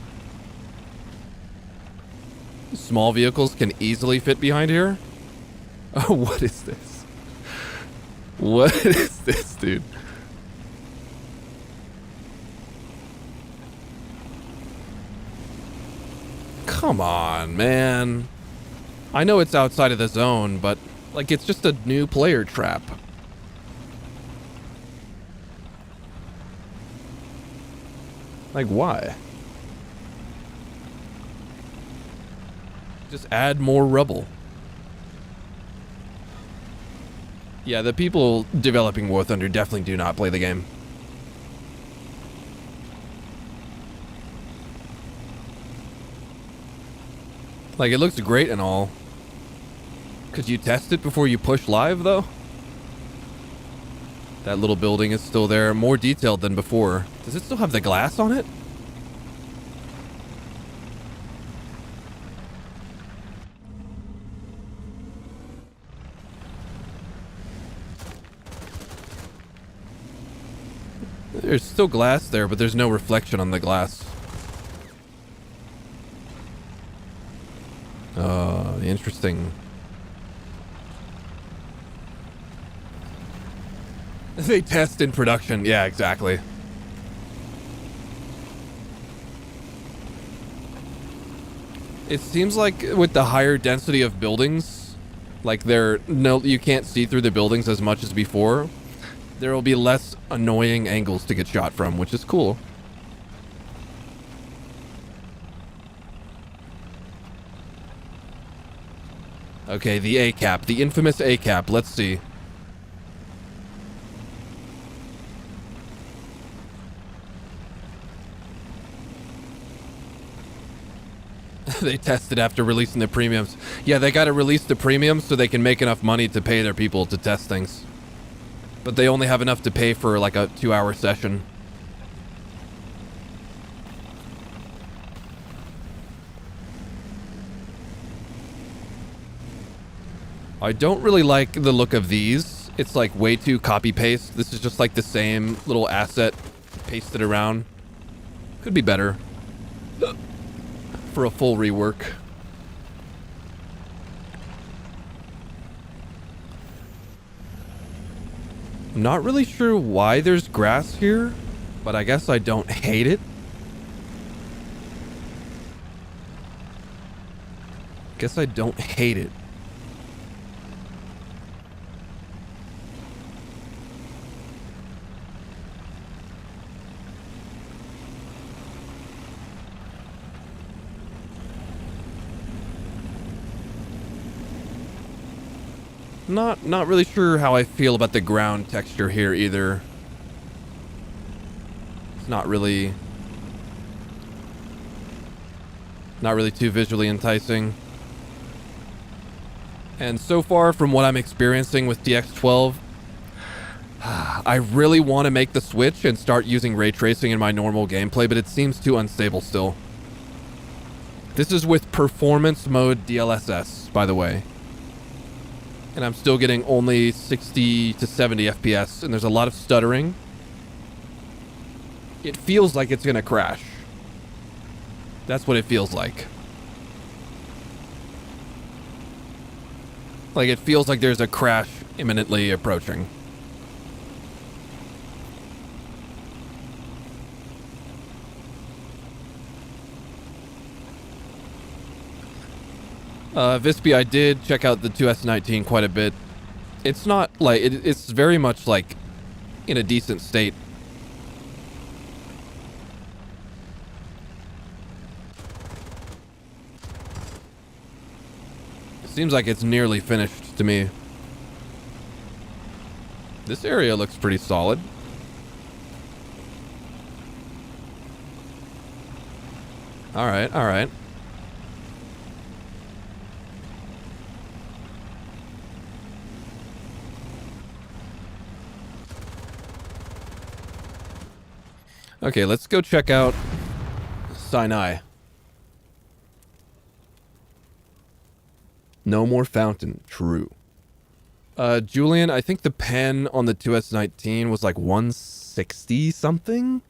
Small vehicles can easily fit behind here? Oh, what is this? What is this, dude? Come on, man. I know it's outside of the zone, but, like, it's just a new player trap. Like, why? Just add more rubble. Yeah, the people developing War Thunder definitely do not play the game. Like, it looks great and all. Could you test it before you push live, though? That little building is still there, more detailed than before. Does it still have the glass on it? There's still glass there, but there's no reflection on the glass. Interesting. They test in production. Yeah, exactly. It seems like with the higher density of buildings, like you can't see through the buildings as much as before. There will be less annoying angles to get shot from, which is cool. Okay, the A-cap, the infamous A-cap. Let's see. They tested after releasing the premiums. Yeah, they gotta release the premiums so they can make enough money to pay their people to test things. But they only have enough to pay for like a 2-hour session. I don't really like the look of these. It's like way too copy-paste. This is just like the same little asset pasted around. Could be better for a full rework. I'm not really sure why there's grass here, but I guess I don't hate it. Guess I don't hate it. Not really sure how I feel about the ground texture here either. It's not really too visually enticing. And so far from what I'm experiencing with DX12, I really want to make the switch and start using ray tracing in my normal gameplay, but it seems too unstable still. This is with performance mode DLSS, by the way. And I'm still getting only 60 to 70 FPS, and there's a lot of stuttering. It feels like it's gonna crash. That's what it feels like. Like, it feels like there's a crash imminently approaching. Vispy, I did check out the 2S19 quite a bit. It's not like, it's very much like in a decent state. Seems like it's nearly finished to me. This area looks pretty solid. All right, all right. Okay, let's go check out Sinai. No more fountain. True. Julian, I think the pen on the 2S19 was like 160 something?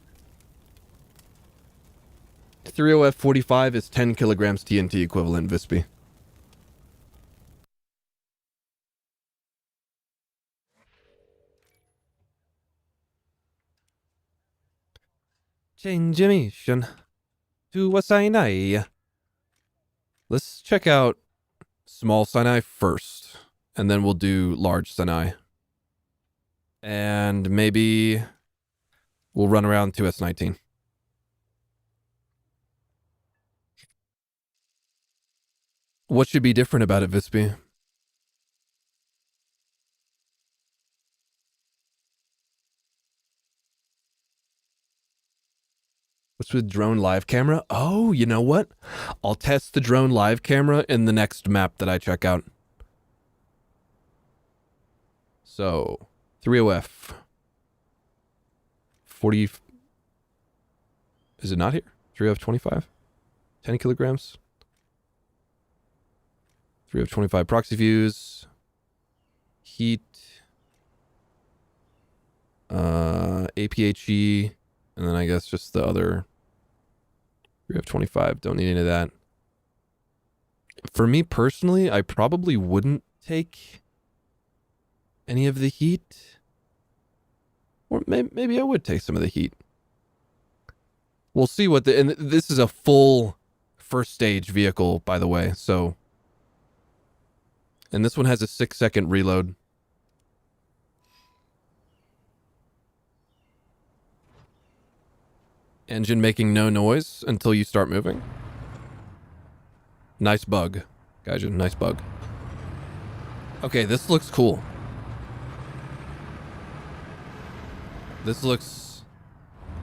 30F45 is 10 kilograms TNT equivalent, Vispy. Change mission to a Sinai. Let's check out small Sinai first, and then we'll do large Sinai. And maybe we'll run around 2S19. What should be different about it, Vispy? What's with drone live camera? Oh, you know what? I'll test the drone live camera in the next map that I check out. So, 30F. 40... Is it not here? 30F25? 10 kilograms? 30F25 proxy views. Heat. APHE. And then I guess just the other 3F25. Don't need any of that. For me personally, I probably wouldn't take any of the heat. Or maybe I would take some of the heat. We'll see what the... And this is a full first stage vehicle, by the way. So... And this one has a 6-second reload. Engine making no noise until you start moving. Nice bug. Gaijin, nice bug. Okay, this looks cool. This looks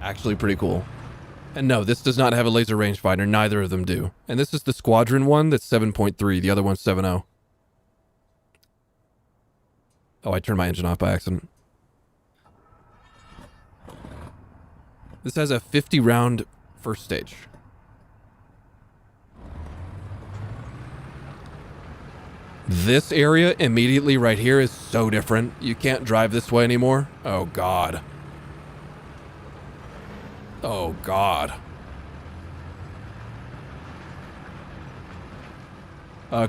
actually pretty cool. And no, this does not have a laser rangefinder. Neither of them do. And this is the Squadron one that's 7.3. The other one's 7.0. Oh, I turned my engine off by accident. This has a 50 round first stage. This area immediately right here is so different. You can't drive this way anymore. Oh, God. Oh, God.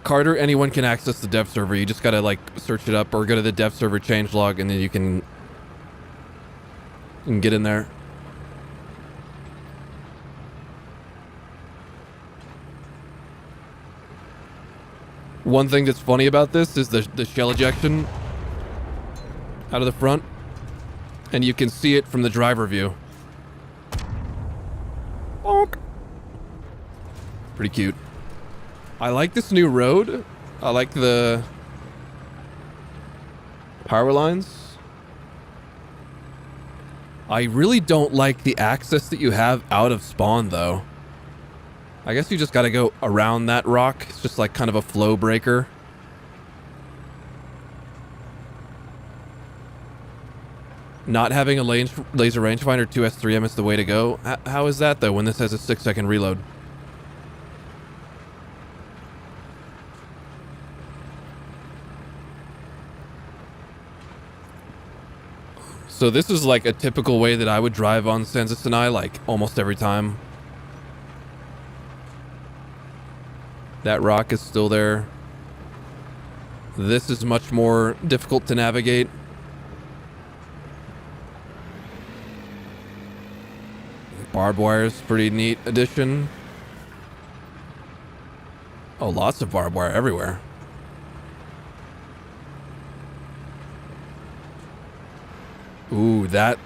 Carter, anyone can access the dev server. You just gotta, like, search it up or go to the dev server changelog and then you can get in there. One thing that's funny about this is the shell ejection out of the front. And you can see it from the driver view. Bonk. Pretty cute. I like this new road. I like the power lines. I really don't like the access that you have out of spawn, though. I guess you just gotta go around that rock. It's just like kind of a flow breaker. Not having a laser rangefinder 2S3M is the way to go. How is that, though, when this has a 6-second reload? So this is like a typical way that I would drive on Sansa Sinai, like almost every time. That rock is still there. This is much more difficult to navigate. Barbed wire is pretty neat addition. Oh, lots of barbed wire everywhere. Ooh, that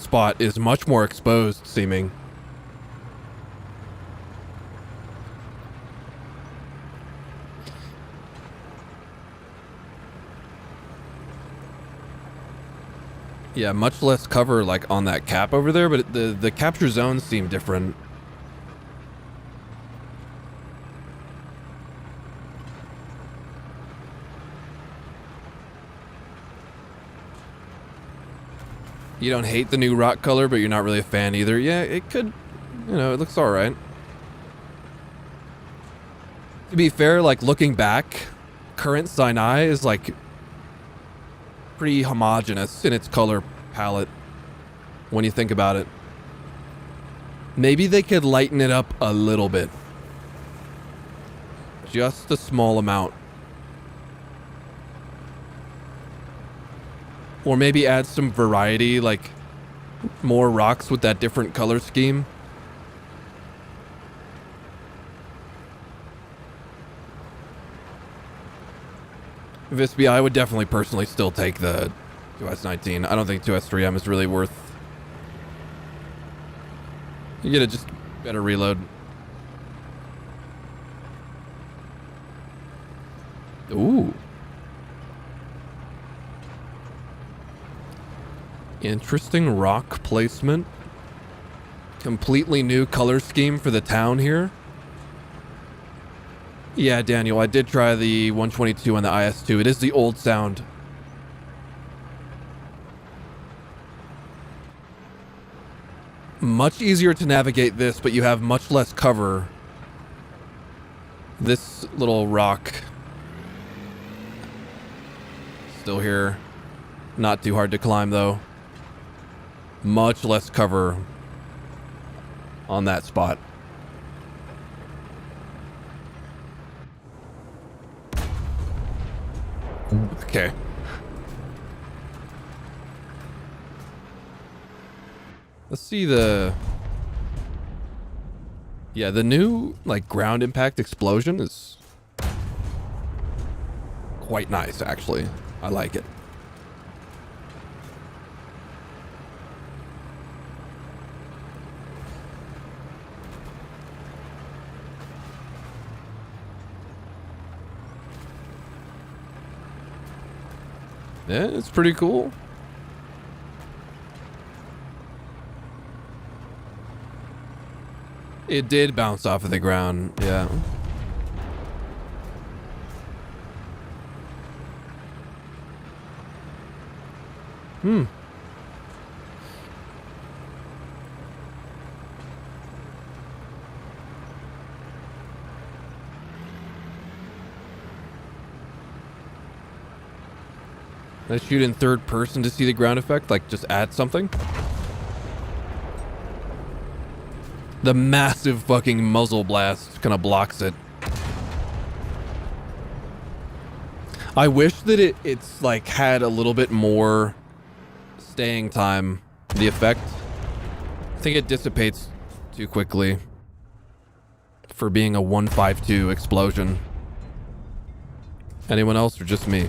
spot is much more exposed seeming. Yeah, much less cover like on that cap over there, but the capture zones seem different. You don't hate the new rock color, but you're not really a fan either. Yeah, it could, you know, it looks all right. To be fair, like looking back, current Sinai is like pretty homogeneous in its color palette when you think about it. Maybe they could lighten it up a little bit. Just a small amount. Or maybe add some variety, like more rocks with that different color scheme. Visby, I would definitely personally still take the 2S19. I don't think 2S3M is really worth. You get a just better reload. Ooh. Interesting rock placement. Completely new color scheme for the town here. Yeah, Daniel, I did try the 122 and the IS2. It is the old sound. Much easier to navigate this, but you have much less cover. This little rock. Still here. Not too hard to climb, though. Much less cover on that spot. Okay. Let's see the... Yeah, the new, like, ground impact explosion is quite nice, actually. I like it. Yeah, it's pretty cool. It did bounce off of the ground, yeah. Hmm. Let's shoot in third person to see the ground effect, like just add something. The massive fucking muzzle blast kind of blocks it. I wish that it's like had a little bit more staying time, the effect. I think it dissipates too quickly for being a 152 explosion. Anyone else or just me?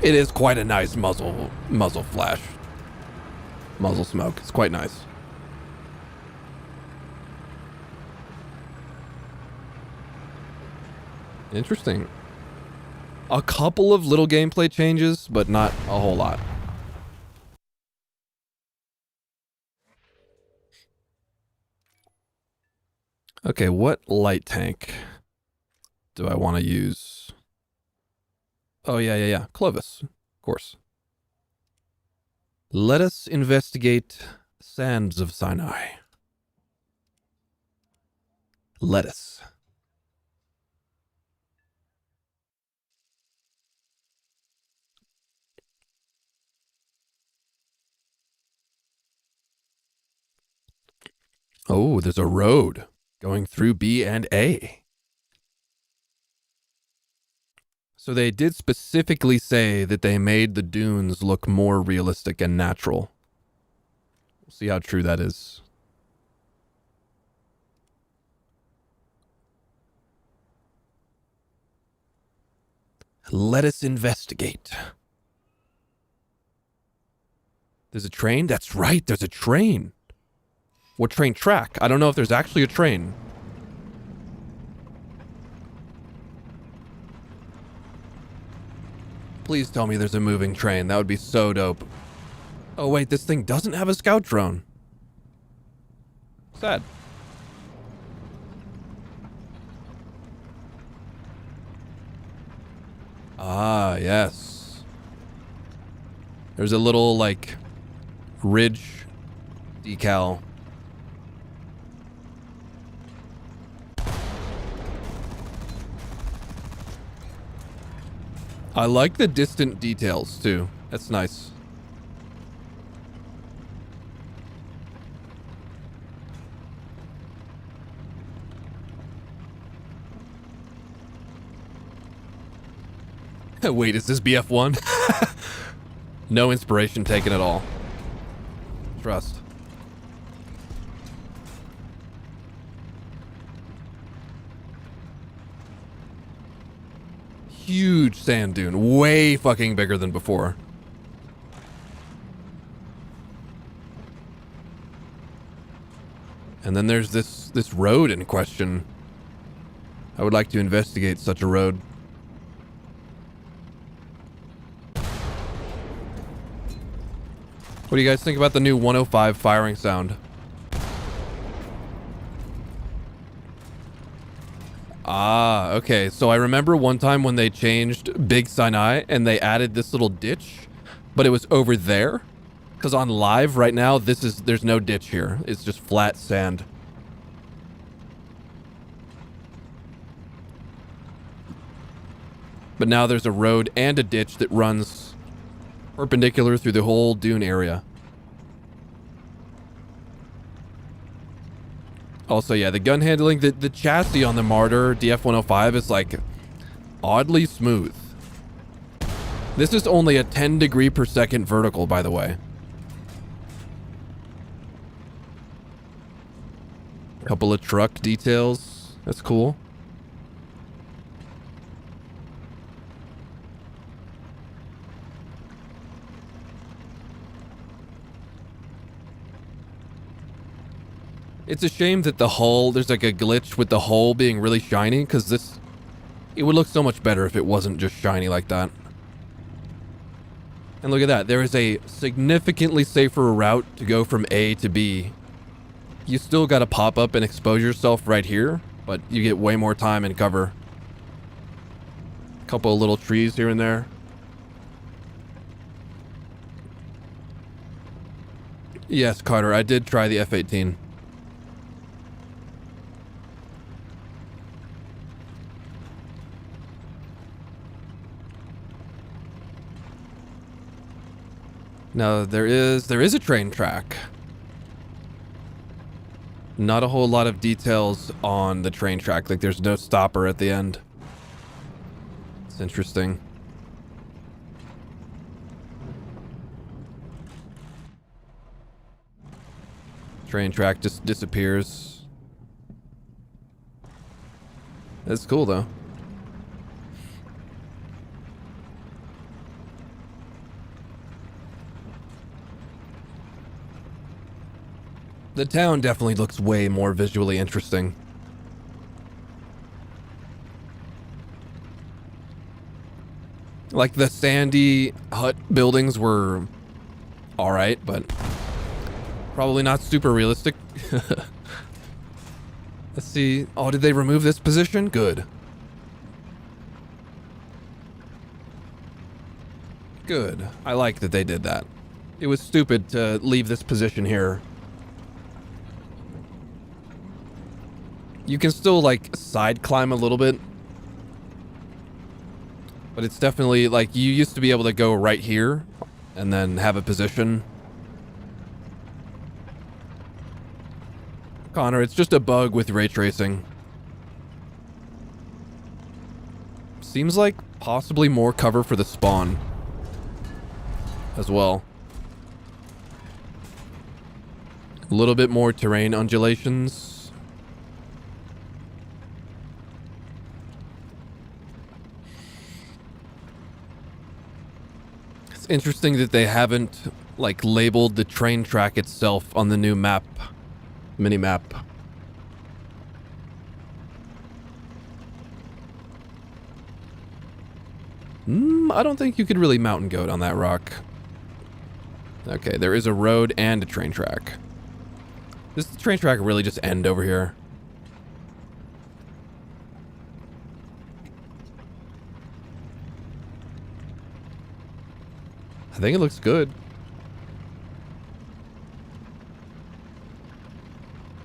It is quite a nice muzzle flash. Muzzle smoke. It's quite nice. Interesting. A couple of little gameplay changes, but not a whole lot. Okay, what light tank do I want to use? Oh, yeah. Clovis, of course. Let us investigate sands of Sinai. Let us. Oh, there's a road going through B and A. So they did specifically say that they made the dunes look more realistic and natural. We'll see how true that is. Let us investigate. There's a train? That's right, there's a train. What train track? I don't know if there's actually a train. Please tell me there's a moving train. That would be so dope. Oh wait, this thing doesn't have a scout drone. Sad. Ah, yes. There's a little, like, ridge decal. I like the distant details, too. That's nice. Wait, is this BF1? No inspiration taken at all. Trust. Huge sand dune. Way fucking bigger than before. And then there's this road in question. I would like to investigate such a road. What do you guys think about the new 105 firing sound? Ah, okay. So I remember one time when they changed Big Sinai and they added this little ditch, but it was over there. Because on live right now, there's no ditch here. It's just flat sand. But now there's a road and a ditch that runs perpendicular through the whole dune area. Also, yeah, the gun handling, the chassis on the Martyr DF-105 is like oddly smooth. This is only a 10 degree per second vertical, by the way. Couple of truck details. That's cool. It's a shame that the hull, there's like a glitch with the hull being really shiny, because it would look so much better if it wasn't just shiny like that. And look at that, there is a significantly safer route to go from A to B. You still gotta pop up and expose yourself right here, but you get way more time and cover. Couple of little trees here and there. Yes, Carter, I did try the F-18. Now, there is a train track. Not a whole lot of details on the train track. Like, there's no stopper at the end. It's interesting. Train track just disappears. That's cool, though. The town definitely looks way more visually interesting. Like, the sandy hut buildings were alright, but probably not super realistic. Let's see. Oh, did they remove this position? Good. Good. I like that they did that. It was stupid to leave this position here. You can still, like, side climb a little bit. But it's definitely, like, you used to be able to go right here and then have a position. Connor, it's just a bug with ray tracing. Seems like possibly more cover for the spawn as well. A little bit more terrain undulations. It's interesting that they haven't, like, labeled the train track itself on the new map. Mini-map. I don't think you could really mountain goat on that rock. Okay, there is a road and a train track. Does the train track really just end over here? I think it looks good.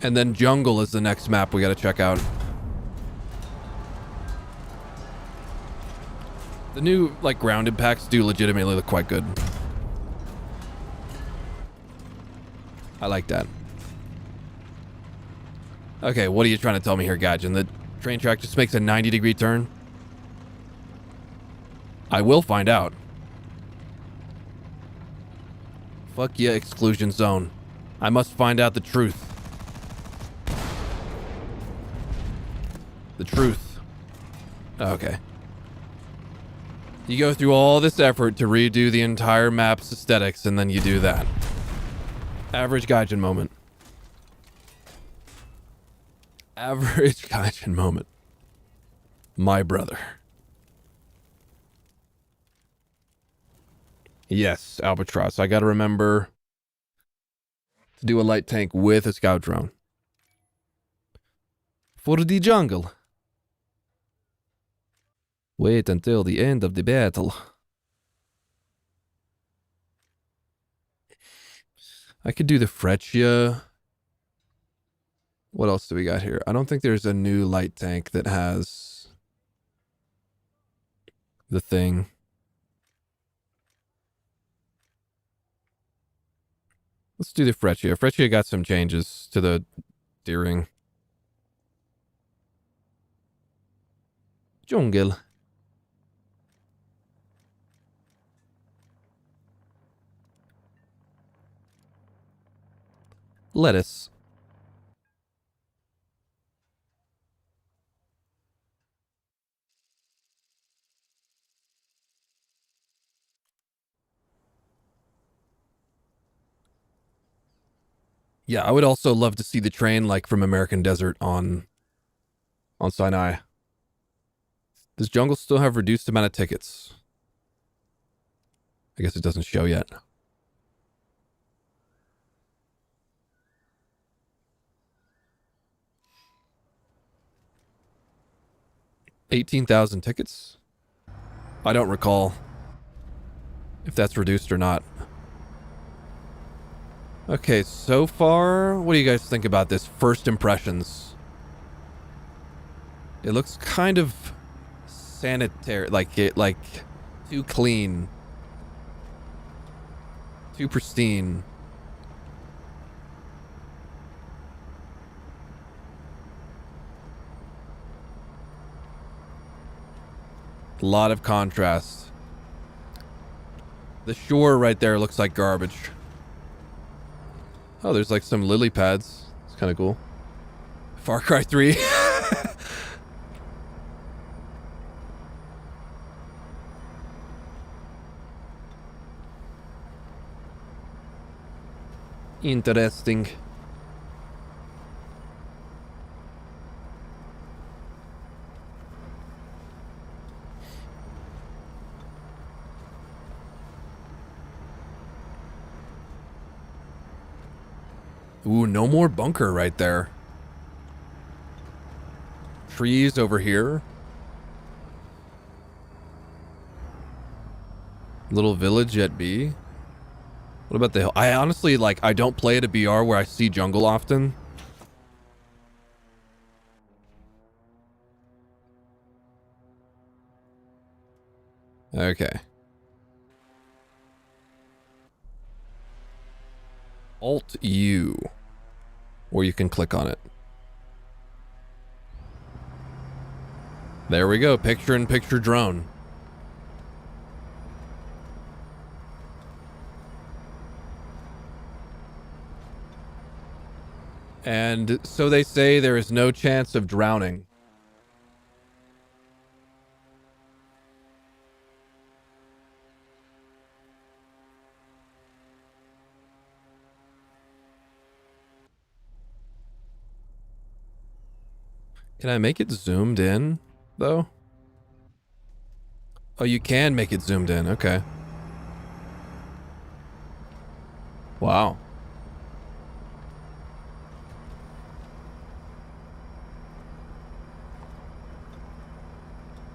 And then jungle is the next map we gotta check out. The new, like, ground impacts do legitimately look quite good. I like that. Okay, what are you trying to tell me here, Gaijin? The train track just makes a 90-degree turn? I will find out. Fuck yeah, exclusion zone. I must find out the truth. The truth. Okay. You go through all this effort to redo the entire map's aesthetics, and then you do that. Average Gaijin moment. Average Gaijin moment. My brother. Yes, Albatross. I gotta remember to do a light tank with a scout drone. For the jungle. Wait until the end of the battle. I could do the Freccia. What else do we got here? I don't think there's a new light tank that has the thing. Let's do the Freccia. Freccia got some changes to the steering. Jungle. Lettuce. Yeah, I would also love to see the train like from American Desert on Sinai. Does Jungle still have reduced amount of tickets? I guess it doesn't show yet. $18,000 tickets? I don't recall if that's reduced or not. Okay, so far, what do you guys think about this? First impressions. It looks kind of sanitary, like too clean, too pristine. A lot of contrast. The shore right there looks like garbage. Oh, there's like some lily pads. It's kind of cool. Far Cry 3. Interesting. Ooh, no more bunker right there. Trees over here. Little village at B. What about the hill? I honestly, like, I don't play at a BR where I see jungle often. Okay. Alt-U. Or you can click on it. There we go. Picture-in-picture drone. And so they say there is no chance of drowning. Can I make it zoomed in, though? Oh, you can make it zoomed in. Okay. Wow.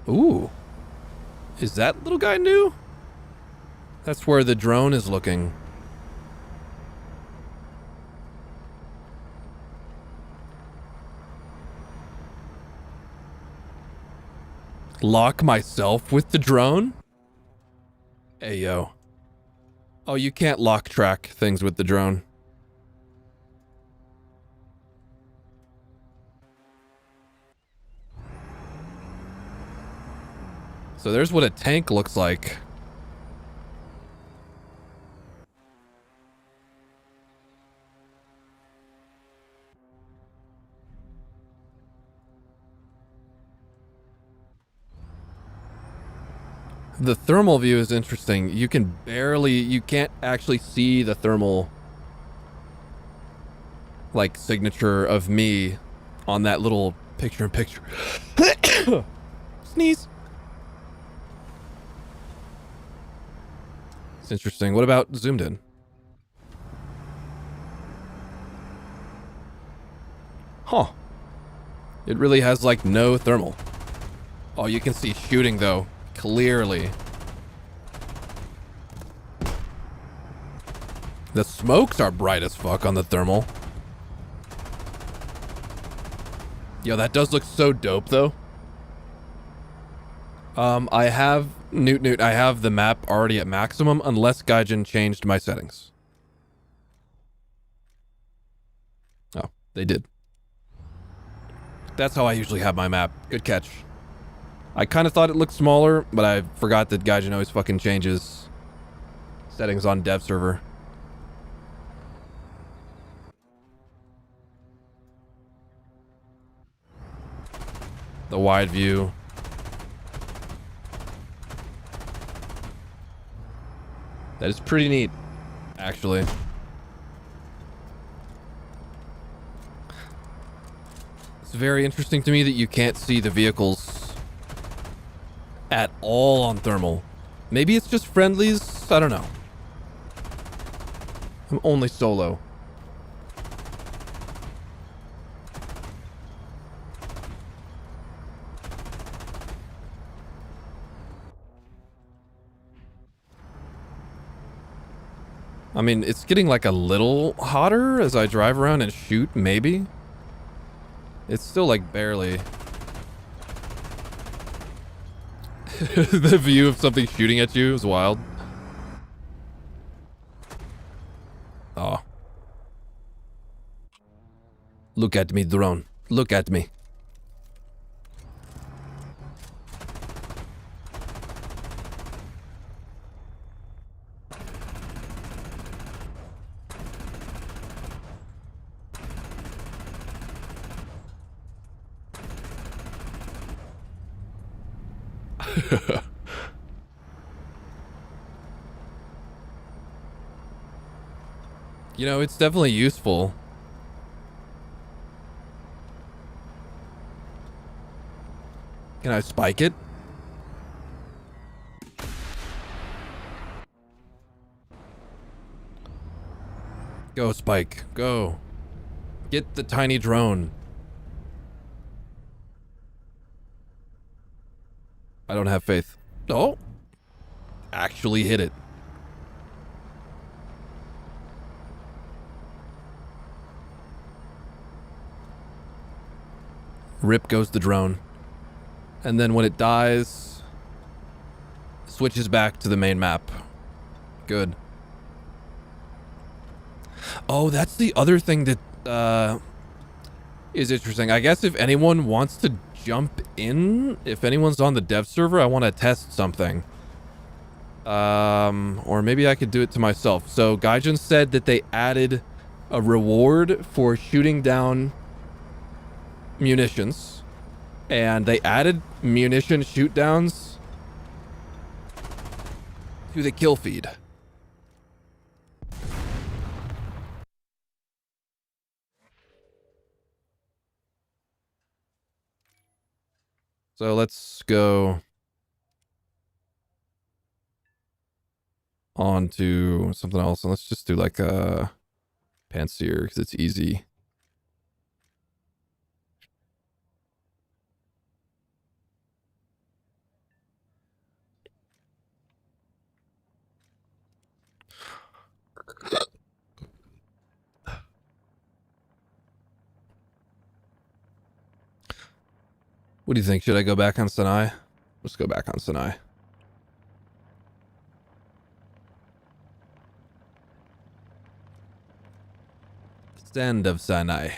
Ooh. Is that little guy new? That's where the drone is looking. Lock myself with the drone? Hey, yo. Oh, you can't lock track things with the drone. So there's what a tank looks like. The thermal view is interesting. You can't actually see the thermal, like, signature of me on that little picture-in-picture. Sneeze. It's interesting. What about zoomed in? Huh. It really has, like, no thermal. Oh, you can see shooting, though. Clearly. The smokes are bright as fuck on the thermal. Yo, that does look so dope, though. I have... Newt, I have the map already at maximum, unless Gaijin changed my settings. Oh, they did. That's how I usually have my map. Good catch. I kind of thought it looked smaller, but I forgot that Gaijin always fucking changes settings on dev server. The wide view. That is pretty neat, actually. It's very interesting to me that you can't see the vehicles at all on thermal. Maybe it's just friendlies? I don't know. I'm only solo. I mean, it's getting like a little hotter as I drive around and shoot, maybe. It's still like barely. The view of something shooting at you is wild. Oh. Look at me, drone. Look at me. You know, it's definitely useful. Can I spike it? Go, Spike. Go. Get the tiny drone. I don't have faith. Oh! Actually hit it. Rip goes the drone. And then when it dies, switches back to the main map. Good. Oh, that's the other thing that is interesting. I guess if anyone wants to jump in, if anyone's on the dev server, I want to test something. Or maybe I could do it to myself. So Gaijin said that they added a reward for shooting down munitions, and they added munition shoot downs to the kill feed. So let's go on to something else. And let's just do like a Panseer because it's easy. What do you think? Should I go back on Sinai? Let's go back on Sinai. Sand of Sinai.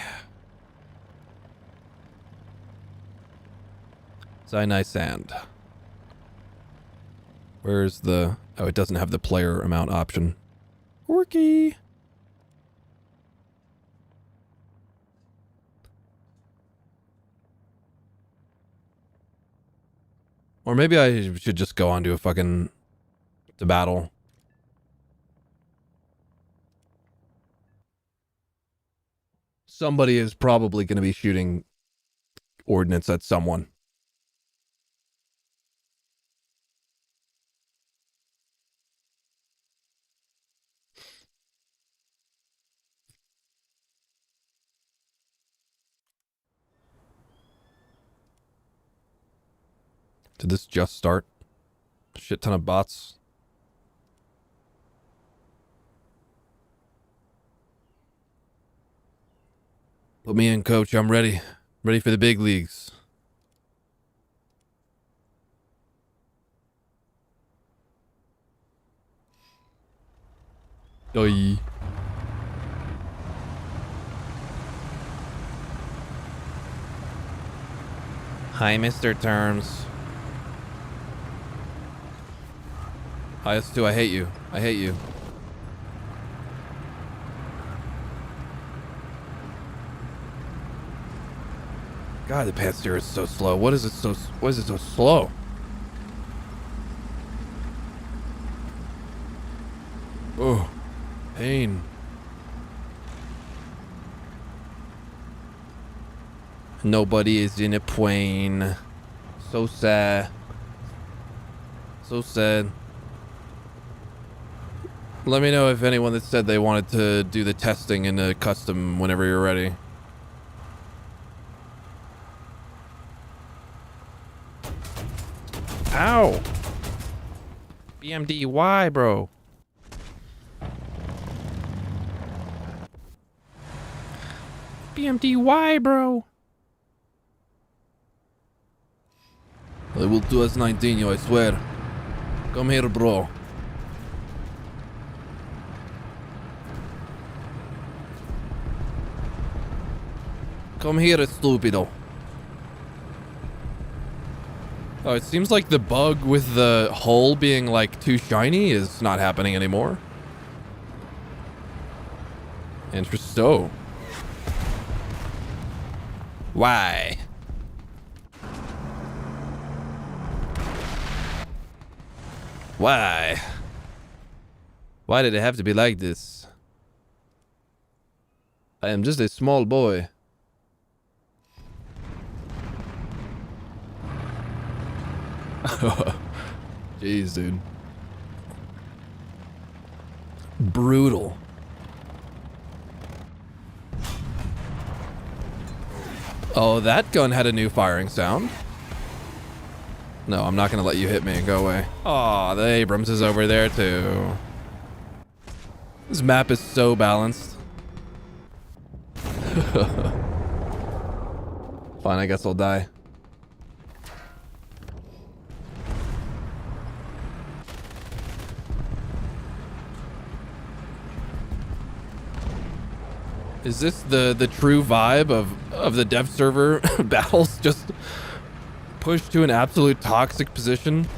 Sinai sand. Where's the... Oh, it doesn't have the player amount option. Quirky. Or maybe I should just go on to a fucking... to battle. Somebody is probably going to be shooting ordnance at someone. Did this just start? Shit ton of bots. Put me in, coach. I'm ready. Ready for the big leagues. Oi. Hi, Mr. Terms. Hi, S2. I hate you. I hate you. God, the Panseer is so slow. What is it so slow? Oh, pain. Nobody is in a plane. So sad. So sad. Let me know if anyone that said they wanted to do the testing in a custom whenever you're ready. Ow! BMDY, bro. BMDY, bro. I will do S19, yo, I swear. Come here, bro. Come here, stupido. Oh, it seems like the bug with the hull being, like, too shiny is not happening anymore. Interesting. Why? Why? Why did it have to be like this? I am just a small boy. Jeez, dude. Brutal. Oh, that gun had a new firing sound. No, I'm not gonna let you hit me and go away. Aw, the Abrams is over there too. This map is so balanced. Fine, I guess I'll die. Is this the true vibe of the dev server battles? Just pushed to an absolute toxic position?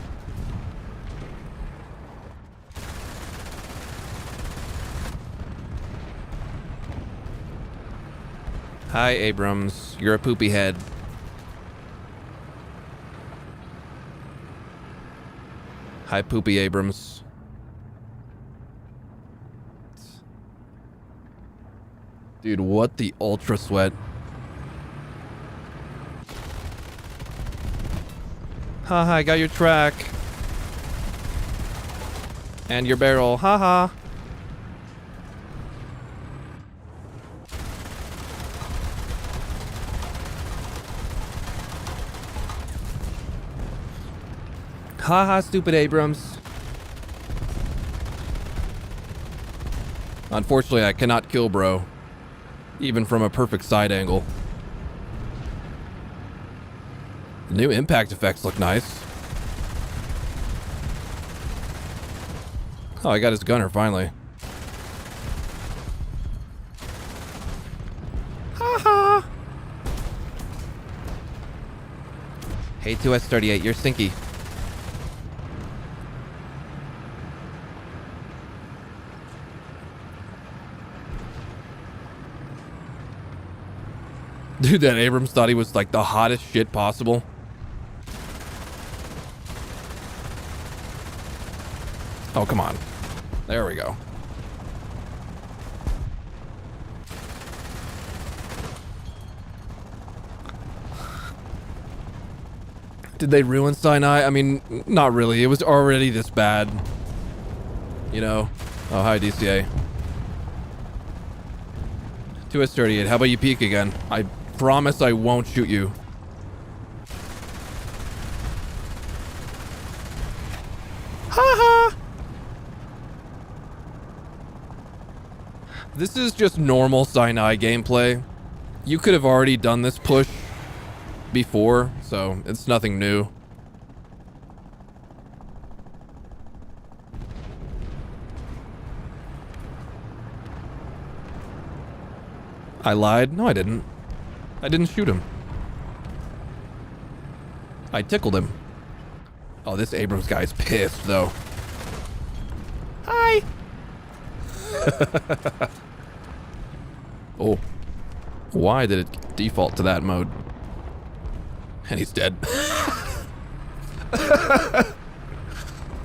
Hi, Abrams. You're a poopy head. Hi, poopy Abrams. Dude, what the ultra sweat? Haha, I got your track. And your barrel. Haha. Haha, stupid Abrams. Unfortunately, I cannot kill bro. Even from a perfect side angle. The new impact effects look nice. Oh, I got his gunner finally. Haha. Hey, 2S38, you're stinky. Dude, that Abrams thought he was like the hottest shit possible. Oh, come on. There we go. Did they ruin Sinai? I mean, not really. It was already this bad. You know? Oh, hi, DCA. 2S38, how about you peek again? I promise I won't shoot you. Haha! This is just normal Sinai gameplay. You could have already done this push before, so it's nothing new. I lied? No, I didn't. I didn't shoot him. I tickled him. Oh, this Abrams guy's pissed, though. Hi! Oh. Why did it default to that mode? And he's dead.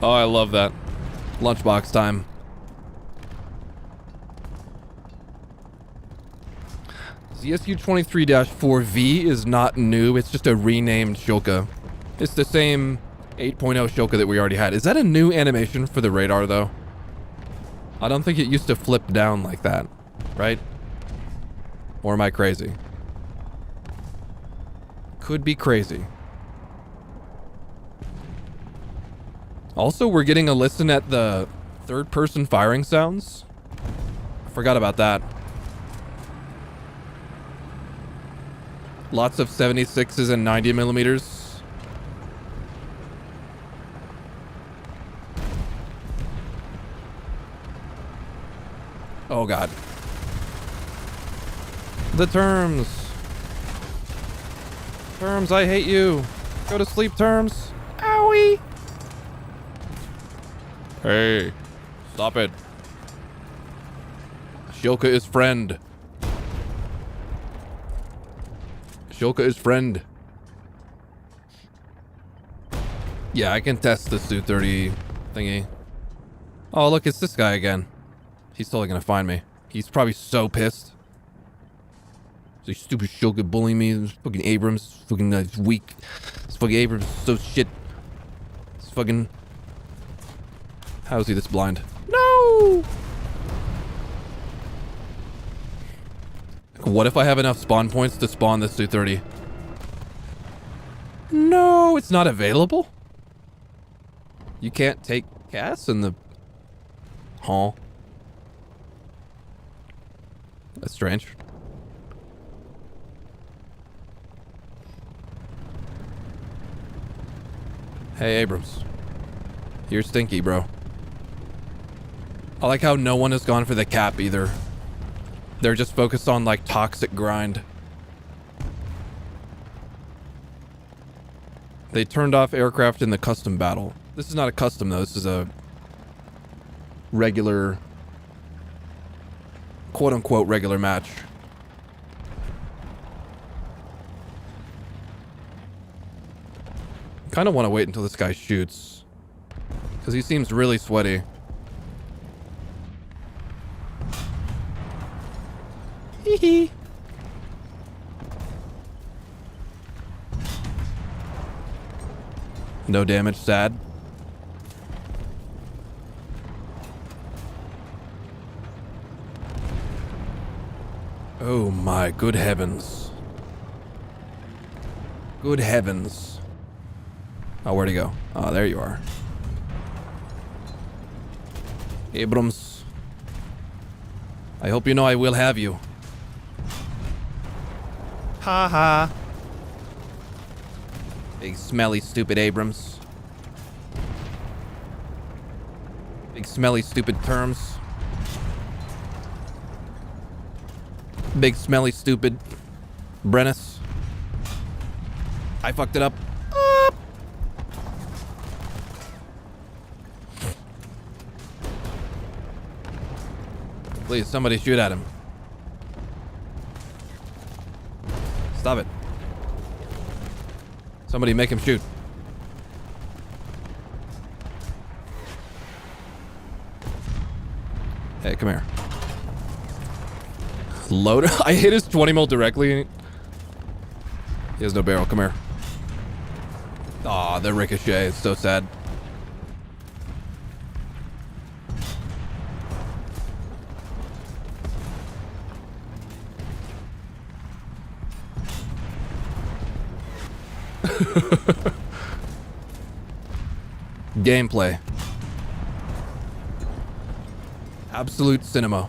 Oh, I love that. Lunchbox time. ZSU 23-4V is not new. It's just a renamed Shilka. It's the same 8.0 Shilka that we already had. Is that a new animation for the radar, though? I don't think it used to flip down like that, right? Or am I crazy? Could be crazy. Also, we're getting a listen at the third-person firing sounds. I forgot about that. Lots of 76s and 90 millimeters. Oh god. The terms. Terms, I hate you. Go to sleep, terms. Owie. Hey, stop it. Shilka is friend. Shilka is friend. Yeah, I can test the Su-30 thingy. Oh, look, it's this guy again. He's totally gonna find me. He's probably so pissed. This stupid Shilka bullying me. This fucking Abrams. Fucking weak. This fucking Abrams is so shit. This fucking... How is he this blind? No! What if I have enough spawn points to spawn this Su-30? No, it's not available? You can't take gas in the hall? That's strange. Hey, Abrams. You're stinky, bro. I like how no one has gone for the cap either. They're just focused on, like, toxic grind. They turned off aircraft in the custom battle. This is not a custom, though. This is a regular, quote-unquote, regular match. Kind of want to wait until this guy shoots. Because he seems really sweaty. Hee. No damage, sad. Oh my good heavens. Good heavens. Oh, where'd he go? Oh, there you are. Abrams. I hope you know I will have you. Ha ha. Big smelly stupid Abrams. Big smelly stupid terms. Big smelly stupid Brennis. I fucked it up. Please, somebody shoot at him. Stop it. Somebody make him shoot. Hey, come here. Load. I hit his 20 mil directly. He has no barrel. Come here. Aw, the ricochet. It's so sad. Gameplay. Absolute cinema.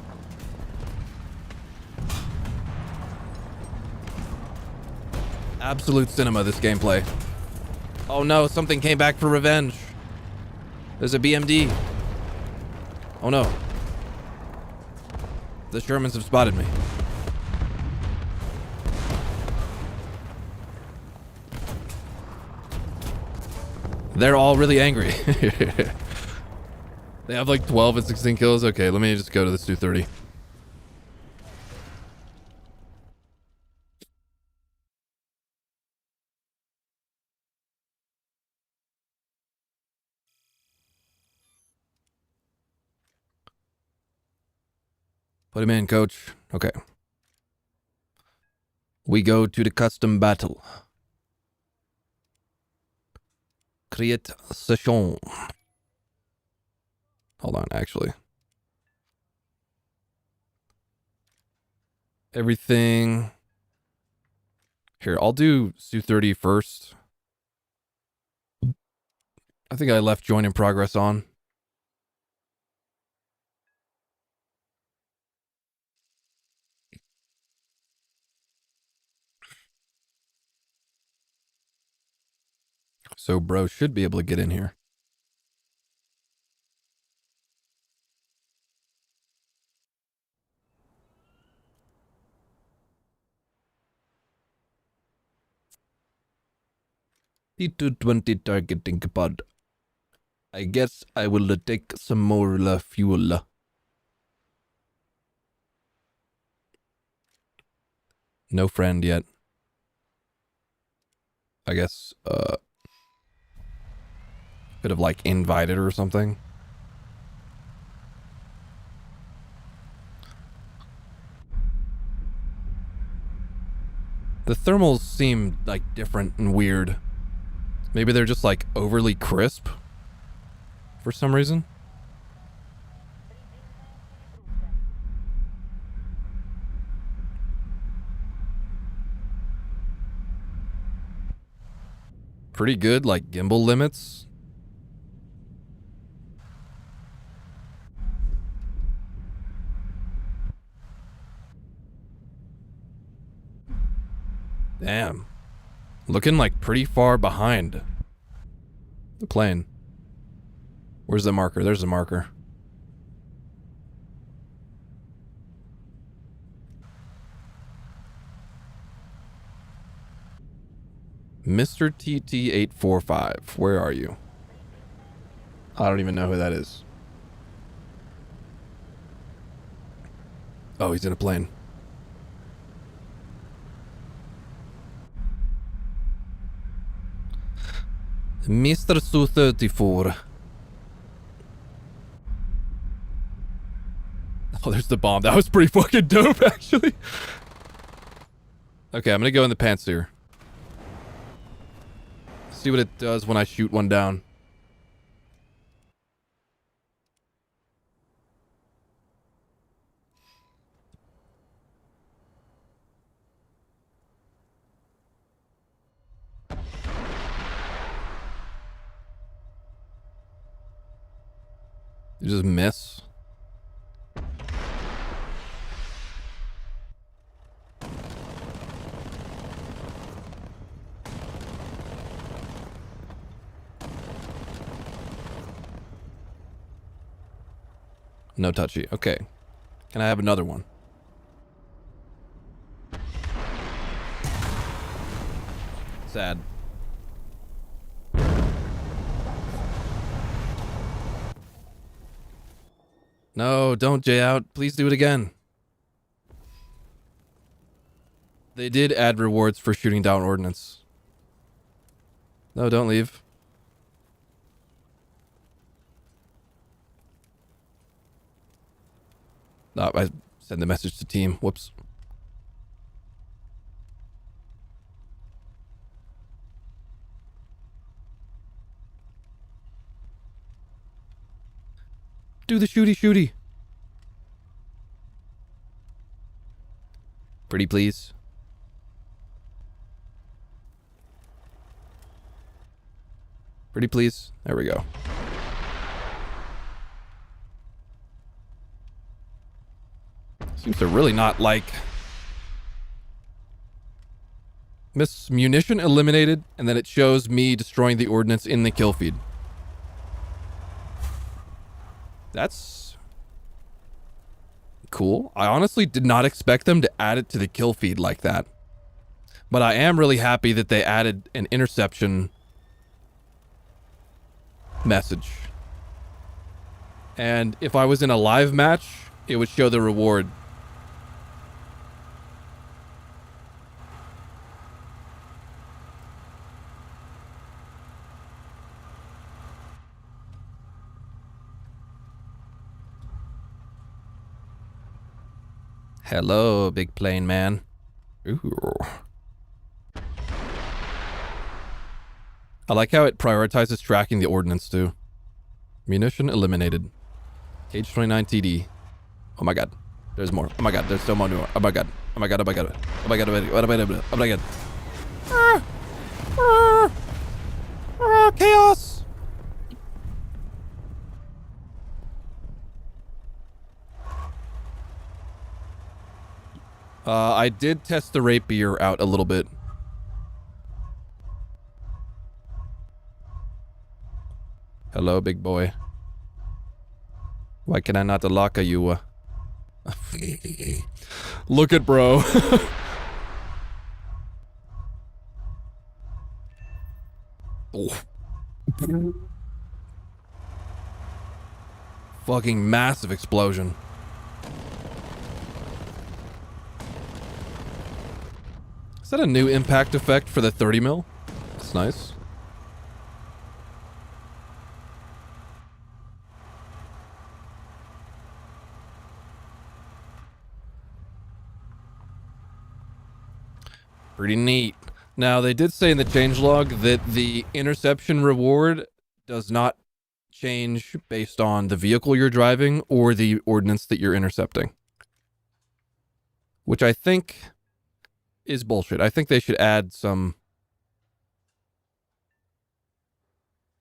Absolute cinema, this gameplay. Oh no, something came back for revenge. There's a BMD. Oh no. The Shermans have spotted me. They're all really angry. They have like 12 and 16 kills. Okay, let me just go to this 230. Put him in, coach. Okay. We go to the custom battle. Create session. Hold on, actually. Everything. Here, I'll do Su-30 first. I think I left join in progress on. So bro should be able to get in here. T220 targeting pod. I guess I will take some more fuel. No friend yet. I guess, could have like invited her or something. The thermals seem like different and weird. Maybe they're just like overly crisp for some reason. Pretty good, like gimbal limits. Damn. Looking like pretty far behind the plane. Where's the marker? There's the marker. Mr. TT845, where are you? I don't even know who that is. Oh, he's in a plane. Mr. Su-34. Oh, there's the bomb. That was pretty fucking dope, actually. Okay, I'm gonna go in the pantsuit. see what it does when I shoot one down. You just miss. No touchy. Okay. Can I have another one? Sad. No, don't Jay out. Please do it again. They did add rewards for shooting down ordnance. No, don't leave. No, I send the message to team. Whoops. Do the shooty. Pretty please. Pretty please. There we go. Seems to really not like... Miss munition eliminated, and then it shows me destroying the ordnance in the kill feed. That's... cool. I honestly did not expect them to add it to the kill feed like that. But I am really happy that they added an interception message. And if I was in a live match, it would show the reward. Hello, big plane man. Ooh. I like how it prioritizes tracking the ordnance too. Munition eliminated. Cage 29 TD. Oh my god. There's more. Oh my god, there's so much more. Oh my god. Oh my god, oh my god. Oh my god, oh my god, oh my god. Oh my god. Chaos! I did test the rapier out a little bit. Hello, big boy. Why can I not lock you? Look at bro. Oh. Fucking massive explosion. Is that a new impact effect for the 30 mil? That's nice. Pretty neat. Now, they did say in the changelog that the interception reward does not change based on the vehicle you're driving or the ordnance that you're intercepting. Which I think is bullshit. I think they should add some,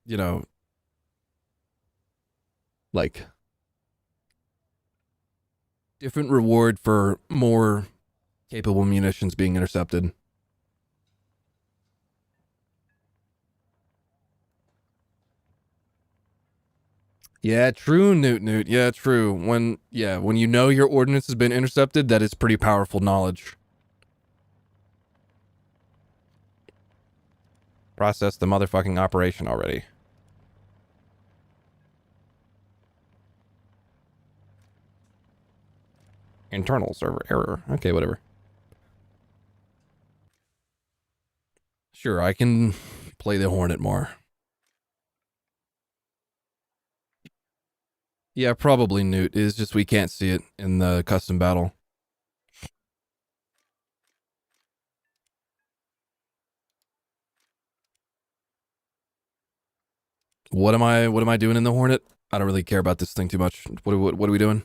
you know, like, different reward for more capable munitions being intercepted. Yeah, true, Newt. Yeah, true. When you know your ordnance has been intercepted, that is pretty powerful knowledge. Process the motherfucking operation already. Internal server error. Okay, whatever. Sure, I can play the Hornet more. Yeah, probably Newt. It's just we can't see it in the custom battle. What am I doing in the Hornet? I don't really care about this thing too much. What are we doing?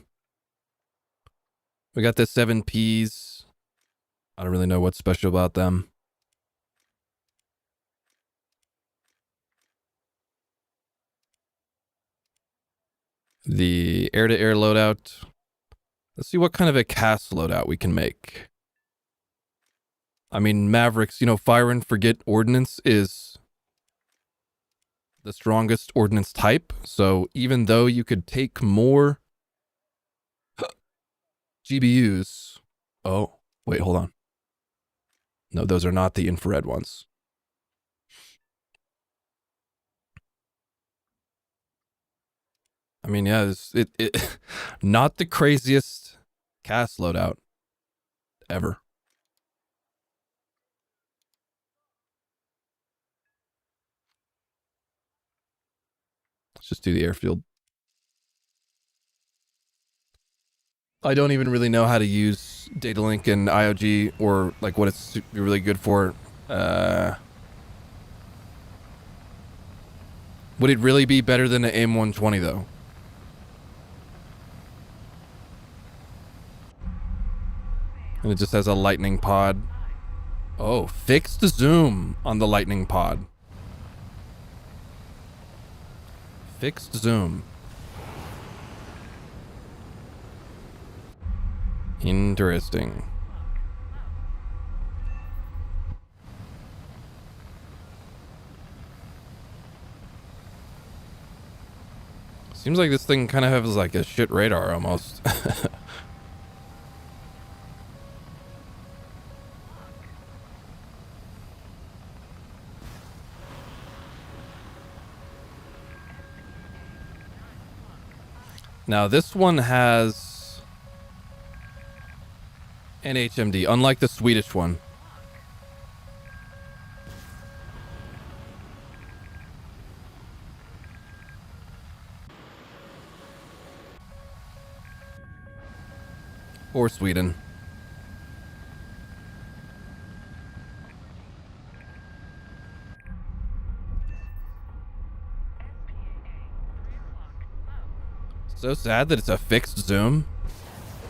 We got the 7Ps. I don't really know what's special about them. The air-to-air loadout. Let's see what kind of a cast loadout we can make. I mean, Mavericks, you know, fire and forget ordnance is the strongest ordnance type. So even though you could take more GBUs. Oh, wait, hold on. No, those are not the infrared ones. I mean, yeah, it not the craziest cast loadout ever. Let's just do the airfield. I don't even really know how to use data link and IOG or like what it's really good for. Would it really be better than an AIM-120 though? And it just has a lightning pod. Oh, fixed zoom on the lightning pod. Fixed zoom. Interesting. Seems like this thing kind of has like a shit radar almost. Now this one has an HMD, unlike the Swedish one. Or Sweden. So sad that it's a fixed zoom.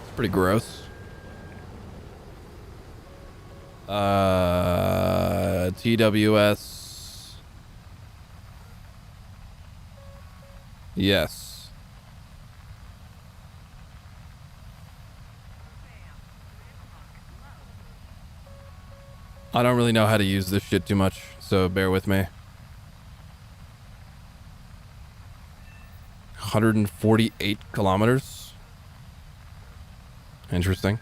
It's pretty gross. TWS. Yes. I don't really know how to use this shit too much, so bear with me. 148 kilometers. Interesting.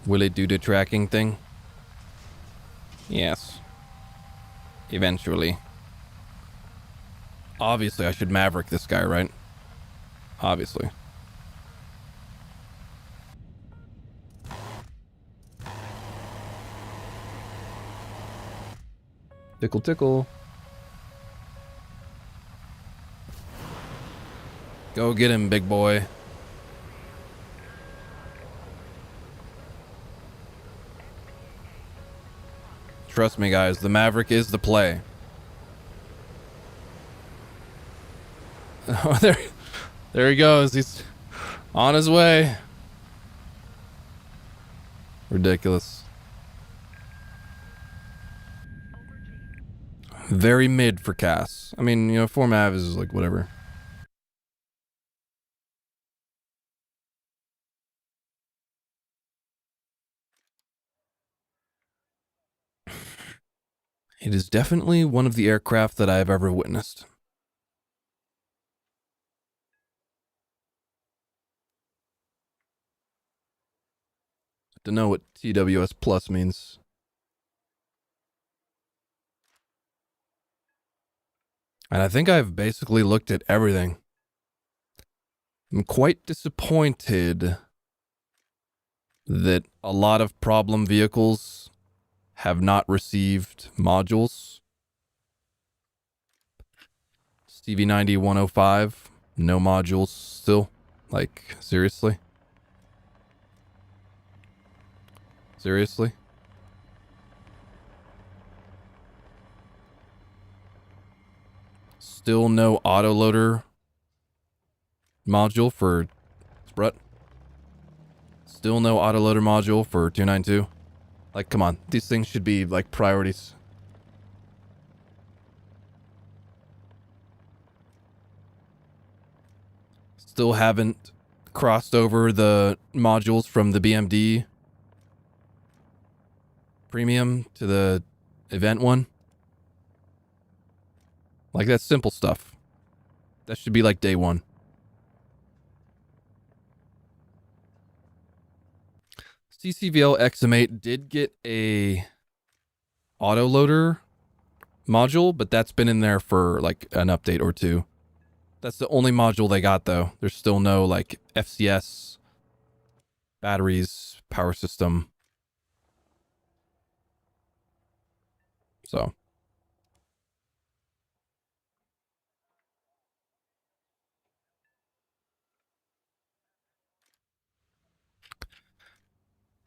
Will it do the tracking thing? Yes. Eventually. Obviously, I should Maverick this guy, right? Obviously. Tickle, tickle. Go get him, big boy. Trust me, guys. The Maverick is the play. Oh, there he goes. He's on his way. Ridiculous. Very mid for Cass. I mean, you know, 4 Mav is like whatever. It is definitely one of the aircraft that I have ever witnessed. To know what TWS plus means. And I think I've basically looked at everything. I'm quite disappointed that a lot of problem vehicles have not received modules. CV90 105, no modules still. Like, seriously? Seriously? Still no autoloader module for Sprut? Still no autoloader module for 292? Like, come on. These things should be, like, priorities. Still haven't crossed over the modules from the BMD premium to the event one. Like, that's simple stuff. That should be like day one. CCVL XM8 did get a autoloader module, but that's been in there for like an update or two. That's the only module they got though. There's still no like FCS, batteries, power system. So.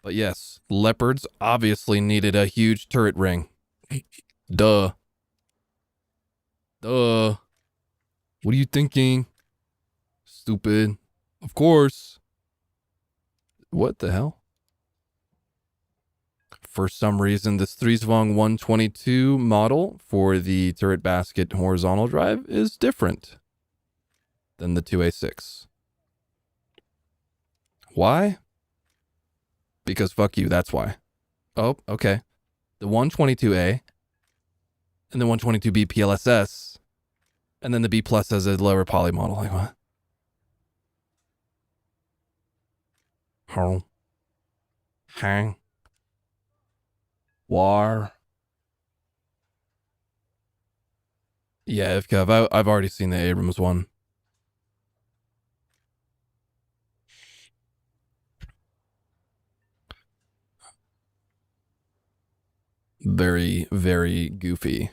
But yes, Leopards obviously needed a huge turret ring. Duh. Duh. What are you thinking? Stupid. Of course. What the hell? For some reason, this 3-Zwang 122 model for the turret basket horizontal drive is different than the 2A6. Why? Because fuck you, that's why. Oh, okay. The 122A and the 122B PLSS, and then the B plus as a lower poly model. Like what? Hang. War. Yeah, Kev, I've already seen the Abrams one. Very, very goofy.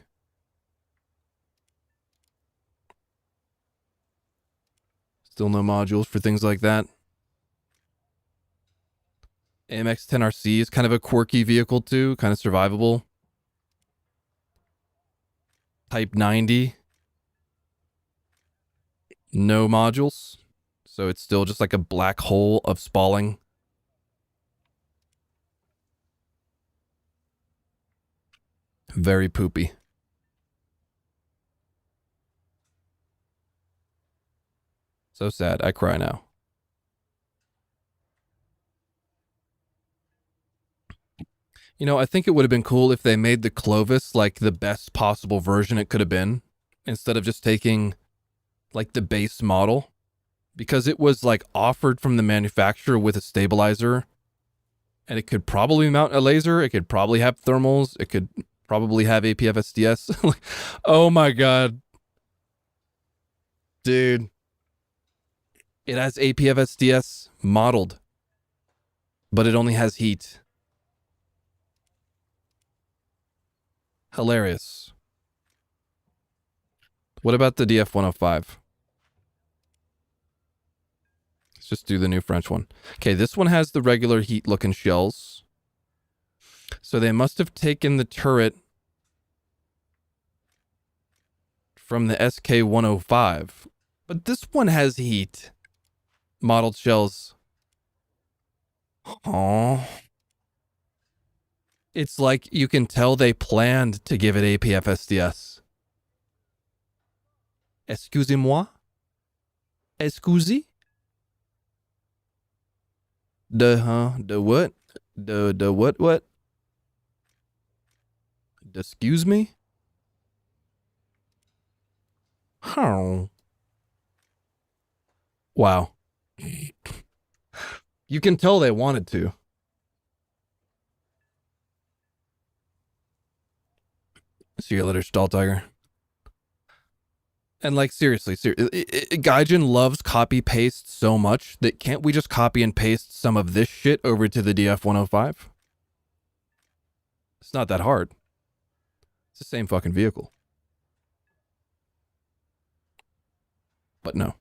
Still no modules for things like that. AMX-10RC is kind of a quirky vehicle too, kind of survivable. Type 90. No modules. So it's still just like a black hole of spalling. Very poopy. So sad. I cry now. You know, I think it would have been cool if they made the Clovis like the best possible version it could have been, instead of just taking like the base model, because it was like offered from the manufacturer with a stabilizer, and it could probably mount a laser. It could probably have thermals. It could probably have APF-SDS. Oh my God. Dude. It has APF-SDS modeled, but it only has heat. Hilarious. What about the DF-105? Let's just do the new French one. Okay, this one has the regular heat-looking shells. So they must have taken the turret from the SK-105. But this one has heat. Modeled shells. Oh. It's like you can tell they planned to give it APF-SDS. Excusez-moi? Excusez? The what? The what? Excuse me? How? Wow. You can tell they wanted to. See you later, Stall Tiger. And like, seriously, Gaijin loves copy paste so much that can't we just copy and paste some of this shit over to the DF-105? It's not that hard. It's the same fucking vehicle. But no.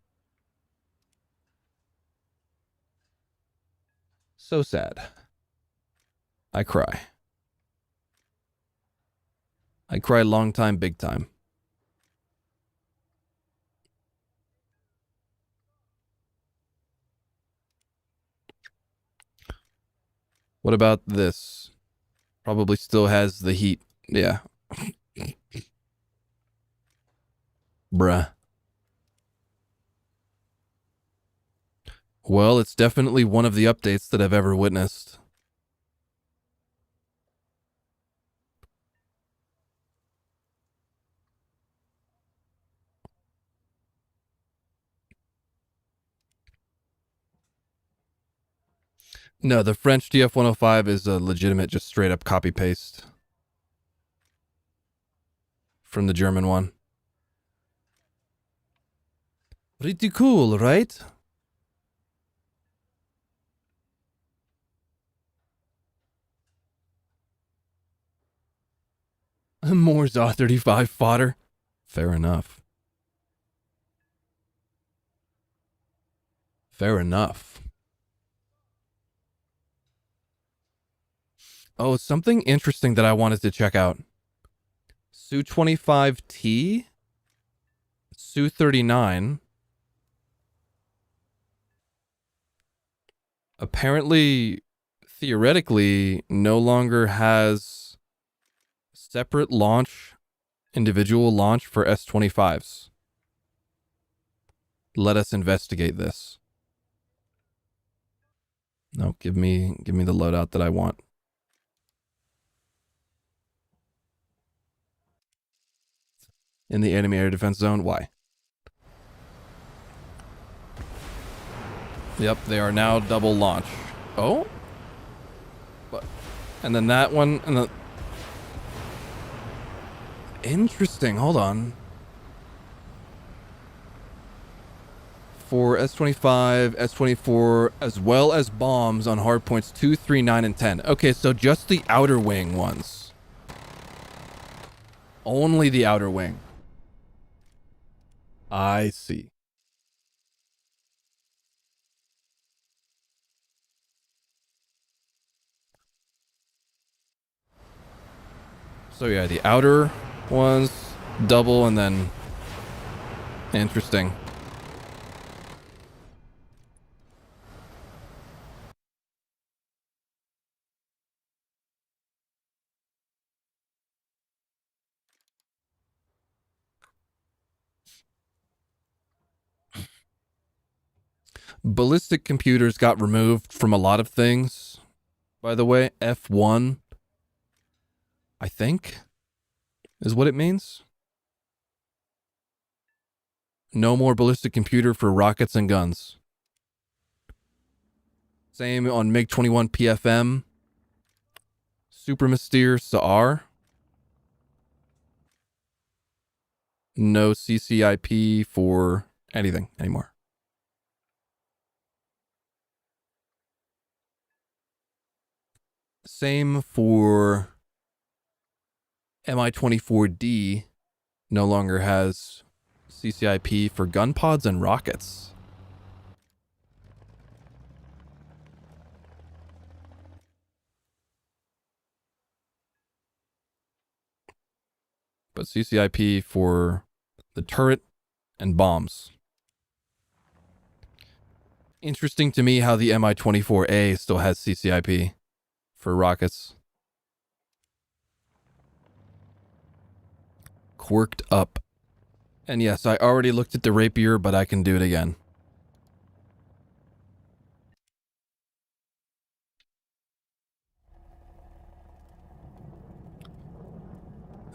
So sad. I cry. I cry long time, big time. What about this? Probably still has the heat. Yeah. Bruh. Well, it's definitely one of the updates that I've ever witnessed. No, the French DF-105 is a legitimate, just straight up copy paste from the German one. Pretty cool, right? More ZA-35 fodder. Fair enough. Fair enough. Oh, something interesting that I wanted to check out. Su-25T, Su-39, apparently, theoretically, no longer has separate launch, individual launch for S-25s. Let us investigate this. No, give me the loadout that I want. In the enemy air defense zone, why? Yep, they are now double launch. Oh? What? And then that one, and the... Interesting, hold on. For S-25, S-24, as well as bombs on hardpoints 2, 3, 9, and 10. Okay, so just the outer wing ones. Only the outer wing. I see. So yeah, the outer ones, double, and then... Interesting. Ballistic computers got removed from a lot of things. By the way, F1, I think, is what it means. No more ballistic computer for rockets and guns. Same on MiG-21 PFM. Super Mystere Saar. No CCIP for anything anymore. Same for Mi-24D. No longer has CCIP for gun pods and rockets. But CCIP for the turret and bombs. Interesting to me how the Mi-24A still has CCIP for rockets. Quirked up. And yes, I already looked at the rapier, but I can do it again.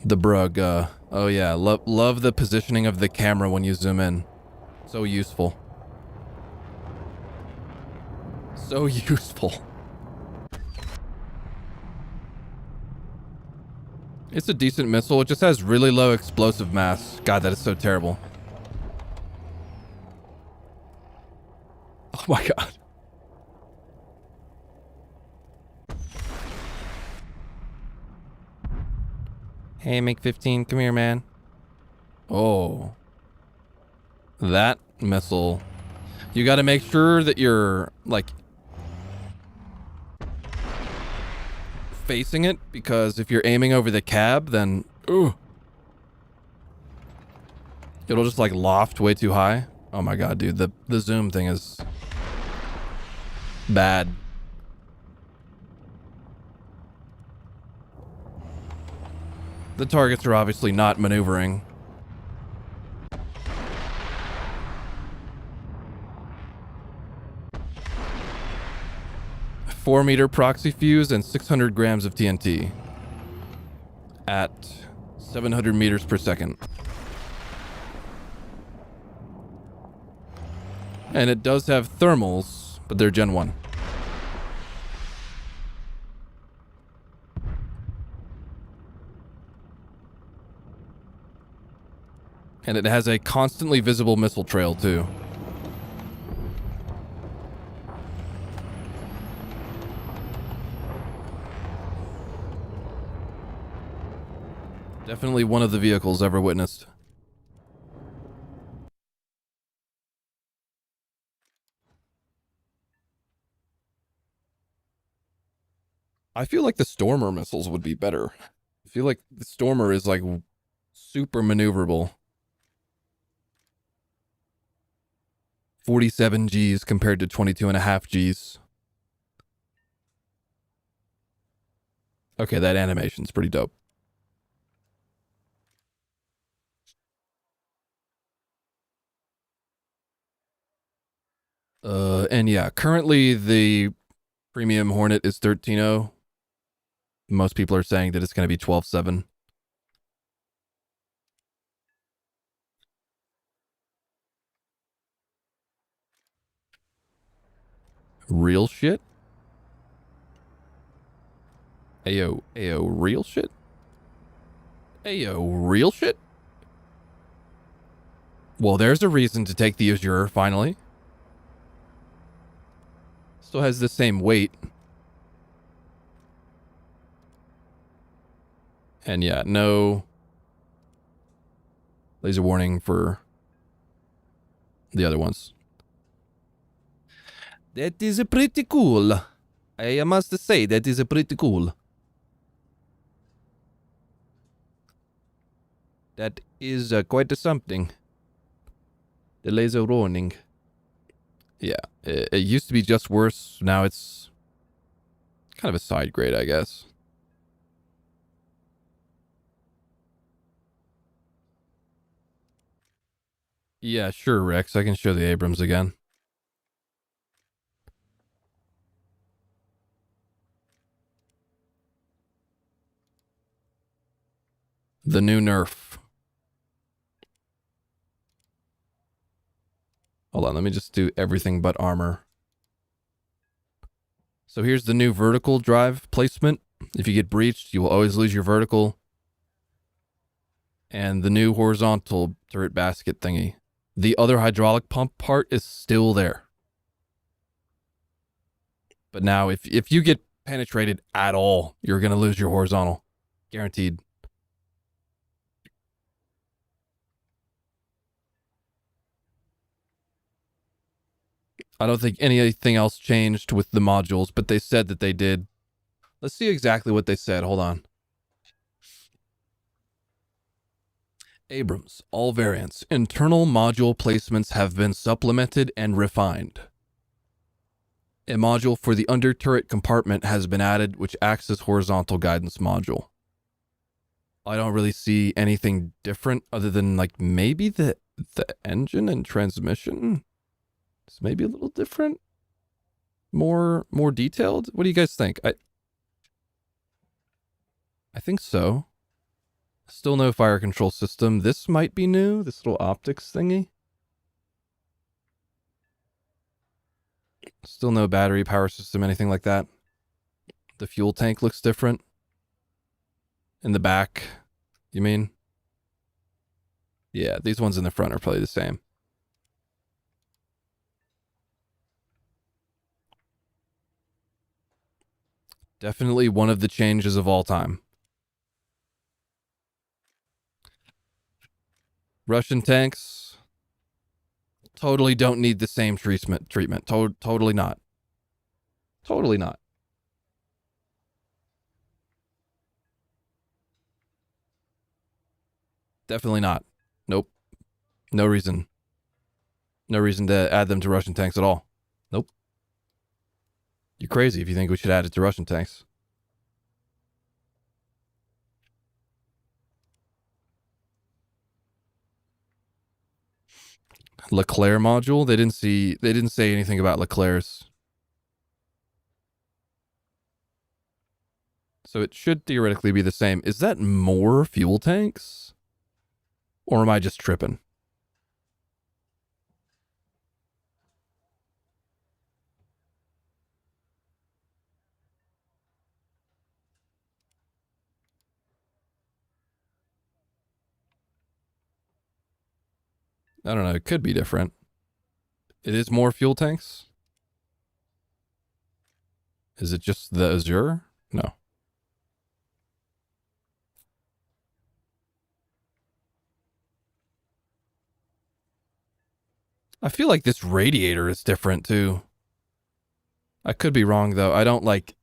The Brug, oh yeah, love the positioning of the camera when you zoom in. So useful. So useful. It's a decent missile, it just has really low explosive mass. God, that is so terrible. Oh my god. Hey, MiG-15, come here, man. Oh. That missile. You gotta make sure that you're, like... facing it, because if you're aiming over the cab, then it'll just like loft way too high. Oh my god, dude, the zoom thing is bad. The targets are obviously not maneuvering. A 4-meter proxy fuse and 600 grams of TNT at 700 meters per second. And it does have thermals, but they're Gen 1. And it has a constantly visible missile trail, too. Definitely one of the vehicles ever witnessed. I feel like the Stormer missiles would be better. I feel like the Stormer is like super maneuverable. 47 Gs compared to 22.5 Gs. Okay, that animation's pretty dope. And yeah, currently the premium Hornet is 13.0. Most people are saying that it's going to be 12.7. Real shit? Ayo, real shit? Ayo, real shit? Well, there's a reason to take the Azure, finally. Still has the same weight. And yeah, no laser warning for the other ones. That is pretty cool. I must say, that is pretty cool. That is quite something. The laser warning. Yeah, it used to be just worse. Now it's kind of a side grade, I guess. Yeah, sure, Rex. I can show the Abrams again. The new nerf. Hold on, let me just do everything but armor. So here's the new vertical drive placement. If you get breached, you will always lose your vertical. And the new horizontal turret basket thingy. The other hydraulic pump part is still there. But now if you get penetrated at all, you're going to lose your horizontal. Guaranteed. I don't think anything else changed with the modules, but they said that they did. Let's see exactly what they said. Hold on. Abrams, all variants. Internal module placements have been supplemented and refined. A module for the under turret compartment has been added, which acts as horizontal guidance module. I don't really see anything different other than like maybe the engine and transmission. It's maybe a little different. More detailed. What do you guys think? I think so. Still no fire control system. This might be new. This little optics thingy. Still no battery power system, anything like that. The fuel tank looks different. In the back, you mean? Yeah, these ones in the front are probably the same. Definitely one of the changes of all time. Russian tanks totally don't need the same treatment. Totally not. Totally not. Definitely not. Nope. No reason. No reason to add them to Russian tanks at all. Nope. You're crazy if you think we should add it to Russian tanks. Leclerc module? They didn't say anything about Leclerc's. So it should theoretically be the same. Is that more fuel tanks? Or am I just tripping? I don't know. It could be different. It is more fuel tanks? Is it just the Azure? No. I feel like this radiator is different too. I could be wrong though. I don't like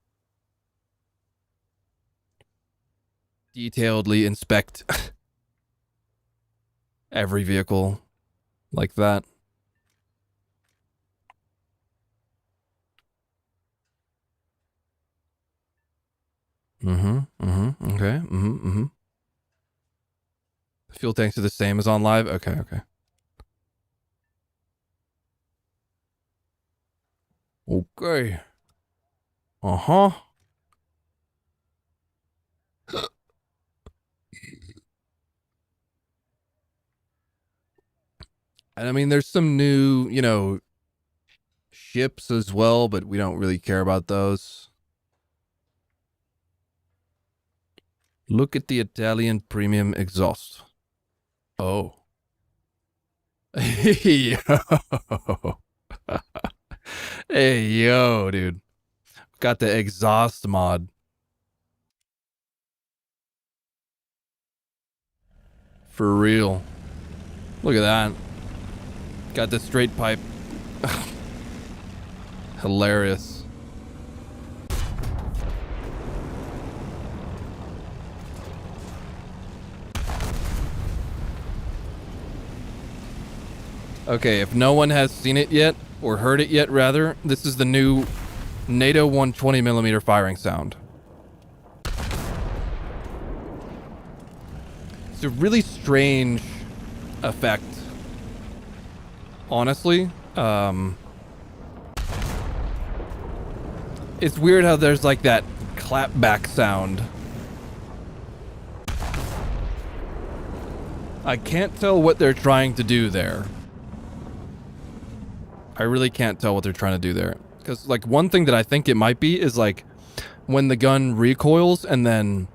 detailedly inspect every vehicle like that. Okay. Fuel tanks are the same as on live? Okay. Okay. Uh-huh. And I mean, there's some new, ships as well, but we don't really care about those. Look at the Italian premium exhaust. Oh. Hey, yo. Hey, yo, dude. Got the exhaust mod. For real. Look at that. Got the straight pipe. Hilarious. Okay, if no one has seen it yet, or heard it yet rather, this is the new NATO 120mm firing sound. It's a really strange effect. Honestly, it's weird how there's like that clapback sound. I can't tell what they're trying to do there. I really can't tell what they're trying to do there. Because, like, one thing that I think it might be is, like, when the gun recoils and then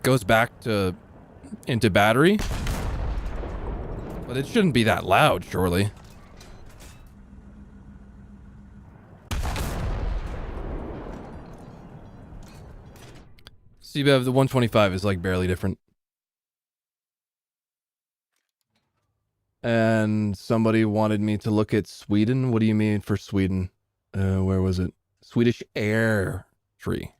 goes back to into battery. But it shouldn't be that loud, surely. CBEV, the 125 is, like, barely different. And somebody wanted me to look at Sweden. What do you mean for Sweden? Where was it? Swedish air tree.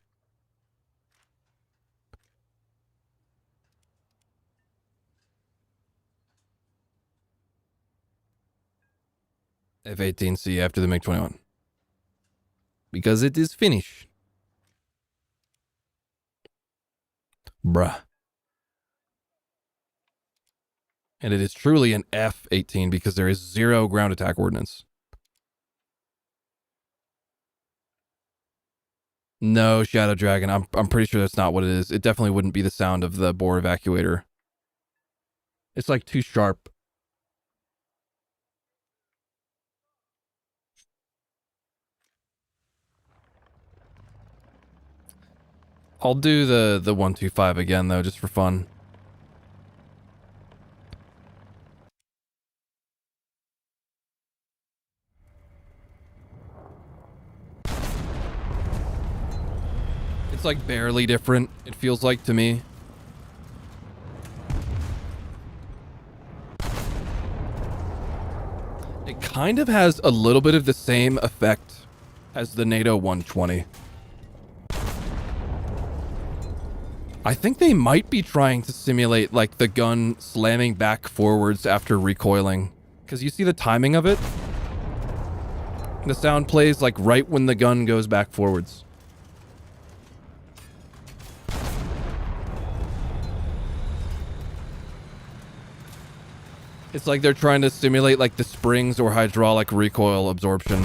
F-18C after the MiG-21. Because it is Finnish. Bruh. And it is truly an F-18 because there is 0 ground attack ordnance. No, Shadow Dragon. I'm pretty sure that's not what it is. It definitely wouldn't be the sound of the bore evacuator. It's like too sharp. I'll do the 125 again though, just for fun. It's like barely different, it feels like to me. It kind of has a little bit of the same effect as the NATO 120. I think they might be trying to simulate like the gun slamming back forwards after recoiling. Because you see the timing of it? The sound plays like right when the gun goes back forwards. It's like they're trying to simulate like the springs or hydraulic recoil absorption.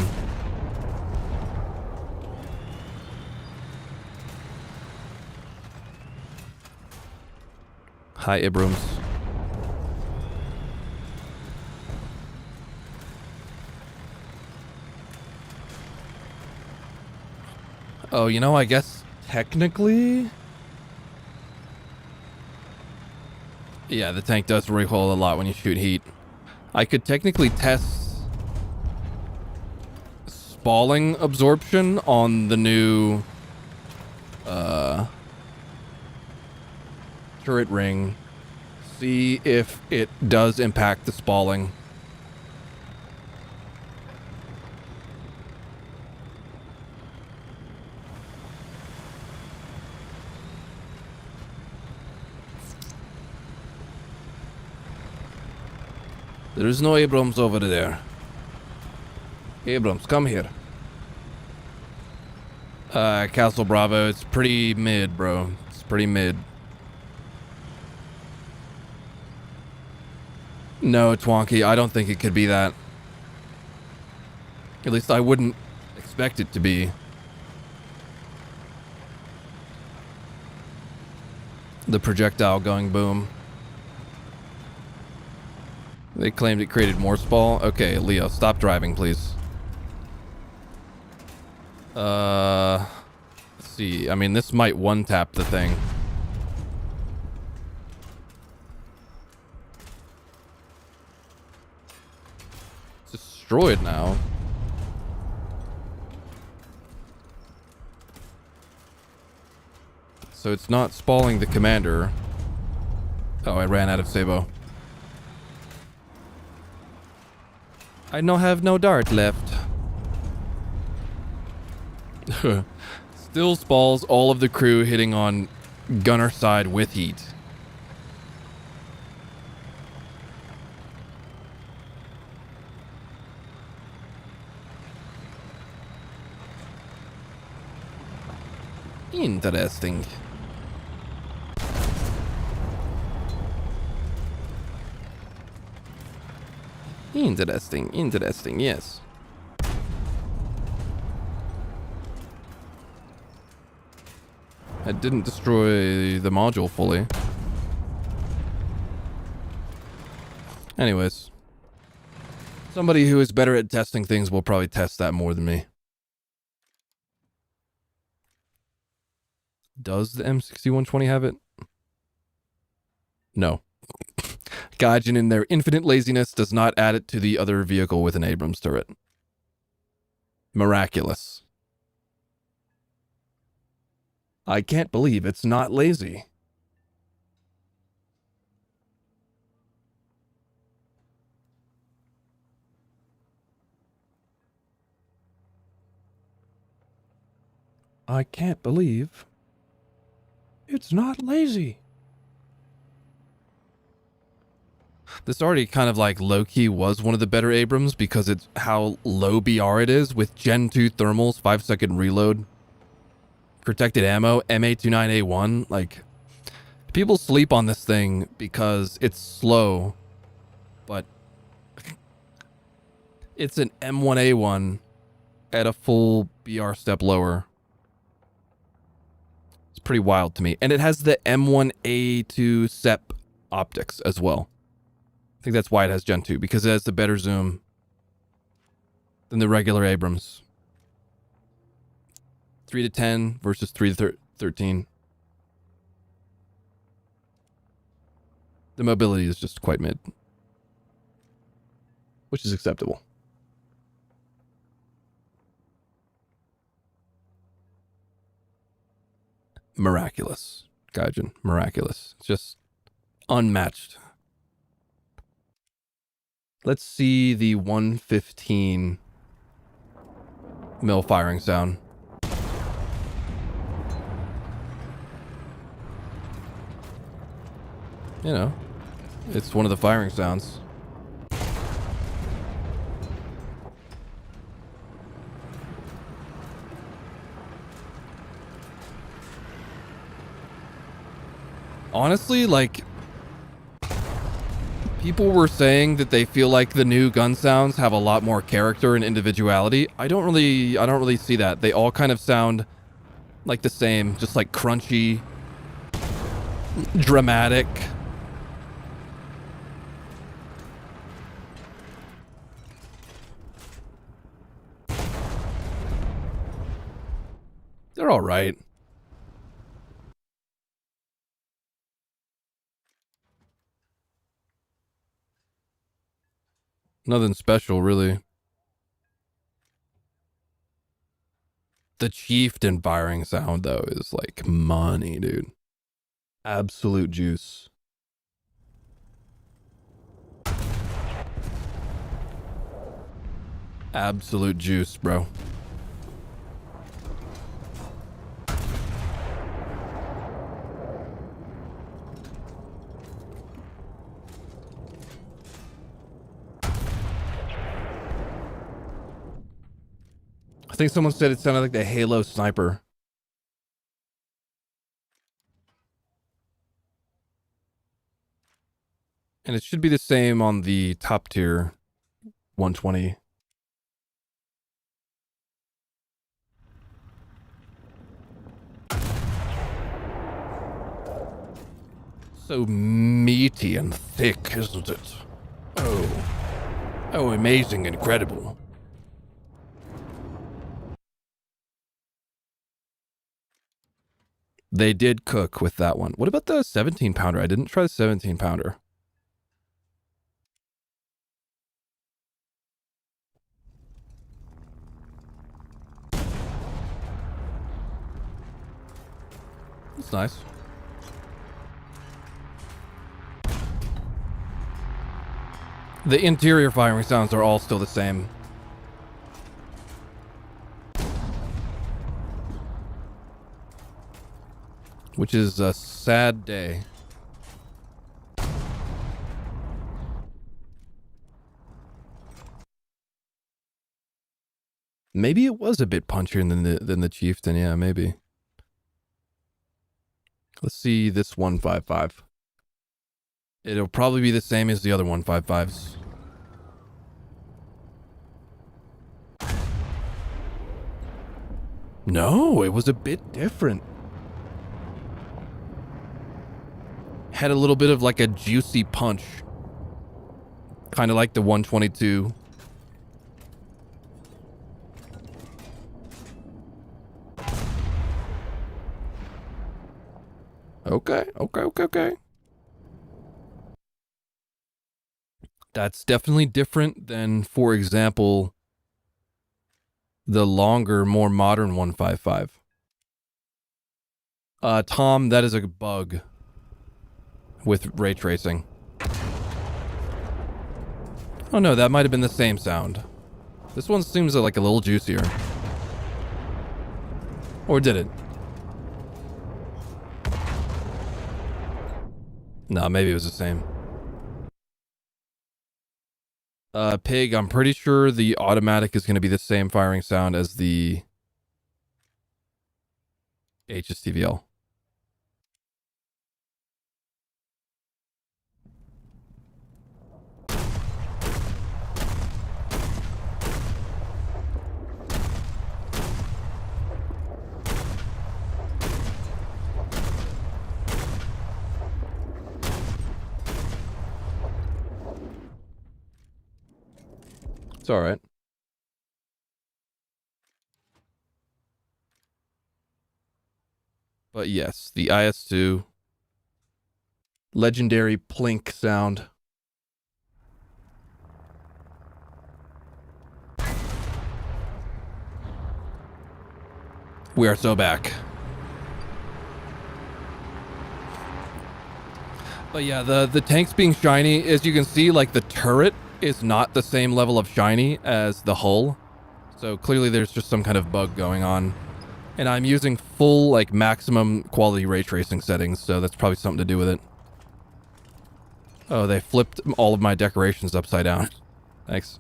Hi, Abrams. Oh, you know, I guess technically... Yeah, the tank does recoil a lot when you shoot heat. I could technically test spalling absorption on the new turret ring. See if it does impact the spalling. There is no Abrams over there. Abrams, come here. Castle Bravo, it's pretty mid, bro. It's pretty mid. No, Twonky, I don't think it could be that. At least I wouldn't expect it to be. The projectile going boom. They claimed it created more spall. Okay, Leo, stop driving, please. Let's see. I mean, this might one-tap the thing. It's destroyed now. So it's not spalling the commander. Oh, I ran out of Sabo. I no have no dart left. Still spalls all of the crew hitting on gunner side with heat. Interesting. Interesting, yes. I didn't destroy the module fully. Anyways. Somebody who is better at testing things will probably test that more than me. Does the M6120 have it? No. Gaijin in their infinite laziness does not add it to the other vehicle with an Abrams turret. Miraculous. I can't believe it's not lazy. I can't believe it's not lazy. This already kind of like low-key was one of the better Abrams because it's how low BR it is with Gen 2 thermals, 5-second reload, protected ammo, MA29A1. Like, people sleep on this thing because it's slow, but it's an M1A1 at a full BR step lower. It's pretty wild to me. And it has the M1A2 SEP optics as well. I think that's why it has Gen 2, because it has the better zoom than the regular Abrams. 3 to 10 versus 3 to 13. The mobility is just quite mid, which is acceptable. Miraculous. Gaijin, miraculous. Just unmatched. Let's see the 115 mil firing sound. You know, it's one of the firing sounds. Honestly, like, people were saying that they feel like the new gun sounds have a lot more character and individuality. I don't really see that. They all kind of sound like the same, just like crunchy, dramatic. They're all right. Nothing special, really. The chieftain firing sound, though, is like money, dude. Absolute juice. Absolute juice, bro. I think someone said it sounded like the Halo sniper. And it should be the same on the top tier 120. So meaty and thick, isn't it? Oh, amazing, incredible. They did cook with that one. What about the 17 pounder? I didn't try the 17 pounder. That's nice. The interior firing sounds are all still the same. Which is a sad day. Maybe it was a bit punchier than the chieftain. Yeah, maybe. Let's see this 155. It'll probably be the same as the other 155s. No, it was a bit different. Had a little bit of like a juicy punch. Kind of like the 122. Okay. That's definitely different than, for example, the longer, more modern 155. Tom, that is a bug with ray tracing. Oh no, that might have been the same sound. This one seems like a little juicier. Or did it? No, maybe it was the same. Pig, I'm pretty sure the automatic is going to be the same firing sound as the HSTVL. It's all right. But yes, the IS-2 legendary plink sound. We are so back. But yeah, the tanks being shiny, as you can see, like the turret is not the same level of shiny as the hull. So clearly there's just some kind of bug going on. And I'm using full, like, maximum quality ray tracing settings, so that's probably something to do with it. Oh, they flipped all of my decorations upside down. Thanks.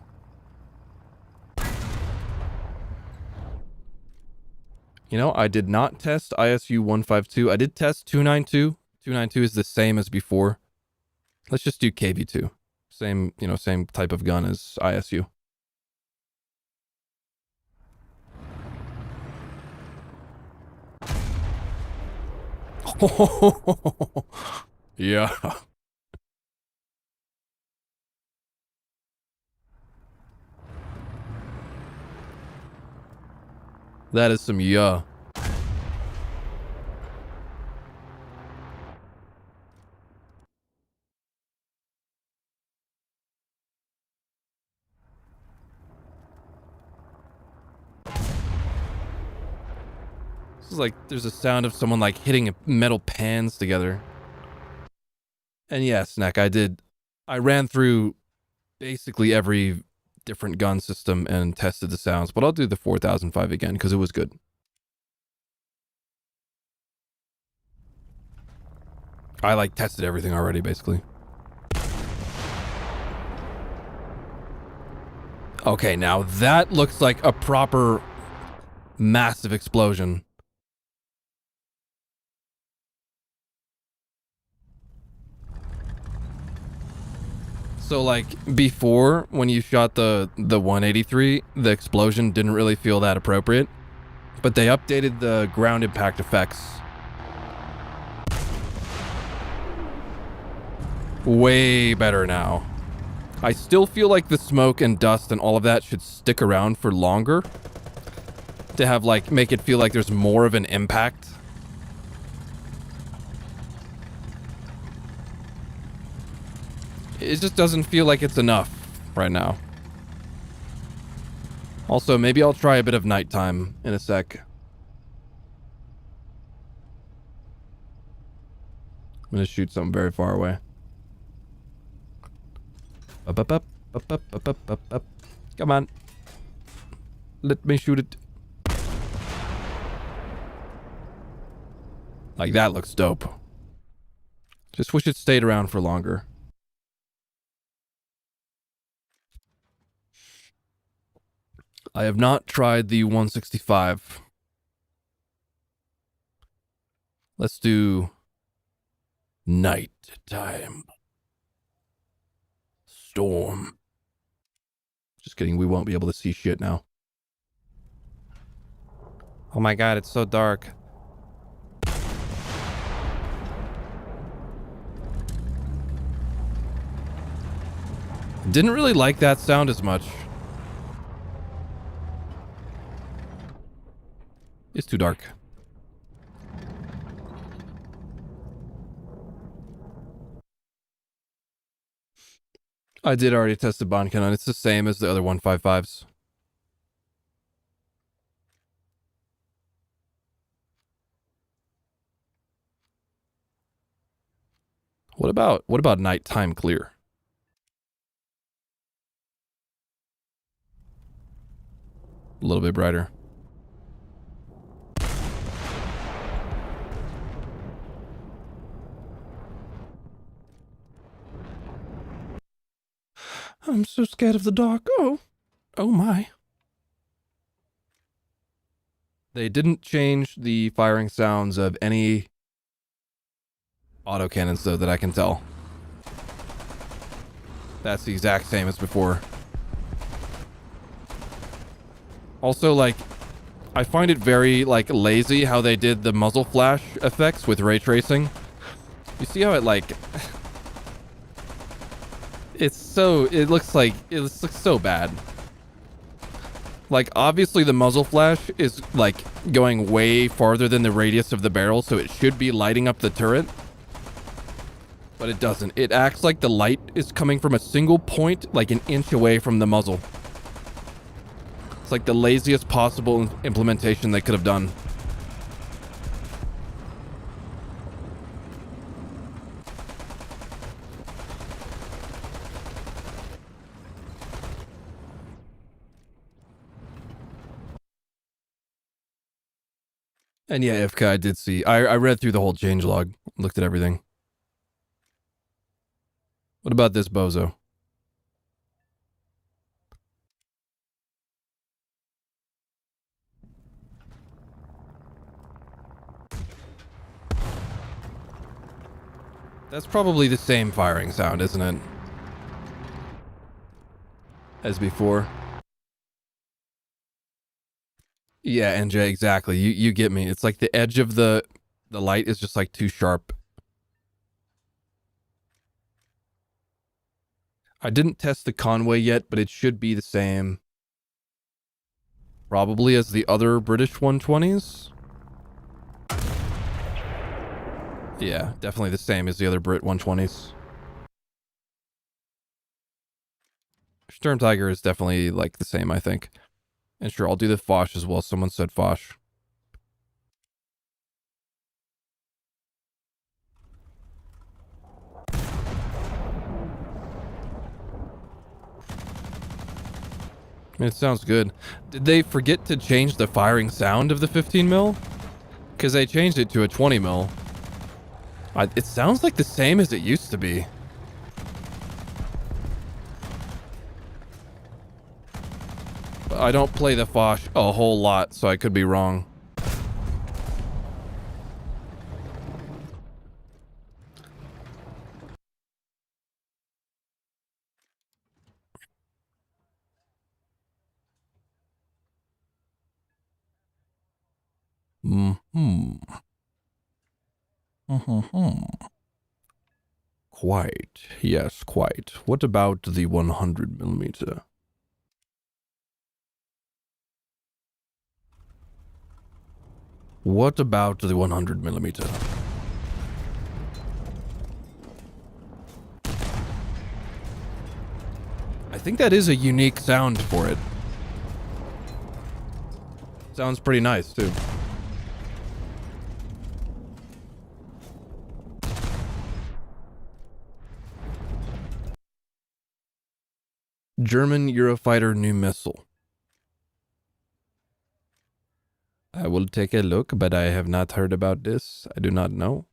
You know, I did not test ISU 152. I did test 292. 292 is the same as before. Let's just do KV2. Same, you know, same type of gun as ISU. Yeah. That is some yeah. This is like, there's a sound of someone like hitting metal pans together. And yeah, Snack, I ran through basically every different gun system and tested the sounds, but I'll do the 4005 again because it was good. I like tested everything already, basically. Okay, now that looks like a proper massive explosion. So like before, when you shot the 183, the explosion didn't really feel that appropriate, but they updated the ground impact effects. Way better now. I still feel like the smoke and dust and all of that should stick around for longer to have like, make it feel like there's more of an impact. It just doesn't feel like it's enough right now. Also, maybe I'll try a bit of nighttime in a sec. I'm gonna shoot something very far away. Come on. Let me shoot it. Like, that looks dope. Just wish it stayed around for longer. I have not tried the 165. Let's do night time. Storm. Just kidding, we won't be able to see shit now. Oh my god, it's so dark. Didn't really like that sound as much. It's too dark. I did already test the bond cannon. It's the same as the other 155s. What about nighttime clear? A little bit brighter. I'm so scared of the dark. Oh my. They didn't change the firing sounds of any autocannons, though, that I can tell. That's the exact same as before. Also, like, I find it very, like, lazy how they did the muzzle flash effects with ray tracing. You see how it, like... it looks so bad. Like, obviously the muzzle flash is, like, going way farther than the radius of the barrel, so it should be lighting up the turret. But it doesn't. It acts like the light is coming from a single point, like an inch away from the muzzle. It's like the laziest possible implementation they could have done. And yeah, Ifka, I did see. I read through the whole changelog, looked at everything. What about this bozo? That's probably the same firing sound, isn't it? As before. Yeah, NJ, exactly. You get me. It's like the edge of the light is just like too sharp. I didn't test the Conway yet, but it should be the same. Probably as the other British 120s. Yeah, definitely the same as the other Brit 120s. Sturm Tiger is definitely like the same, I think. And sure, I'll do the Foch as well. Someone said Foch. I mean, it sounds good. Did they forget to change the firing sound of the 15 mil? Because they changed it to a 20 mil. It sounds like the same as it used to be. I don't play the Foch a whole lot, so I could be wrong. Quite. Yes, quite. What about the 100 millimeter? What about the 100 millimeter? I think that is a unique sound for it. Sounds pretty nice, too. German Eurofighter new missile. I will take a look, but I have not heard about this. I do not know.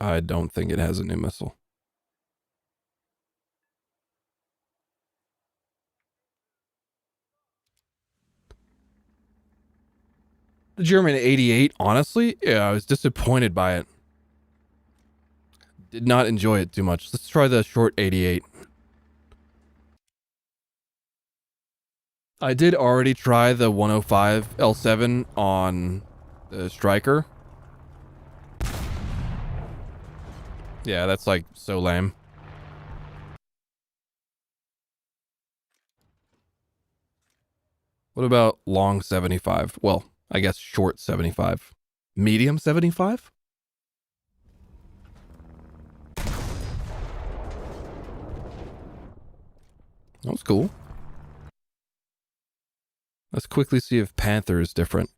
I don't think it has a new missile. The German 88, honestly, yeah, I was disappointed by it. Did not enjoy it too much. Let's try the short 88. I did already try the 105 L7 on the Striker. Yeah, that's like so lame. What about long 75? Well, I guess short 75. Medium 75? That was cool. Let's quickly see if Panther is different.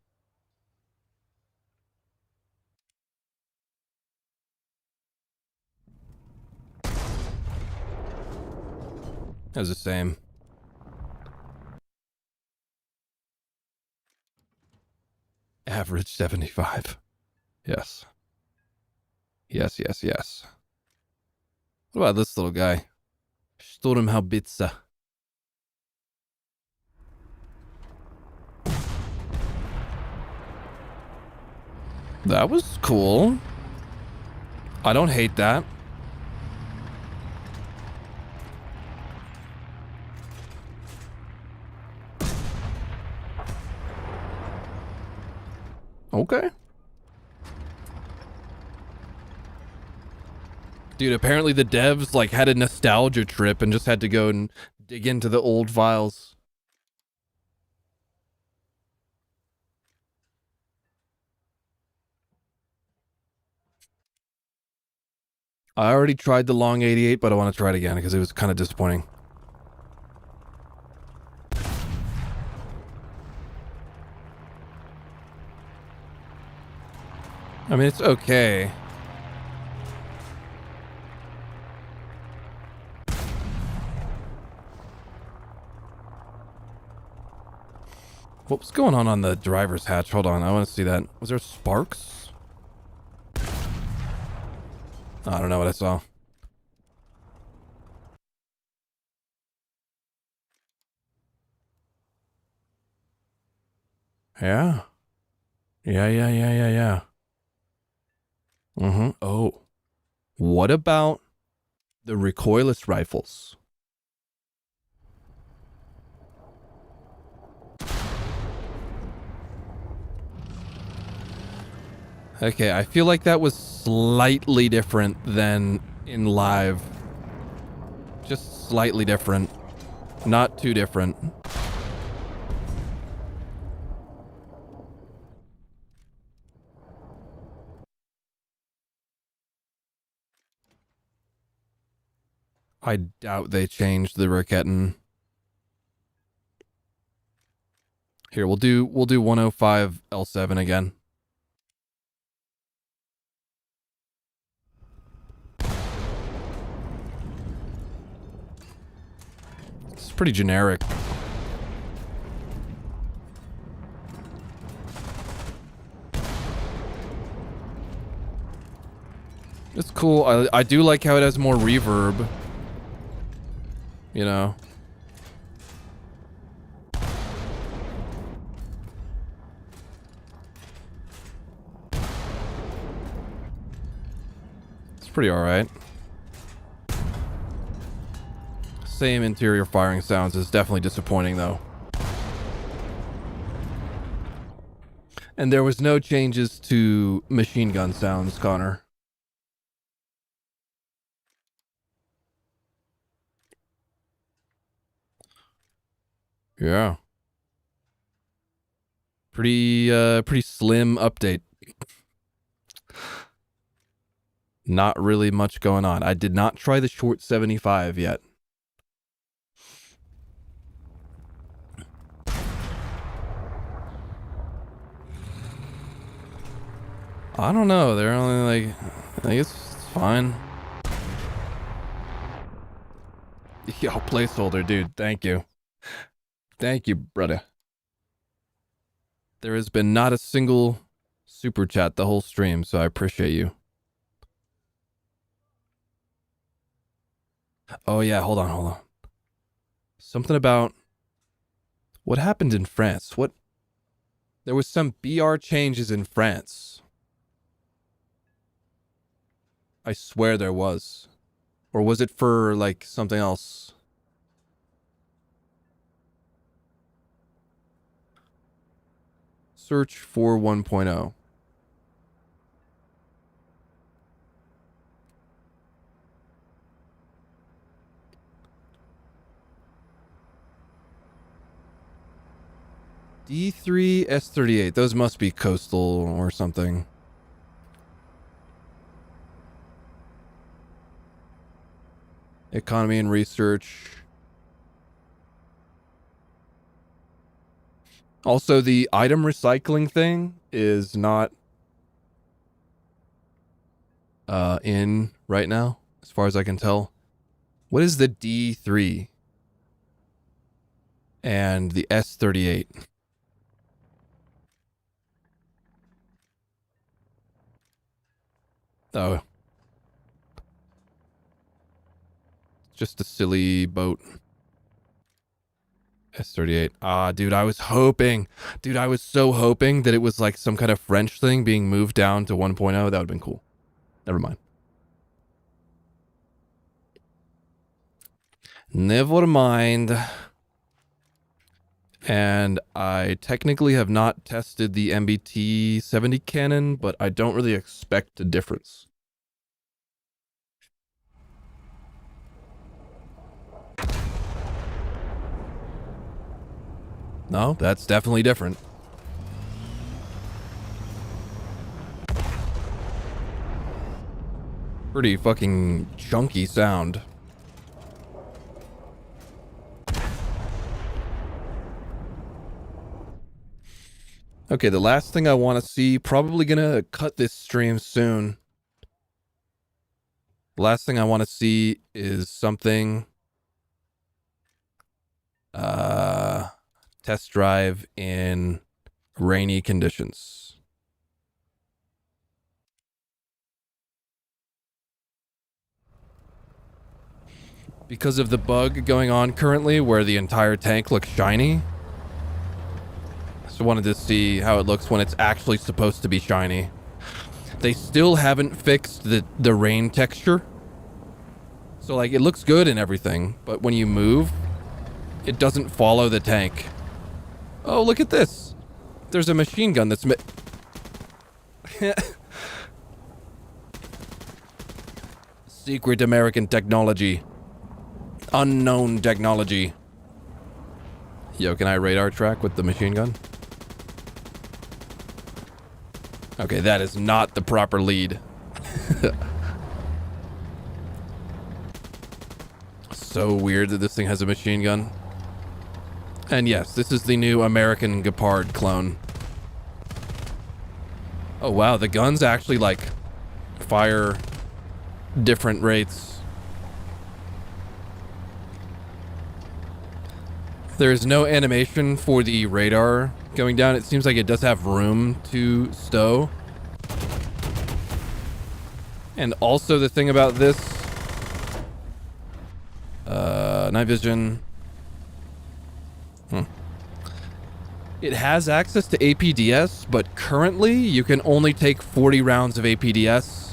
That's the same. Average 75. Yes. Yes, yes, yes. What about this little guy? Sturmhaubitze. That was cool. I don't hate that. Okay. Dude, apparently the devs like had a nostalgia trip and just had to go and dig into the old files. I already tried the long 88, but I want to try it again because it was kind of disappointing. I mean, it's okay. What was going on the driver's hatch? Hold on, I want to see that. Was there sparks? I don't know what I saw. Yeah. Yeah. Mm-hmm. Oh. What about the recoilless rifles? Okay, I feel like that was slightly different than in live. Just slightly different. Not too different. I doubt they changed the Raketten. Here, we'll do 105 L7 again. It's pretty generic. It's cool. I do like how it has more reverb. You know. It's pretty alright. Same interior firing sounds is definitely disappointing though. And there was no changes to machine gun sounds, Connor. Yeah. Pretty slim update. Not really much going on. I did not try the short 75 yet. I don't know. They're only like, I guess it's fine. Yo, placeholder, dude. Thank you. Thank you, brother. There has been not a single super chat the whole stream, so I appreciate you. Oh yeah, hold on. Something about what happened in France. There was some BR changes in France. I swear there was. Or was it for like something else? Search for 1.0. D3 S38. Those must be coastal or something. Economy and research. Also, the item recycling thing is not in right now, as far as I can tell. What is the D3 and the S38? Oh. Just a silly boat. S38. Ah, dude, I was so hoping that it was like some kind of French thing being moved down to 1.0. That would have been cool. Never mind. Never mind. And I technically have not tested the MBT 70 cannon, but I don't really expect a difference. No, that's definitely different. Pretty fucking chunky sound. Okay, the last thing I want to see, probably gonna cut this stream soon. Last thing I want to see is something Test drive in rainy conditions. Because of the bug going on currently where the entire tank looks shiny. So wanted to see how it looks when it's actually supposed to be shiny. They still haven't fixed the rain texture. So like it looks good and everything, but when you move, it doesn't follow the tank. Oh, look at this. There's a machine gun that's secret American technology. Unknown technology. Yo, can I radar track with the machine gun? Okay, that is not the proper lead. So weird that this thing has a machine gun. And yes, this is the new American Gepard clone. Oh wow, the guns actually like fire different rates. There's no animation for the radar going down. It seems like it does have room to stow. And also the thing about this, night vision. It has access to APDS, but currently you can only take 40 rounds of APDS.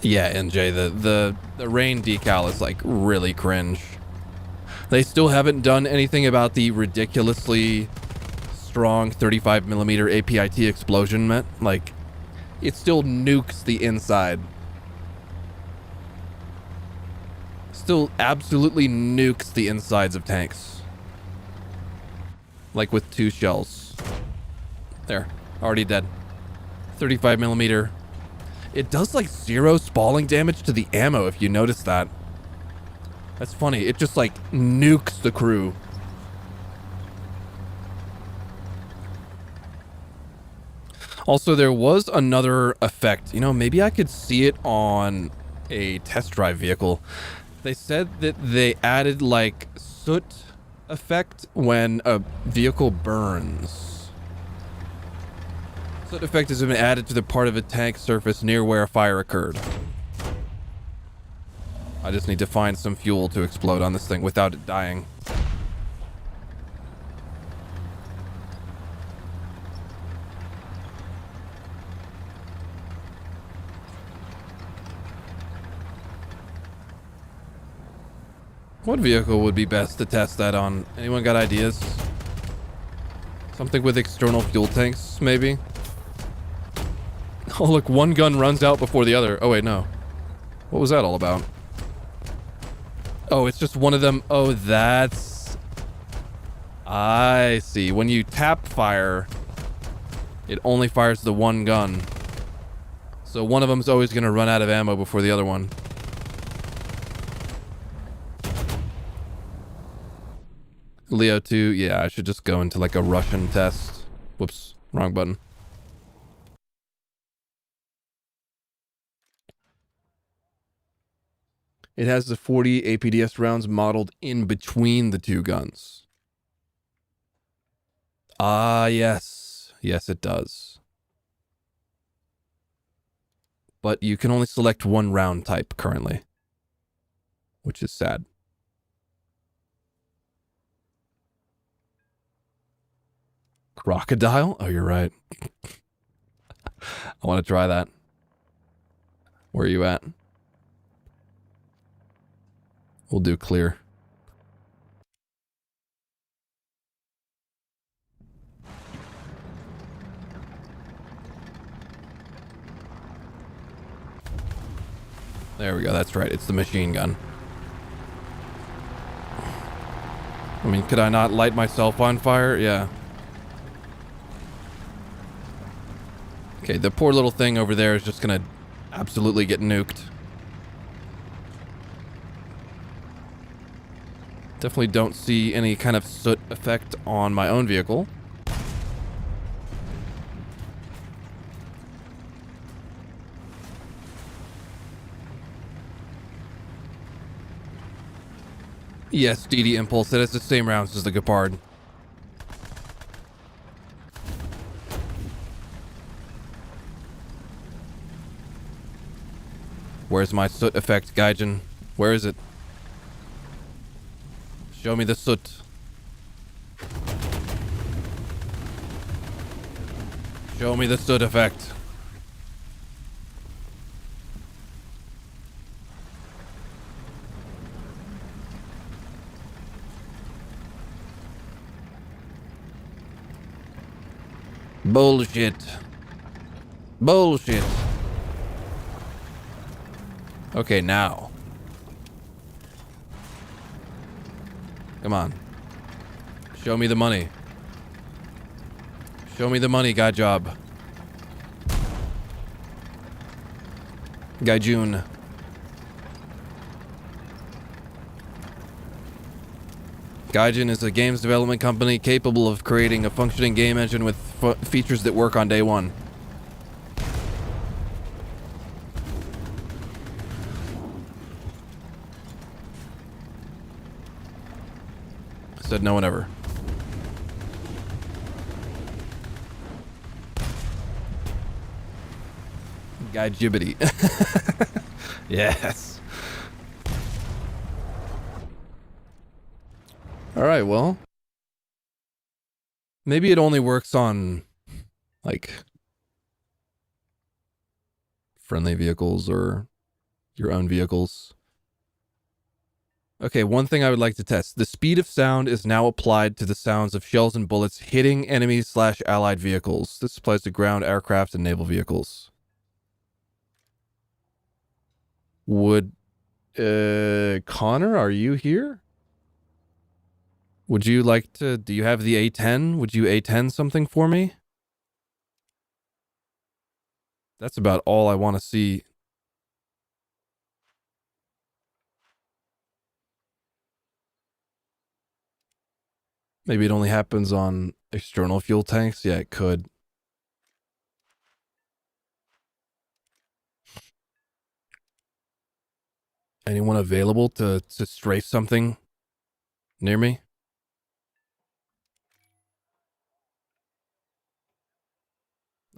Yeah, NJ, the rain decal is like really cringe. They still haven't done anything about the ridiculously strong 35mm APIT explosion. Like, it still nukes the inside. Still absolutely nukes the insides of tanks. Like with 2 shells. There, already dead. 35mm. It does like 0 spalling damage to the ammo if you notice that. That's funny, it just like nukes the crew. Also, there was another effect. You know, maybe I could see it on a test drive vehicle. They said that they added like soot effect when a vehicle burns. Soot effect has been added to the part of a tank surface near where a fire occurred. I just need to find some fuel to explode on this thing without it dying. What vehicle would be best to test that on? Anyone got ideas? Something with external fuel tanks, maybe? Oh, look, one gun runs out before the other. Oh, wait, no. What was that all about? Oh, it's just one of them. Oh, that's... I see. When you tap fire, it only fires the one gun. So one of them's always going to run out of ammo before the other one. Leo 2, yeah, I should just go into like a Russian test. Whoops, wrong button. It has the 40 APDS rounds modeled in between the 2 guns. Ah, yes. Yes, it does. But you can only select one round type currently, which is sad. Crocodile? Oh, you're right. I want to try that. Where are you at? We'll do clear. There we go. That's right. It's the machine gun. I mean, could I not light myself on fire? Yeah. Okay, the poor little thing over there is just gonna absolutely get nuked. Definitely don't see any kind of soot effect on my own vehicle. Yes, DD Impulse. That has the same rounds as the Gepard. Where's my soot effect, Gaijin? Where is it? Show me the soot. Show me the soot effect. Bullshit. Bullshit. Okay, now. Come on. Show me the money. Show me the money, guy job. Gaijun. Gaijin is a games development company capable of creating a functioning game engine with features that work on day one. Said no one ever. Guy Jibbity. Yes. Alright, well. Maybe it only works on, like, friendly vehicles or your own vehicles. Okay, one thing I would like to test. The speed of sound is now applied to the sounds of shells and bullets hitting enemies/allied vehicles. This applies to ground, aircraft, and naval vehicles. Would, Connor, are you here? Would you like to, do you have the A10? Would you A10 something for me? That's about all I want to see. Maybe it only happens on external fuel tanks? Yeah, it could. Anyone available to strafe something near me?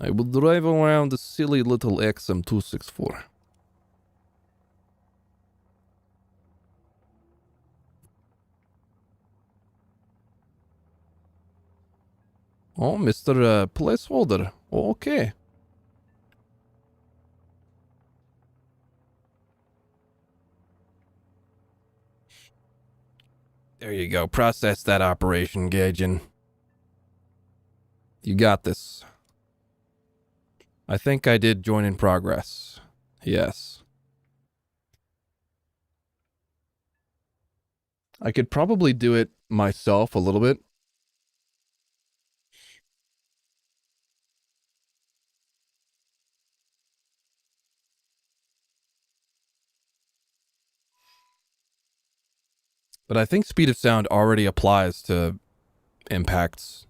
I will drive around the silly little XM264. Oh, Mr. Placeholder. Okay. There you go. Process that operation, Gaijin. You got this. I think I did join in progress. Yes. I could probably do it myself a little bit. But I think speed of sound already applies to impacts.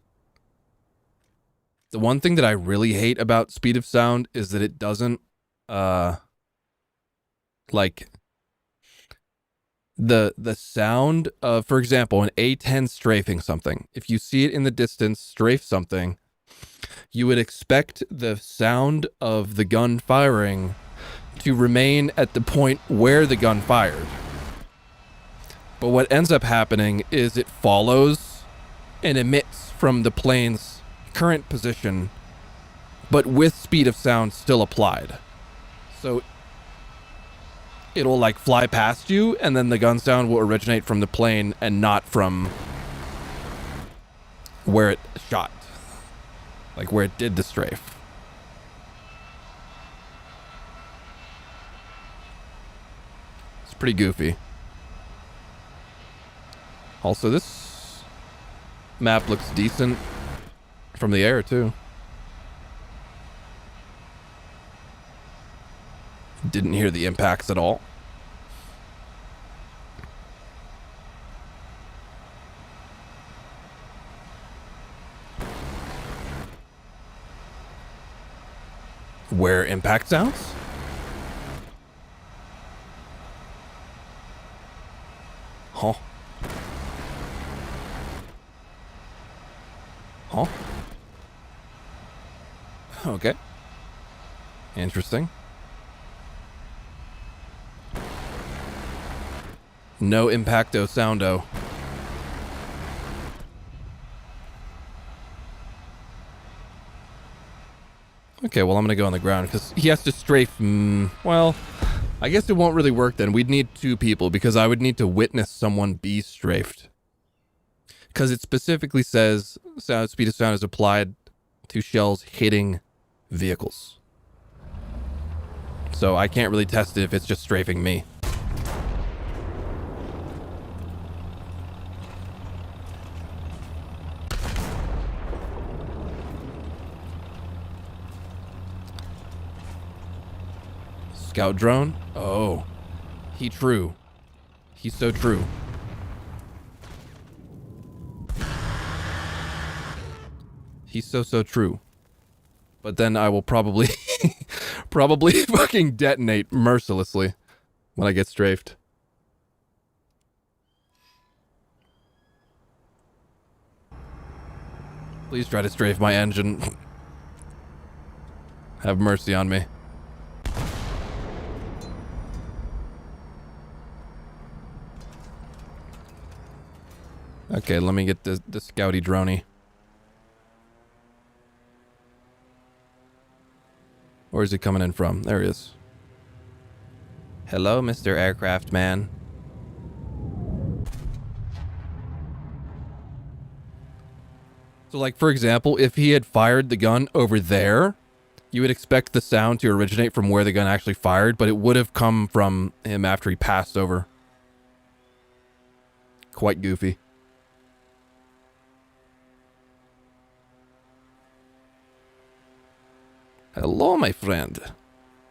The one thing that I really hate about speed of sound is that it doesn't, like, the sound of, for example, an A10 strafing something. If you see it in the distance, strafe something, you would expect the sound of the gun firing to remain at the point where the gun fired. But what ends up happening is it follows and emits from the plane's current position, but with speed of sound still applied. So it'll like fly past you, and then the gun sound will originate from the plane and not from where it shot, like where it did the strafe. It's pretty goofy. Also, this map looks decent from the air, too. Didn't hear the impacts at all. Where impact sounds? Huh. Huh? Okay. Interesting. No impacto soundo. Okay, well, I'm gonna go on the ground because he has to strafe. Well, I guess it won't really work then. We'd need 2 people because I would need to witness someone be strafed. Because it specifically says speed of sound is applied to shells hitting vehicles. So I can't really test it if it's just strafing me. Scout drone? Oh. He true. He's so true. He's so true. But then I will probably fucking detonate mercilessly when I get strafed. Please try to strafe my engine. Have mercy on me. Okay, let me get the scouty droney. Where is he coming in from? There he is. Hello, Mr. Aircraft Man. So, like, for example, if he had fired the gun over there, you would expect the sound to originate from where the gun actually fired, but it would have come from him after he passed over. Quite goofy. Hello, my friend.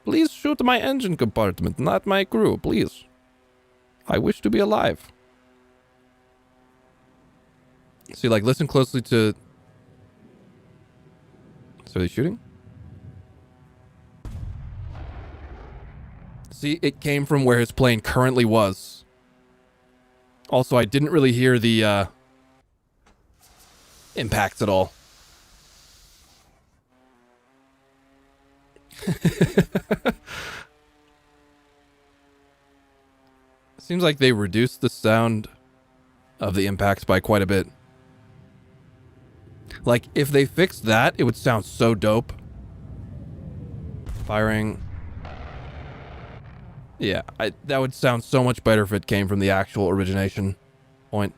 Please shoot my engine compartment, not my crew, please. I wish to be alive. See, like, listen closely to... So are they shooting? See, it came from where his plane currently was. Also, I didn't really hear the, impacts at all. Seems like they reduced the sound of the impacts by quite a bit. Like, if they fixed that, it would sound so dope. Firing. Yeah, that would sound so much better if it came from the actual origination point.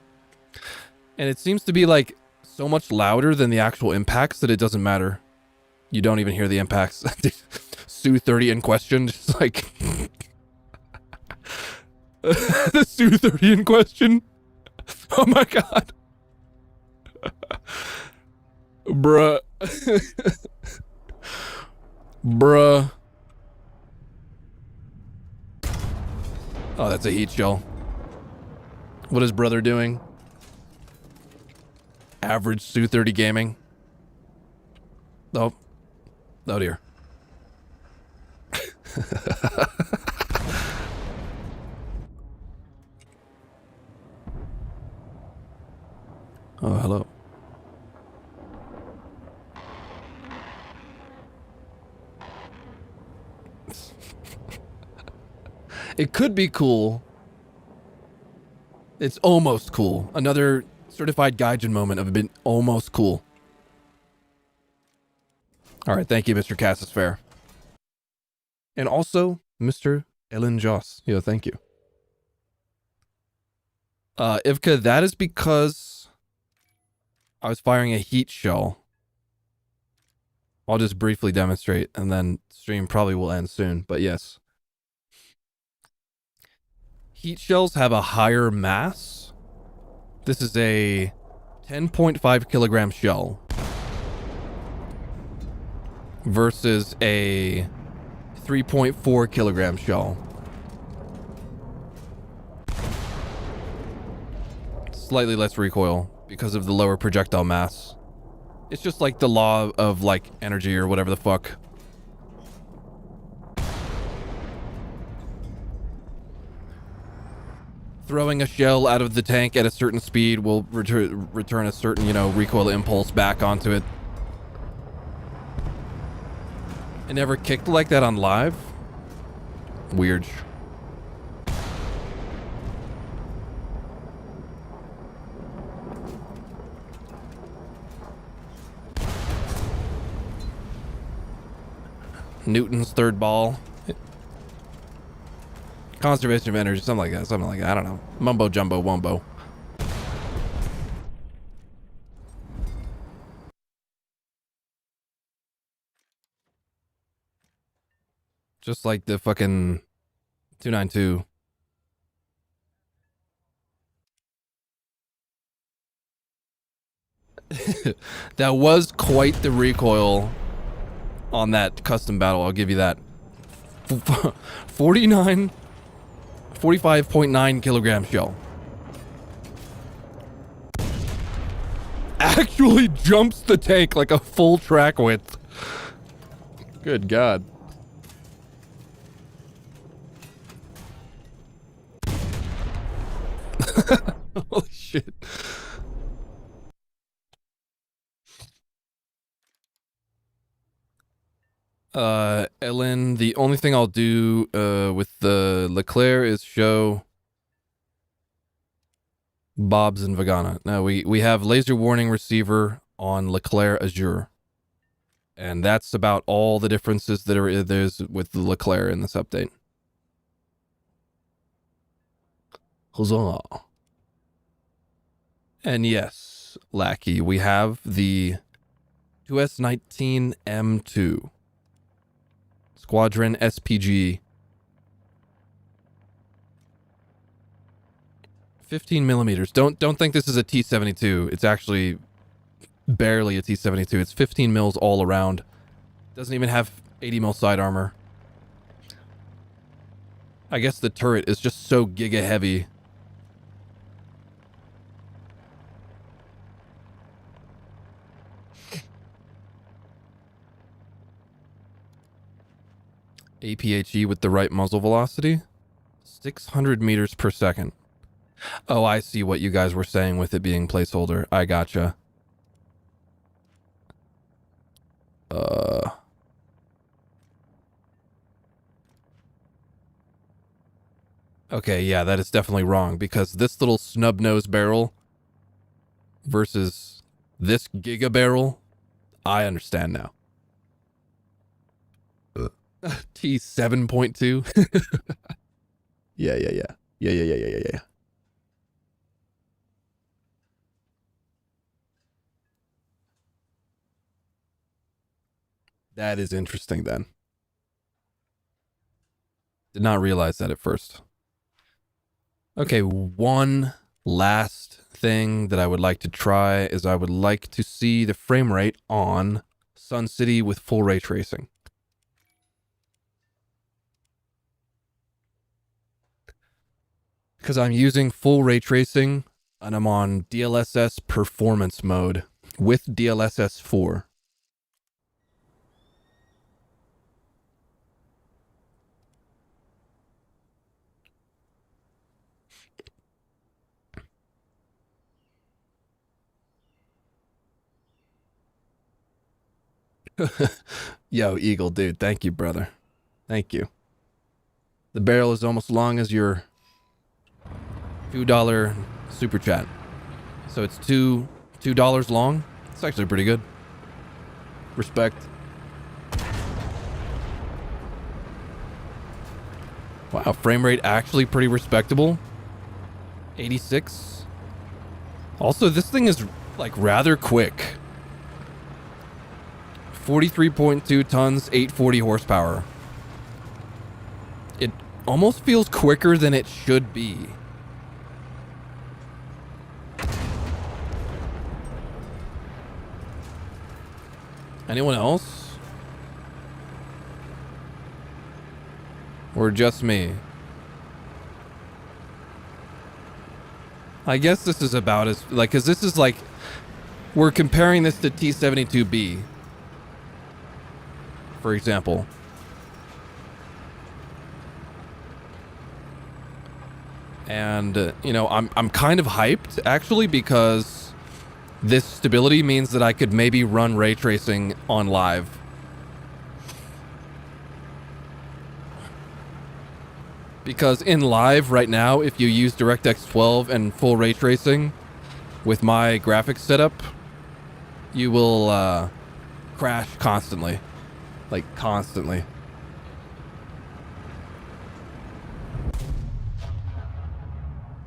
And it seems to be, like, so much louder than the actual impacts that it doesn't matter. You don't even hear the impacts. Su-30 in question, just like... the Su-30 in question? Oh my god. Bruh. Bruh. Oh, that's a heat shell. What is brother doing? Average Su-30 gaming. Oh. Oh dear. Oh, hello. It could be cool. It's almost cool. Another certified gaijin moment of being almost cool. All right, thank you, Mr. Cassis Fair. And also, Mr. Ellen Joss. Yo, thank you. Ivka, that is because I was firing a heat shell. I'll just briefly demonstrate, and then stream probably will end soon, but yes. Heat shells have a higher mass. This is a 10.5 kilogram shell versus a 3.4 kilogram shell. Slightly less recoil because of the lower projectile mass. It's just like the law of like energy or whatever the fuck. throwing a shell out of the tank at a certain speed will return a certain, you know, recoil impulse back onto it. It never kicked like that on live? Weird. Newton's third ball. Conservation of energy, something like that, I don't know. Mumbo jumbo wumbo. Just like the fucking 292. That was quite the recoil on that custom battle, I'll give you that. 45.9 kilogram shell. Actually jumps the tank like a full track width. Good God. Holy shit. Ellen, the only thing I'll do with the Leclerc is show Bob's and Vagana. Now we have laser warning receiver on Leclerc Azure. And that's about all the differences that there's with the Leclerc in this update. Huzzah. And yes, Lackey, we have the 2S19M2 Squadron SPG 15 millimeters. Don't think this is a T-72. It's actually barely a T-72. It's 15 mils all around. Doesn't even have 80 mil side armor. I guess the turret is just so giga heavy. APHE with the right muzzle velocity? 600 meters per second. Oh, I see what you guys were saying with it being placeholder. I gotcha. Okay, yeah, that is definitely wrong because this little snub nose barrel versus this giga barrel, I understand now. T 7.2. Yeah. That is interesting then. Did not realize that at first. Okay, one last thing that I would like to try is I would like to see the frame rate on Sun City with full ray tracing. Because I'm using full ray tracing and I'm on DLSS performance mode with DLSS 4. Yo, Eagle, dude, thank you, brother. Thank you. The barrel is almost long as your $2 super chat. So it's $2 long. It's actually pretty good. Respect. Wow, frame rate actually pretty respectable. 86. Also, this thing is like rather quick. 43.2 tons, 840 horsepower. It almost feels quicker than it should be. Anyone else? Or just me? I guess this is about as, like, cause this is like, we're comparing this to T-72B. For example. And, you know, I'm kind of hyped, actually, because this stability means that I could maybe run ray tracing on live. Because in live right now, if you use DirectX 12 and full ray tracing with my graphics setup, you will crash constantly. Like, constantly.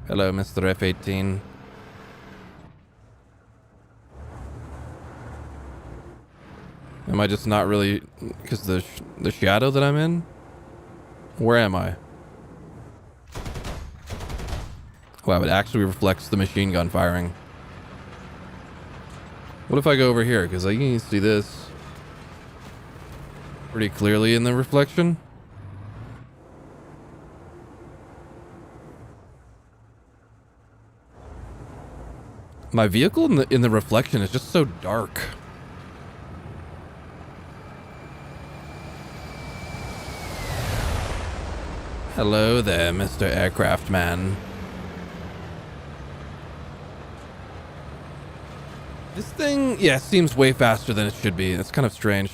Hello, Mr. F-18. Am I just not really... because the shadow that I'm in? Where am I? Wow, it actually reflects the machine gun firing. What if I go over here? Because I can see this pretty clearly in the reflection. My vehicle in the reflection is just so dark. Hello there, Mr. Aircraft Man. This thing, yeah, seems way faster than it should be. It's kind of strange.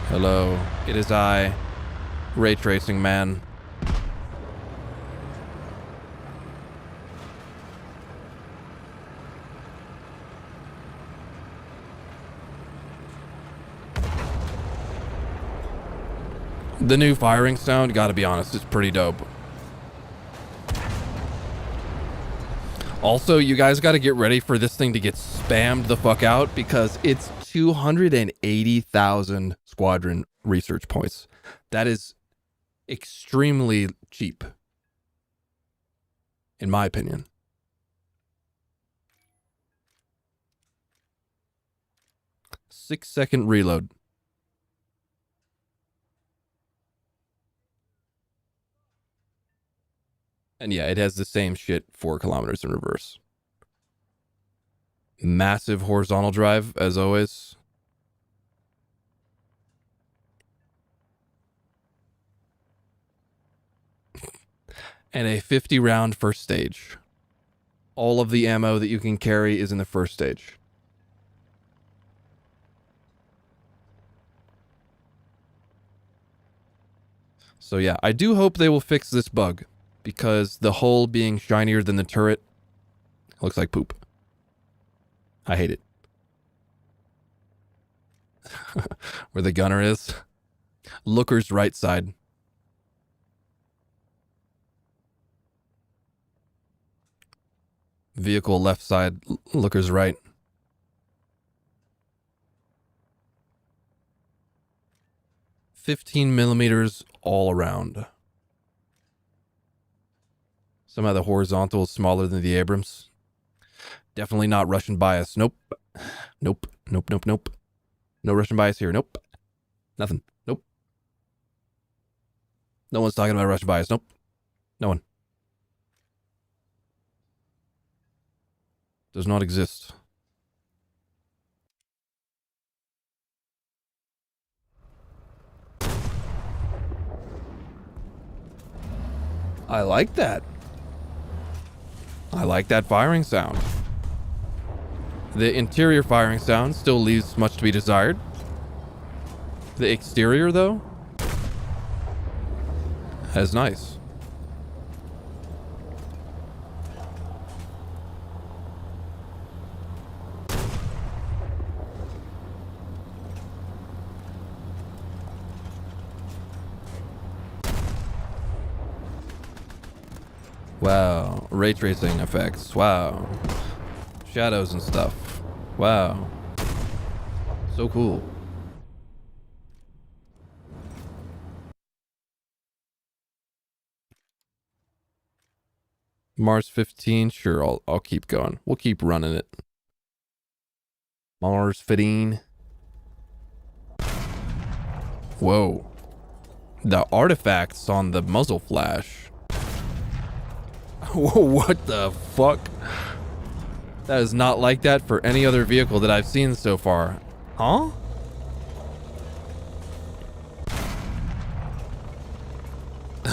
Hello, it is I, Ray Tracing Man. The new firing sound, gotta be honest, is pretty dope. Also, you guys gotta get ready for this thing to get spammed the fuck out because it's 280,000 squadron research points. That is extremely cheap, in my opinion. Six-second reload. And yeah, it has the same shit 4 kilometers in reverse. Massive horizontal drive, as always. And a 50 round first stage. All of the ammo that you can carry is in the first stage. So yeah, I do hope they will fix this bug. Because the hull being shinier than the turret looks like poop. I hate it. Where the gunner is. Looker's right side. Vehicle left side. Looker's right. $15mm all around. Somehow the horizontal is smaller than the Abrams. Definitely not Russian bias. Nope. Nope. Nope. Nope. Nope. No Russian bias here. Nope. Nothing. Nope. No one's talking about Russian bias. Nope. No one. Does not exist. I like that. I like that firing sound. The interior firing sound still leaves much to be desired. The exterior, though, is nice. Wow, ray tracing effects. Wow, shadows and stuff. Wow, so cool. Mars 15, sure, I'll keep going. We'll keep running it. Mars 15. Whoa, the artifacts on the muzzle flash. Whoa, what the fuck? That is not like that for any other vehicle that I've seen so far. Huh?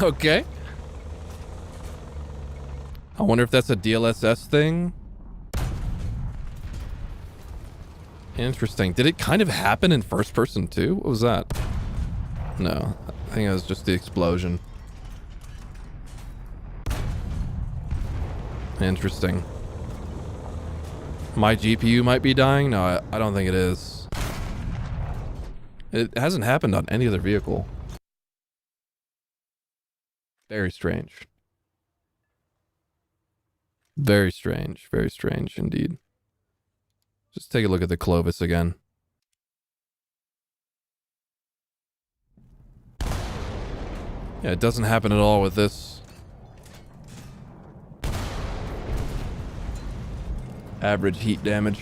Okay. I wonder if that's a DLSS thing. Interesting. Did it kind of happen in first person too? What was that? No, I think it was just the explosion. Interesting. My GPU might be dying? No, I don't think it is. It hasn't happened on any other vehicle. Very strange. Very strange indeed. Just take a look at the Clovis again. Yeah, it doesn't happen at all with this. Average heat damage.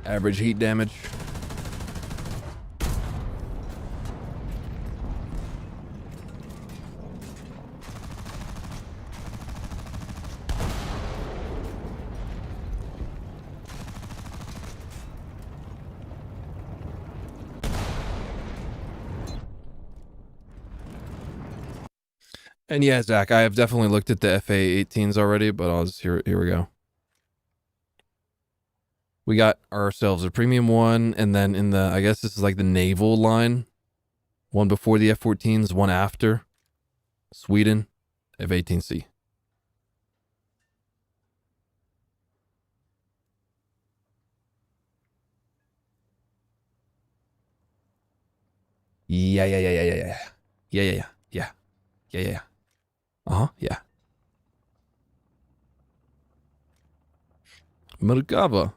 Average heat damage. And yeah, Zach, I have definitely looked at the FA-18s already, but I'll just, here we go. We got ourselves a premium one, and then in the, I guess this is like the naval line. One before the F-14s, one after. Sweden, F-18C. Yeah. Yeah. Merkava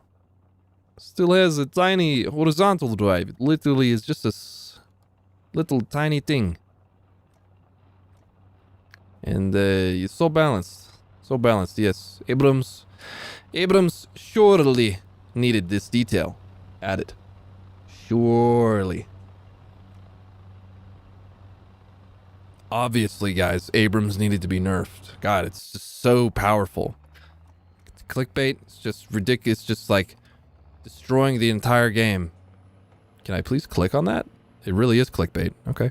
still has a tiny horizontal drive. It literally is just a little tiny thing. And it's so balanced. So balanced, yes. Abrams surely needed this detail added. Surely. Obviously, guys, Abrams needed to be nerfed. God, it's just so powerful. It's clickbait. It's just ridiculous. It's just like destroying the entire game. Can I please click on that? It really is clickbait. Okay.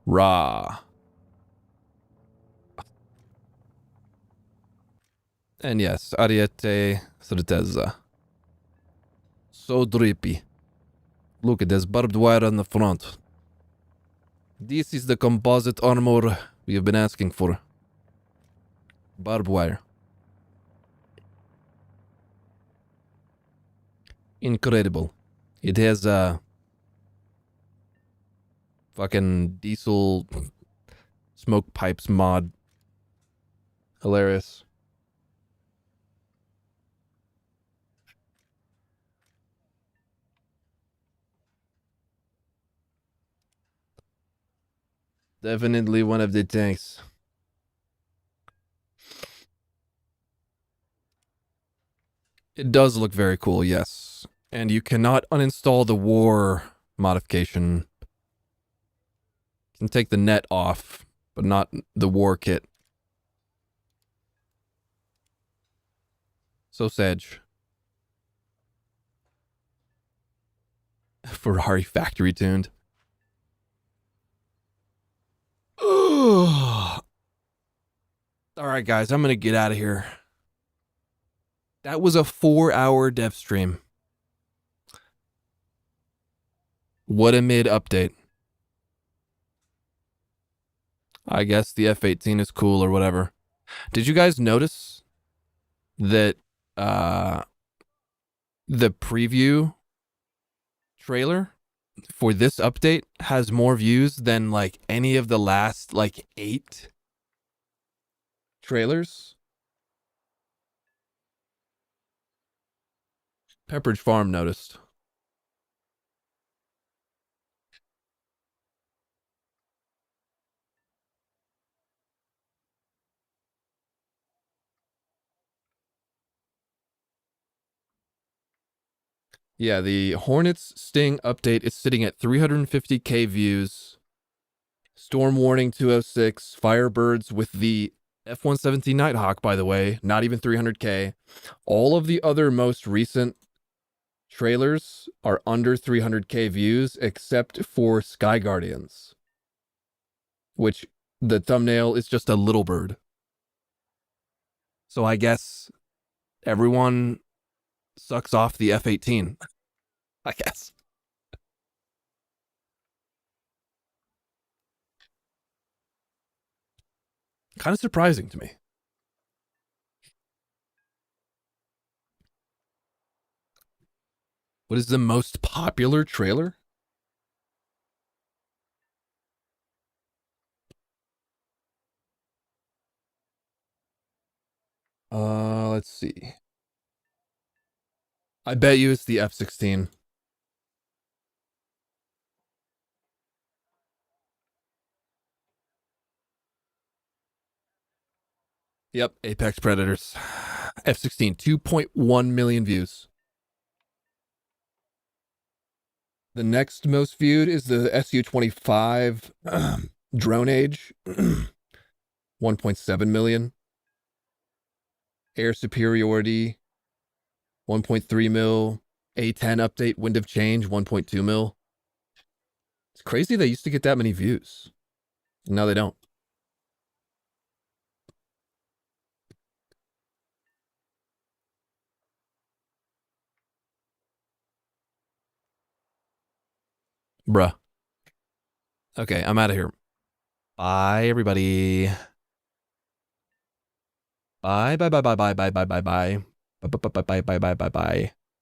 Rah. And yes, Ariete Certeza. So drippy. Look, there's barbed wire on the front. This is the composite armor we have been asking for. Barbed wire. Incredible. It has fucking diesel smoke pipes mod. Hilarious. Definitely one of the tanks. It does look very cool, yes. And you cannot uninstall the war modification. You can take the net off, but not the war kit. So Sage. Ferrari factory tuned. Alright guys, I'm gonna get out of here. That was a 4-hour dev stream. What a mid update. I guess the F-18 is cool or whatever. Did you guys notice that the preview trailer for this update has more views than like any of the last like 8 trailers? Pepperidge Farm noticed. Yeah, the Hornets Sting update is sitting at 350k views. Storm warning 206, Firebirds with the F-117 Nighthawk, by the way, not even 300K. All of the other most recent trailers are under 300K views, except for Sky Guardians, which the thumbnail is just a little bird. So I guess everyone sucks off the F-18, I guess. Kind of surprising to me. What is the most popular trailer? Let's see. I bet you it's the F-16. Yep, Apex Predators. F-16, 2.1 million views. The next most viewed is the Su-25 Drone Age, 1.7 million. Air Superiority, 1.3 mil. A-10 Update, Wind of Change, 1.2 mil. It's crazy they used to get that many views. Now they don't. Bruh. Okay, I'm out of here. Bye, everybody. Bye, bye, bye, bye, bye, bye, bye, bye, bye. Bye, bye, bye, bye, bye, bye, bye, bye.